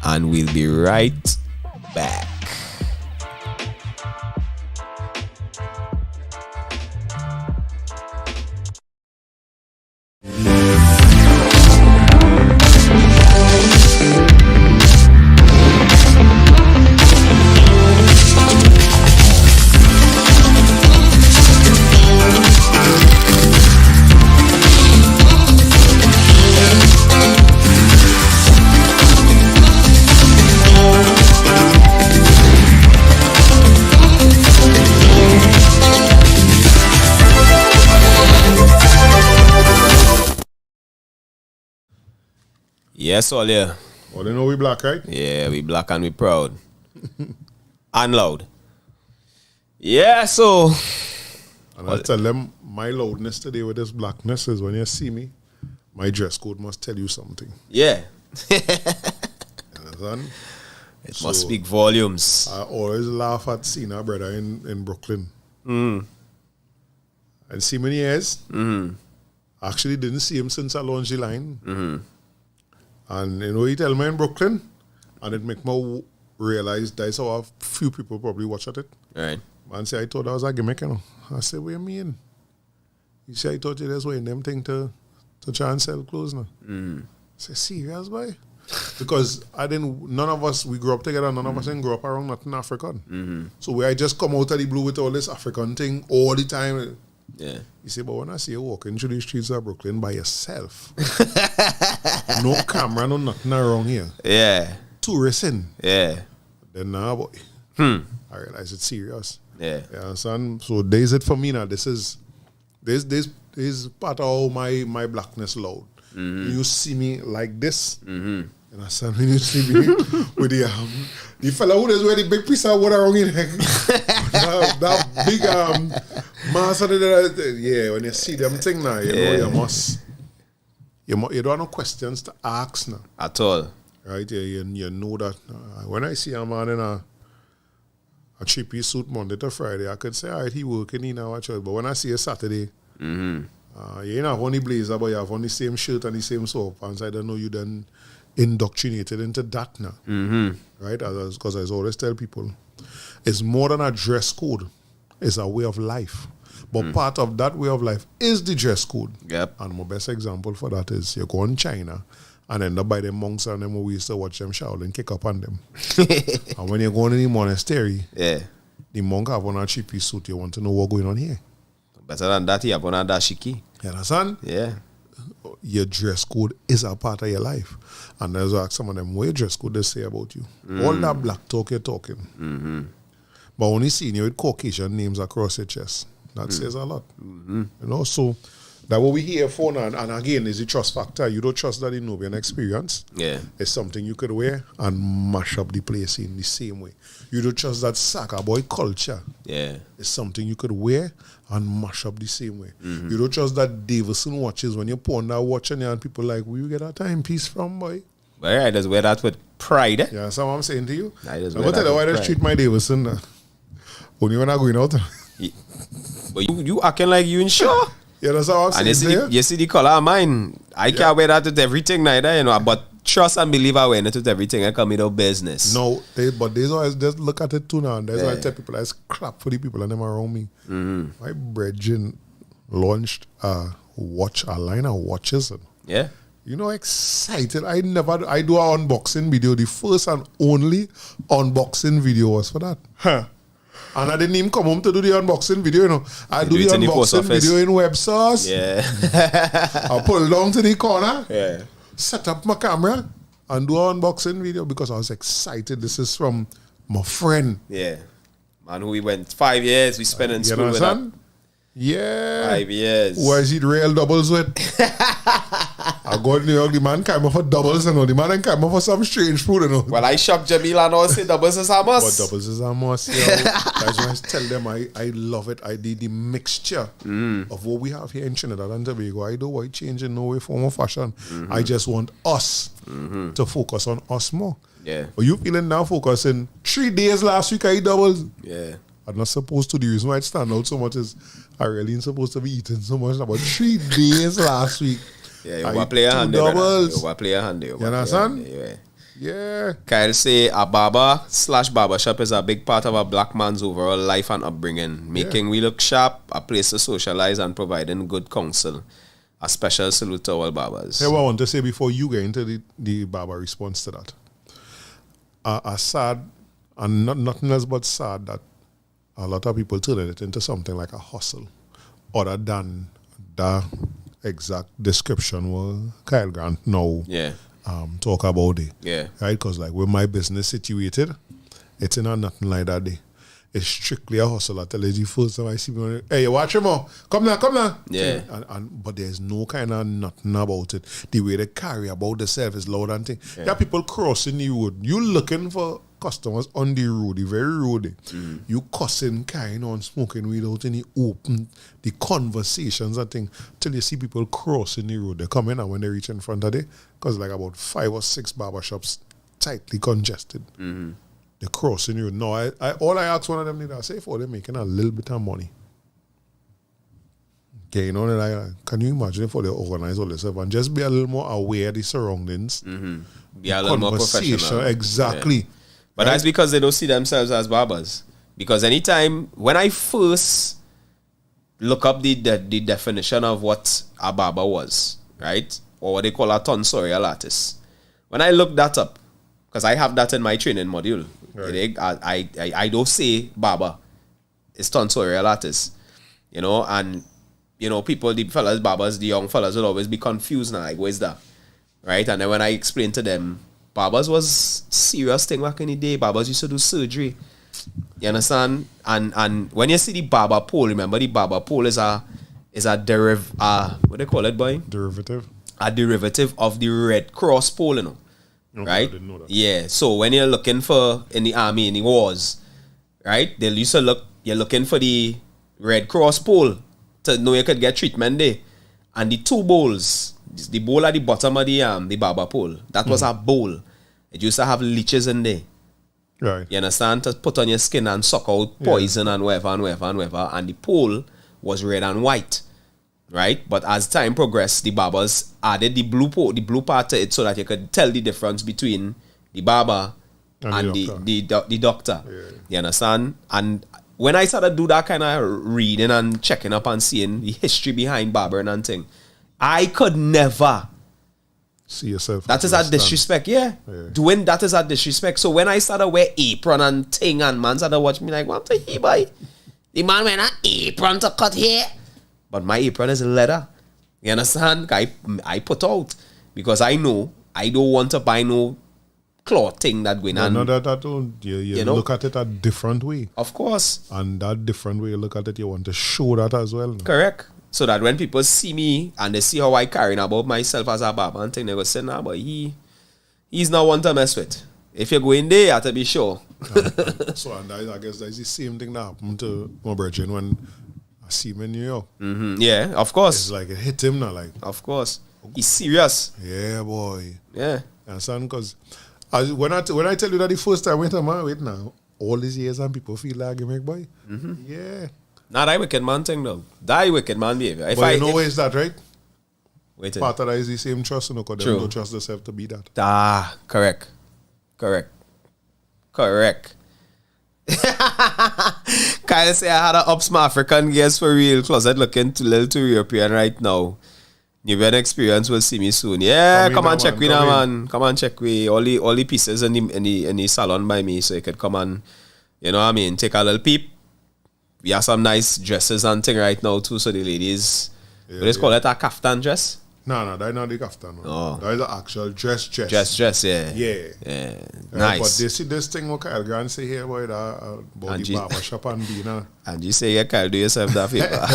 [SPEAKER 2] and we'll be right back. Yes, all yeah.
[SPEAKER 3] Well, they know we black, right?
[SPEAKER 2] Yeah, we black and we proud. And loud. Yeah, so.
[SPEAKER 3] And I tell them my loudness today with this blackness is when you see me, my dress code must tell you something.
[SPEAKER 2] Yeah.
[SPEAKER 3] Understand?
[SPEAKER 2] It must speak volumes.
[SPEAKER 3] I always laugh at seeing our brother in Brooklyn. And see many years. I actually didn't see him since I launched the line. And you know, he tell me in Brooklyn, and it make me realize that's how a few people probably watch at it.
[SPEAKER 2] Right.
[SPEAKER 3] Man say, I thought that was a gimmick, you know. I said, what you mean? He said, I thought you just waiting them thing to try and sell clothes now. I said, serious, boy? Because none of us, we grew up together, none of us didn't grow up around nothing African. So I just come out of the blue with all this African thing all the time.
[SPEAKER 2] Yeah.
[SPEAKER 3] You say, but when I see you walking through the streets of Brooklyn by yourself, no camera, no nothing around here.
[SPEAKER 2] Yeah.
[SPEAKER 3] Tourists in.
[SPEAKER 2] Yeah.
[SPEAKER 3] Then now, boy, I realize it's serious.
[SPEAKER 2] Yeah.
[SPEAKER 3] You understand? So there's it for me now. This is part of my blackness loud. You see me like this. And I said, when you see me with the fella who does wear the big piece of water around in that big mass of yeah, when you see them thing now, you know you don't have no questions to ask now.
[SPEAKER 2] At all.
[SPEAKER 3] Right? You know that when I see a man in a a 3-piece suit Monday to Friday, I could say, all right, he working in our church. But when I see a Saturday, you ain't have only blazer, but you have on the same shirt and the same soap pants. I don't know you done indoctrinated into that now. Right? Because I always tell people, it's more than a dress code. It's a way of life. But part of that way of life is the dress code.
[SPEAKER 2] Yep.
[SPEAKER 3] And my best example for that is you go in China and end up by the monks and them who we used to watch them Shaolin kick up on them. And when you go in the monastery, the monk have on a 3-piece suit. You want to know what's going on here.
[SPEAKER 2] Better than that, you have on a dashiki.
[SPEAKER 3] You understand?
[SPEAKER 2] Yeah.
[SPEAKER 3] Your dress code is a part of your life. And there's like some of them, what your dress code they say about you. All that black talk you're talking. But only seeing you with Caucasian names across your chest. That says a lot. You know, so that what we here for now, and again, is the trust factor. You don't trust that in Nubian experience.
[SPEAKER 2] Yeah.
[SPEAKER 3] It's something you could wear and mash up the place in the same way. You don't trust that Saka boy culture.
[SPEAKER 2] Yeah.
[SPEAKER 3] It's something you could wear and mash up the same way. You don't trust that Davison watches when you pawn that watch and people like, where you get that timepiece from, boy?
[SPEAKER 2] But I just wear that with pride.
[SPEAKER 3] Yeah, that's what I'm saying to you.
[SPEAKER 2] I
[SPEAKER 3] I'm
[SPEAKER 2] just
[SPEAKER 3] going
[SPEAKER 2] wear
[SPEAKER 3] to tell
[SPEAKER 2] that
[SPEAKER 3] you why
[SPEAKER 2] with
[SPEAKER 3] I
[SPEAKER 2] pride.
[SPEAKER 3] treat my Davison only when I'm going out.
[SPEAKER 2] But you acting like you insure.
[SPEAKER 3] Yeah, that's how I'm
[SPEAKER 2] And
[SPEAKER 3] saying.
[SPEAKER 2] you see the color of mine. I can't wear that with everything neither, you know. But trust and believe I wear it with everything. I come with business.
[SPEAKER 3] No, but there's always just look at it too now. And that's why I tell people that's crap for the people and them around me. My brethren launched a line of watches.
[SPEAKER 2] Yeah.
[SPEAKER 3] You know, excited. I do an unboxing video. The first and only unboxing video was for that. And I didn't even come home to do the unboxing video, you know. I do the
[SPEAKER 2] it in the post
[SPEAKER 3] unboxing
[SPEAKER 2] office.
[SPEAKER 3] video in web source.
[SPEAKER 2] Yeah.
[SPEAKER 3] I pull down to the corner,
[SPEAKER 2] Yeah.
[SPEAKER 3] set up my camera, and do an unboxing video because I was excited. This is from my friend.
[SPEAKER 2] Yeah. Man, who we went 5 years, we spent in
[SPEAKER 3] You
[SPEAKER 2] school with that.
[SPEAKER 3] understand? Yeah.
[SPEAKER 2] 5 years.
[SPEAKER 3] Who is it real doubles with? I go to New York, the man came up for doubles, you know. The man came up for some strange food, you know.
[SPEAKER 2] Well, I shop Jamila and all say doubles is a must.
[SPEAKER 3] But doubles is a must, yo. That's why I tell them I love it. I did the mixture of what we have here in Trinidad and Tobago. I don't want change in no way, form or fashion. I just want us to focus on us more.
[SPEAKER 2] Yeah.
[SPEAKER 3] Are you feeling now focusing 3 days last week I eat doubles?
[SPEAKER 2] Yeah.
[SPEAKER 3] I'm not supposed to. The reason why it stand out so much is I really ain't supposed to be eating so much. About 3 days last week.
[SPEAKER 2] Yeah, you
[SPEAKER 3] I
[SPEAKER 2] want to play a
[SPEAKER 3] eat
[SPEAKER 2] hand
[SPEAKER 3] 2
[SPEAKER 2] there, brother.
[SPEAKER 3] doubles.
[SPEAKER 2] You want to play a hand there.
[SPEAKER 3] You understand?
[SPEAKER 2] Yeah.
[SPEAKER 3] Yeah.
[SPEAKER 2] Kyle say a barber/barber shop is a big part of a black man's overall life and upbringing, making we look sharp, a place to socialize and providing good counsel. A special salute to all barbers.
[SPEAKER 3] Hey, what I want to say before you get into the barber response to that. A sad, and nothing else but sad that a lot of people turn it into something like a hustle, other than the exact description what Kyle Grant now talk about it.
[SPEAKER 2] Yeah.
[SPEAKER 3] Right? Because like with my business situated, it's in a nothing like that day. It's strictly a hustle. I tell you the first time I see me, hey, you watch him more. Come now.
[SPEAKER 2] Yeah.
[SPEAKER 3] But there's no kind of nothing about it. The way they carry about themselves is loud and thing. There are people crossing the road. You looking for customers on the road, the very road. You cussing, carrying on, smoking without any open, the conversations and thing. Till you see people crossing the road. They come in and when they reach in front of it, because like about 5 or 6 barbershops tightly congested. They crossing the road. No, all I ask one of them, I say, for they're making a little bit of money. Okay, you know, like, can you imagine if they organize all this stuff and just be a little more aware of the surroundings?
[SPEAKER 2] Be a little more professional.
[SPEAKER 3] Exactly.
[SPEAKER 2] Yeah. But that's because they don't see themselves as barbers. Because anytime, when I first look up the definition of what a barber was, right? Or what they call a tonsorial artist. When I look that up, because I have that in my training module, right. I don't say barber. It's tonsorial artist. You know, and, you know, people, the fellas, barbers, the young fellas will always be confused now, like, where's that? Right? And then when I explain to them, barbers was serious thing back in the day. Barbers used to do surgery. You understand? And when you see the barber pole, remember the barber pole is a what they call it, boy?
[SPEAKER 3] Derivative.
[SPEAKER 2] A derivative of the Red Cross pole, you know.
[SPEAKER 3] Okay,
[SPEAKER 2] Right?
[SPEAKER 3] I didn't know that.
[SPEAKER 2] Yeah. So when you're looking for in the army, in the wars, right? They used to look, you're looking for the Red Cross pole to know you could get treatment there. And the 2 bowls, the bowl at the bottom of the barber pole, that was a bowl. It used to have leeches in there.
[SPEAKER 3] Right.
[SPEAKER 2] You understand? To put on your skin and suck out poison and whatever and whatever and whatever. And the pole was red and white. Right? But as time progressed, the barbers added the blue part to it so that you could tell the difference between the barber and the doctor. Yeah. You understand? And when I started to do that kind of reading and checking up and seeing the history behind barbering and thing, I could never
[SPEAKER 3] see yourself.
[SPEAKER 2] That is a disrespect, yeah. Doing that is a disrespect. So when I started wear apron and thing and man started watch me like, what the he boy? The man wear an apron to cut hair. But my apron is leather. You understand? I put out because I know I don't want to buy no cloth thing that going on.
[SPEAKER 3] No, that don't. You know? Look at it a different way.
[SPEAKER 2] Of course.
[SPEAKER 3] And that different way you look at it, you want to show that as well. No?
[SPEAKER 2] Correct. So that when people see me and they see how I carrying about myself as a barber and thing, they go say, nah, but he's not one to mess with. If you go in there, you have to be sure.
[SPEAKER 3] and I guess that's the same thing that happened to my brother when I see him in New York.
[SPEAKER 2] Mm-hmm. Yeah, of course.
[SPEAKER 3] It's like it hit him now, like.
[SPEAKER 2] Of course. He's serious.
[SPEAKER 3] Yeah, boy.
[SPEAKER 2] Yeah.
[SPEAKER 3] You understand? Because when I tell you that the first time I went to my wait now, all these years and people feel like, boy. Mm-hmm. Yeah.
[SPEAKER 2] Not that wicked man thing though. That wicked man behavior.
[SPEAKER 3] But you know where is that, right?
[SPEAKER 2] Wait.
[SPEAKER 3] Part of that is the same trust, because they don't trust themselves to be that.
[SPEAKER 2] Correct. Kyle say I had an ups my African guest for real. Closet looking too little too European right now. You've an experience will see me soon. Yeah, come and check with now, man. Come and check with all the pieces in the salon by me, so you could come and, you know what I mean, take a little peep. We have some nice dresses and thing right now too, so the ladies, what is call it, a kaftan dress?
[SPEAKER 3] No, that's not the kaftan. No.
[SPEAKER 2] Oh.
[SPEAKER 3] That is an actual dress.
[SPEAKER 2] Dress, yeah.
[SPEAKER 3] Yeah.
[SPEAKER 2] Nice.
[SPEAKER 3] But they see this thing what Kyle Grant say here boy, about the barbershop and being
[SPEAKER 2] and you say, yeah, Kyle, do yourself that favor.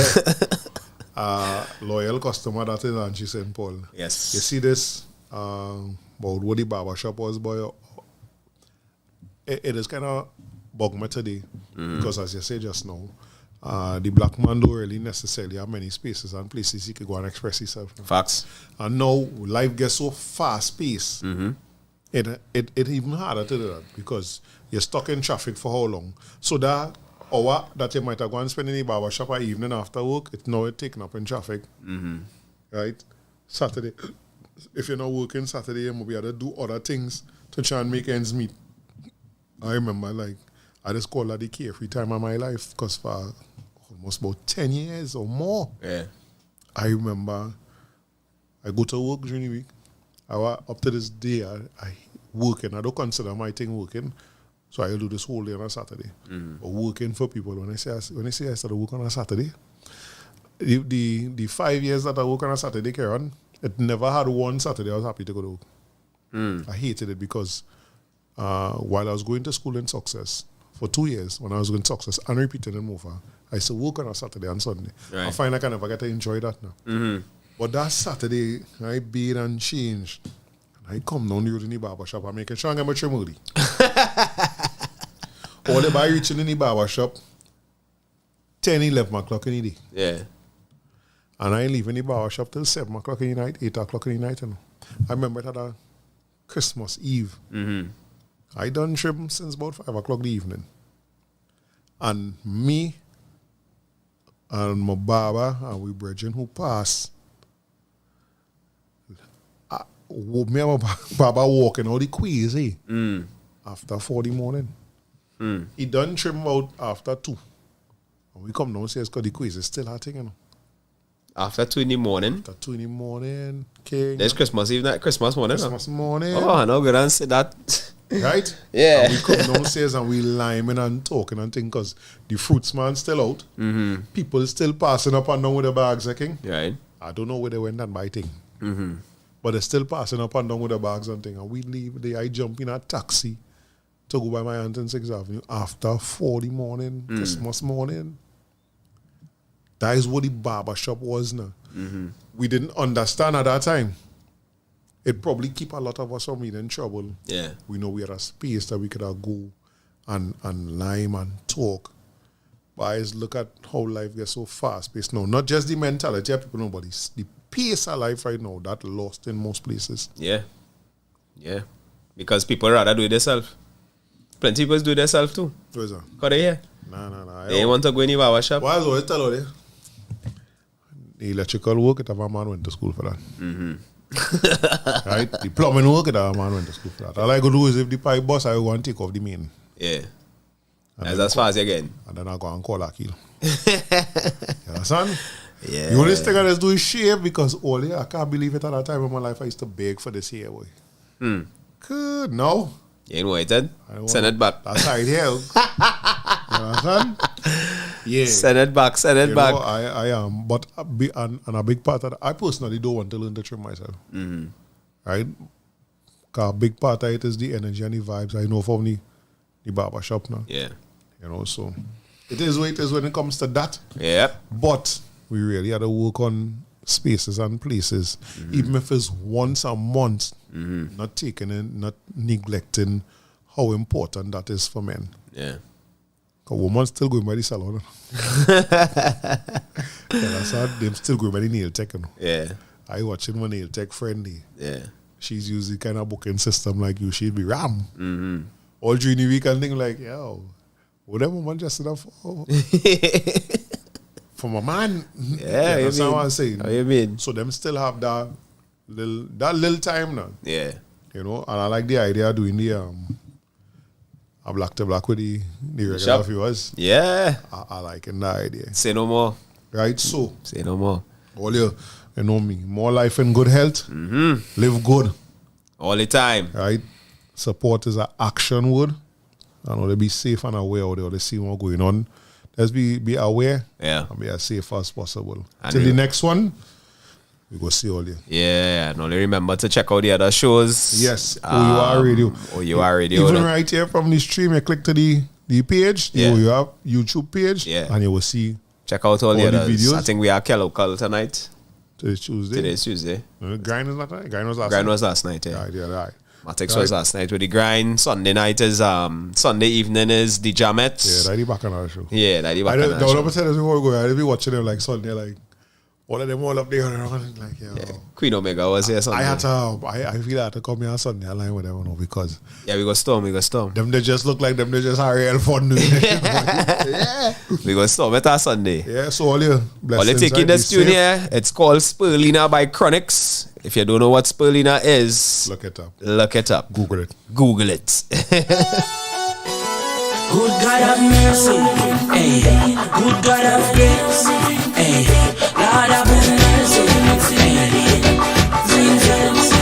[SPEAKER 3] Loyal customer that is Angie St. Paul.
[SPEAKER 2] Yes.
[SPEAKER 3] You see this about what the barbershop was, boy. It is kind of bug me today because, as you say just now, the black man don't really necessarily have many spaces and places he could go and express himself.
[SPEAKER 2] Facts.
[SPEAKER 3] And now life gets so fast paced. It even harder to do that because you're stuck in traffic for how long? So that hour that you might have gone and spend in the barbershop or evening after work, it's now taken up in traffic. Right? Saturday. If you're not working Saturday, you might be able to do other things to try and make ends meet. I remember, like, I just call that the carefree time of my life because for almost about 10 years or more, I remember I go to work during the week. Up to this day, I working. I don't consider my thing working, so I do this whole day on a Saturday. But working for people, when I say I started working on a Saturday, the 5 years that I work on a Saturday, Karen, it never had one Saturday I was happy to go to work. I hated it because while I was going to school in Success, for 2 years, when I was going to Success and repeating in Mofa, I used to work on a Saturday and Sunday.
[SPEAKER 2] Right.
[SPEAKER 3] I find I can never get to enjoy that now. But that Saturday, I bathe and change. And I come down the road in the barbershop and make sure I get my trim early. All the by reaching in the barbershop, 10, 11 o'clock in the day.
[SPEAKER 2] Yeah.
[SPEAKER 3] And I leave in the barbershop till 7 o'clock in the night, 8 o'clock in the night. You know. I remember it had a Christmas Eve. I done trim since about 5 o'clock in the evening. And me and my barber and we brethren who passed, me and my barber walking all the quays, after 4 in the morning. He done trim out after 2. And we come downstairs because the quiz is still hot, you know.
[SPEAKER 2] After 2 in the morning?
[SPEAKER 3] After 2 in the morning, King.
[SPEAKER 2] There's Christmas Eve night, Christmas morning.
[SPEAKER 3] Christmas morning.
[SPEAKER 2] Oh, I know, good answer that.
[SPEAKER 3] Right?
[SPEAKER 2] Yeah.
[SPEAKER 3] And we come downstairs and we liming and talking and things because the fruits man still out. People still passing up and down with the bags, King.
[SPEAKER 2] Right.
[SPEAKER 3] I don't know where they went and buy thing. But they're still passing up and down with the bags and thing. And we leave there. I jump in a taxi to go by my aunt on 6th Avenue after 4 in the morning, Christmas morning. That is what the barber shop was now. We didn't understand at that time. It probably keep a lot of us from being in trouble.
[SPEAKER 2] Yeah.
[SPEAKER 3] We know we had a space that we could go and lime and talk. But I just look at how life gets so fast paced now. Not just the mentality of people, but the pace of life right now that lost in most places.
[SPEAKER 2] Yeah. Yeah. Because people rather do it themselves. Plenty people do themselves too.
[SPEAKER 3] Where's that?
[SPEAKER 2] Cause they here.
[SPEAKER 3] Nah.
[SPEAKER 2] They ain't want to go in the barber shop.
[SPEAKER 3] Why is always tell you? The electrical work, it have a man went to school for that. Right? The plumbing work, it have a man went to school for that. All I go do is if the pipe bust, I go and take off the main.
[SPEAKER 2] Yeah. That's as far as you get.
[SPEAKER 3] And then I go and call a kill. You understand?
[SPEAKER 2] Yeah.
[SPEAKER 3] The only thing I just do is shave because I can't believe it at that time in my life I used to beg for this hair, boy. Good, no.
[SPEAKER 2] You ain't waited? Send it back.
[SPEAKER 3] That's right here. You understand? Yeah.
[SPEAKER 2] Send it back.
[SPEAKER 3] You know, I am. But a big part of that, I personally don't want to learn to trim myself. Right? Because a big part of it is the energy and the vibes I know from the barber shop now.
[SPEAKER 2] Yeah.
[SPEAKER 3] You know, so it is what it is when it comes to that.
[SPEAKER 2] Yep.
[SPEAKER 3] But we really had to work on spaces and places, even if it's once a month, not taking in, not neglecting how important that is for men.
[SPEAKER 2] Yeah.
[SPEAKER 3] Because women still going by the salon. That's how them still going by the nail tech. You know?
[SPEAKER 2] Yeah.
[SPEAKER 3] I watching my nail tech friendly.
[SPEAKER 2] Yeah.
[SPEAKER 3] She's using kind of booking system like you. She'd be ram. All during the week and think like, yo, whatever woman just enough for my man.
[SPEAKER 2] Yeah,
[SPEAKER 3] that's what I'm saying.
[SPEAKER 2] How you mean?
[SPEAKER 3] So them still have that little time now.
[SPEAKER 2] Yeah.
[SPEAKER 3] You know, and I like the idea of doing the a black to black with the regular
[SPEAKER 2] Shop.
[SPEAKER 3] viewers.
[SPEAKER 2] Yeah.
[SPEAKER 3] I like that idea.
[SPEAKER 2] Say no more.
[SPEAKER 3] Right? So
[SPEAKER 2] Say no more.
[SPEAKER 3] all you know me, more life and good health. Live good.
[SPEAKER 2] All the time.
[SPEAKER 3] Right? Support is an action word. I know they be safe and aware out there. They see what's going on. Let's be aware.
[SPEAKER 2] Yeah.
[SPEAKER 3] And be as safe as possible.
[SPEAKER 2] And
[SPEAKER 3] Till
[SPEAKER 2] you-
[SPEAKER 3] the next one, we go see all you.
[SPEAKER 2] Yeah. And only remember to check out the other shows.
[SPEAKER 3] Yes. OUR Radio.
[SPEAKER 2] OUR Radio.
[SPEAKER 3] Even right here from the stream, you click to the page, the
[SPEAKER 2] Yeah.
[SPEAKER 3] OUR YouTube page,
[SPEAKER 2] Yeah.
[SPEAKER 3] and you will see
[SPEAKER 2] Check out all the
[SPEAKER 3] all the
[SPEAKER 2] others.
[SPEAKER 3] videos.
[SPEAKER 2] I think we are local tonight.
[SPEAKER 3] today's Tuesday.
[SPEAKER 2] Today's Tuesday.
[SPEAKER 3] Grind is not tonight. Grind was last
[SPEAKER 2] Grind
[SPEAKER 3] night.
[SPEAKER 2] was last night, yeah.
[SPEAKER 3] Right.
[SPEAKER 2] Matix was last night with the grind. Sunday night is Sunday evening is the
[SPEAKER 3] Yeah,
[SPEAKER 2] Jamettes.
[SPEAKER 3] right back on our show.
[SPEAKER 2] Yeah, that
[SPEAKER 3] I don't ever tell us before we go. I'll be watching them like Sunday, like all of them all up there and like, yo.
[SPEAKER 2] Queen Omega was here Sunday.
[SPEAKER 3] I had to I feel I had to come here on Sunday align with them, you know, because
[SPEAKER 2] Yeah, we go storm.
[SPEAKER 3] them they just look like them they just are real fun doing it. Yeah.
[SPEAKER 2] We go storm it on Sunday.
[SPEAKER 3] Yeah, so all you
[SPEAKER 2] All
[SPEAKER 3] blessings.
[SPEAKER 2] you take in
[SPEAKER 3] right?
[SPEAKER 2] this
[SPEAKER 3] Be
[SPEAKER 2] tune
[SPEAKER 3] safe.
[SPEAKER 2] here, it's called Spirulina by Chronics. If you don't know what Spirulina is,
[SPEAKER 3] Look it up.
[SPEAKER 2] look it up.
[SPEAKER 3] Google it.
[SPEAKER 2] Google it.
[SPEAKER 7] Good God have mercy, hey. Good God have grace, hey. Lord have mercy, hey. Jesus,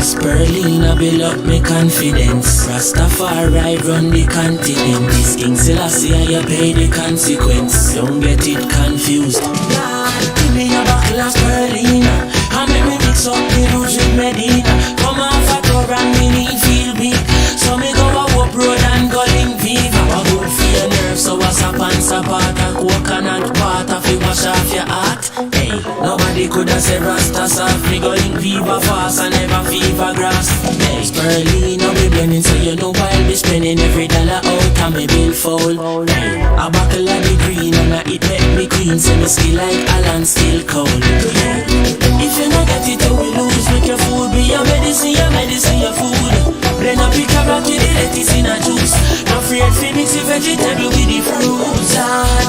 [SPEAKER 7] Spirulina build up me confidence. Rastafari run the continent. This King Selassie and you pay the consequence. Don't get it confused. Lord, give me a bottle of Spirulina and make me mix up the roots with Medina. Come off a tour and me need feel big. So me go a up road and go link Viva. A good for your nerves, so a sap and sapata. Coconut water fi wash off your heart. Hey, nobody coulda said Rasta soft. Me go link Viva fast and never fever grass. Hey, Spirulina be blending, so you know I'll be spending every dollar out and me bill foul. Hey, a bottle of the green and it make me clean. Say me skill like Alan still cold. Yeah. If you not get it, you will lose. Make your food be your medicine, your food. Blend up the carrot with the lettuce in a juice. Not afraid to mix the vegetable with the fruits.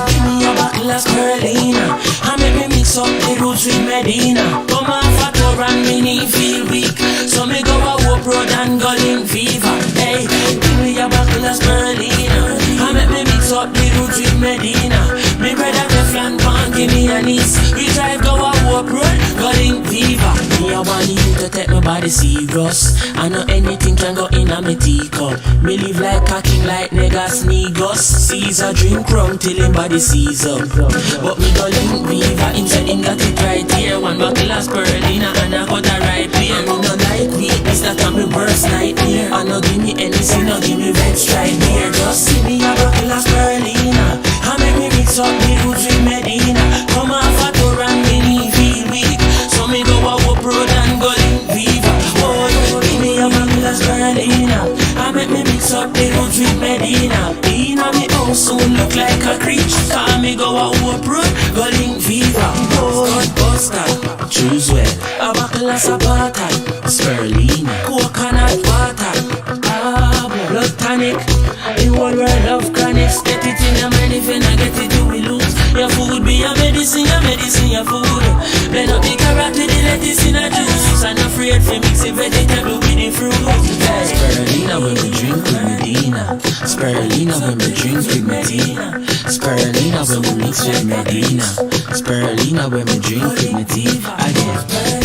[SPEAKER 7] Give me a bottle of Spirulina and make me mix up the roots with Medina. Come off a tour and me need feel weak. So me go a Hope Road and go link Fever. Hey, give me a bottle of Spirulina and make me mix up the roots with Medina. Me brother Teflon Pan give me a niece. We drive go a Hope Road, go link Fever. Me a want you to take my body serious. I know anything can go in a me teacup. Me live like a king like niggas Negos. Caesar drink rum till him body seize up. But me go link Viva. Him said him got it right here. One bottle of Spirulina and I got a right beer. Me no like weakness, that can be worst nightmare. I no give me anything, no give me red stripe beer. Just see me a bottle of Spirulina and make me mix up the roots with Medina. Come off a tour and me need feel weak. So me go a Hope Road and go link Viva. Oh, give me a bottle of Spirulina and make me mix up the roots with Medina. Inna me house soon look like a creech. Call me go a Hope Road, go link Viva. Oh, Buster, choose well. A bottle of Zapata, Spirulina, coconut water. medicine your food. Blend up the carrot with the lettuce in a juice. And afraid for mix the vegetable with the fruit. Spirulina when we drink with Medina. Spirulina when we drink with Medina. Spirulina when we mix with Medina. Spirulina when we drink with Medina. Again.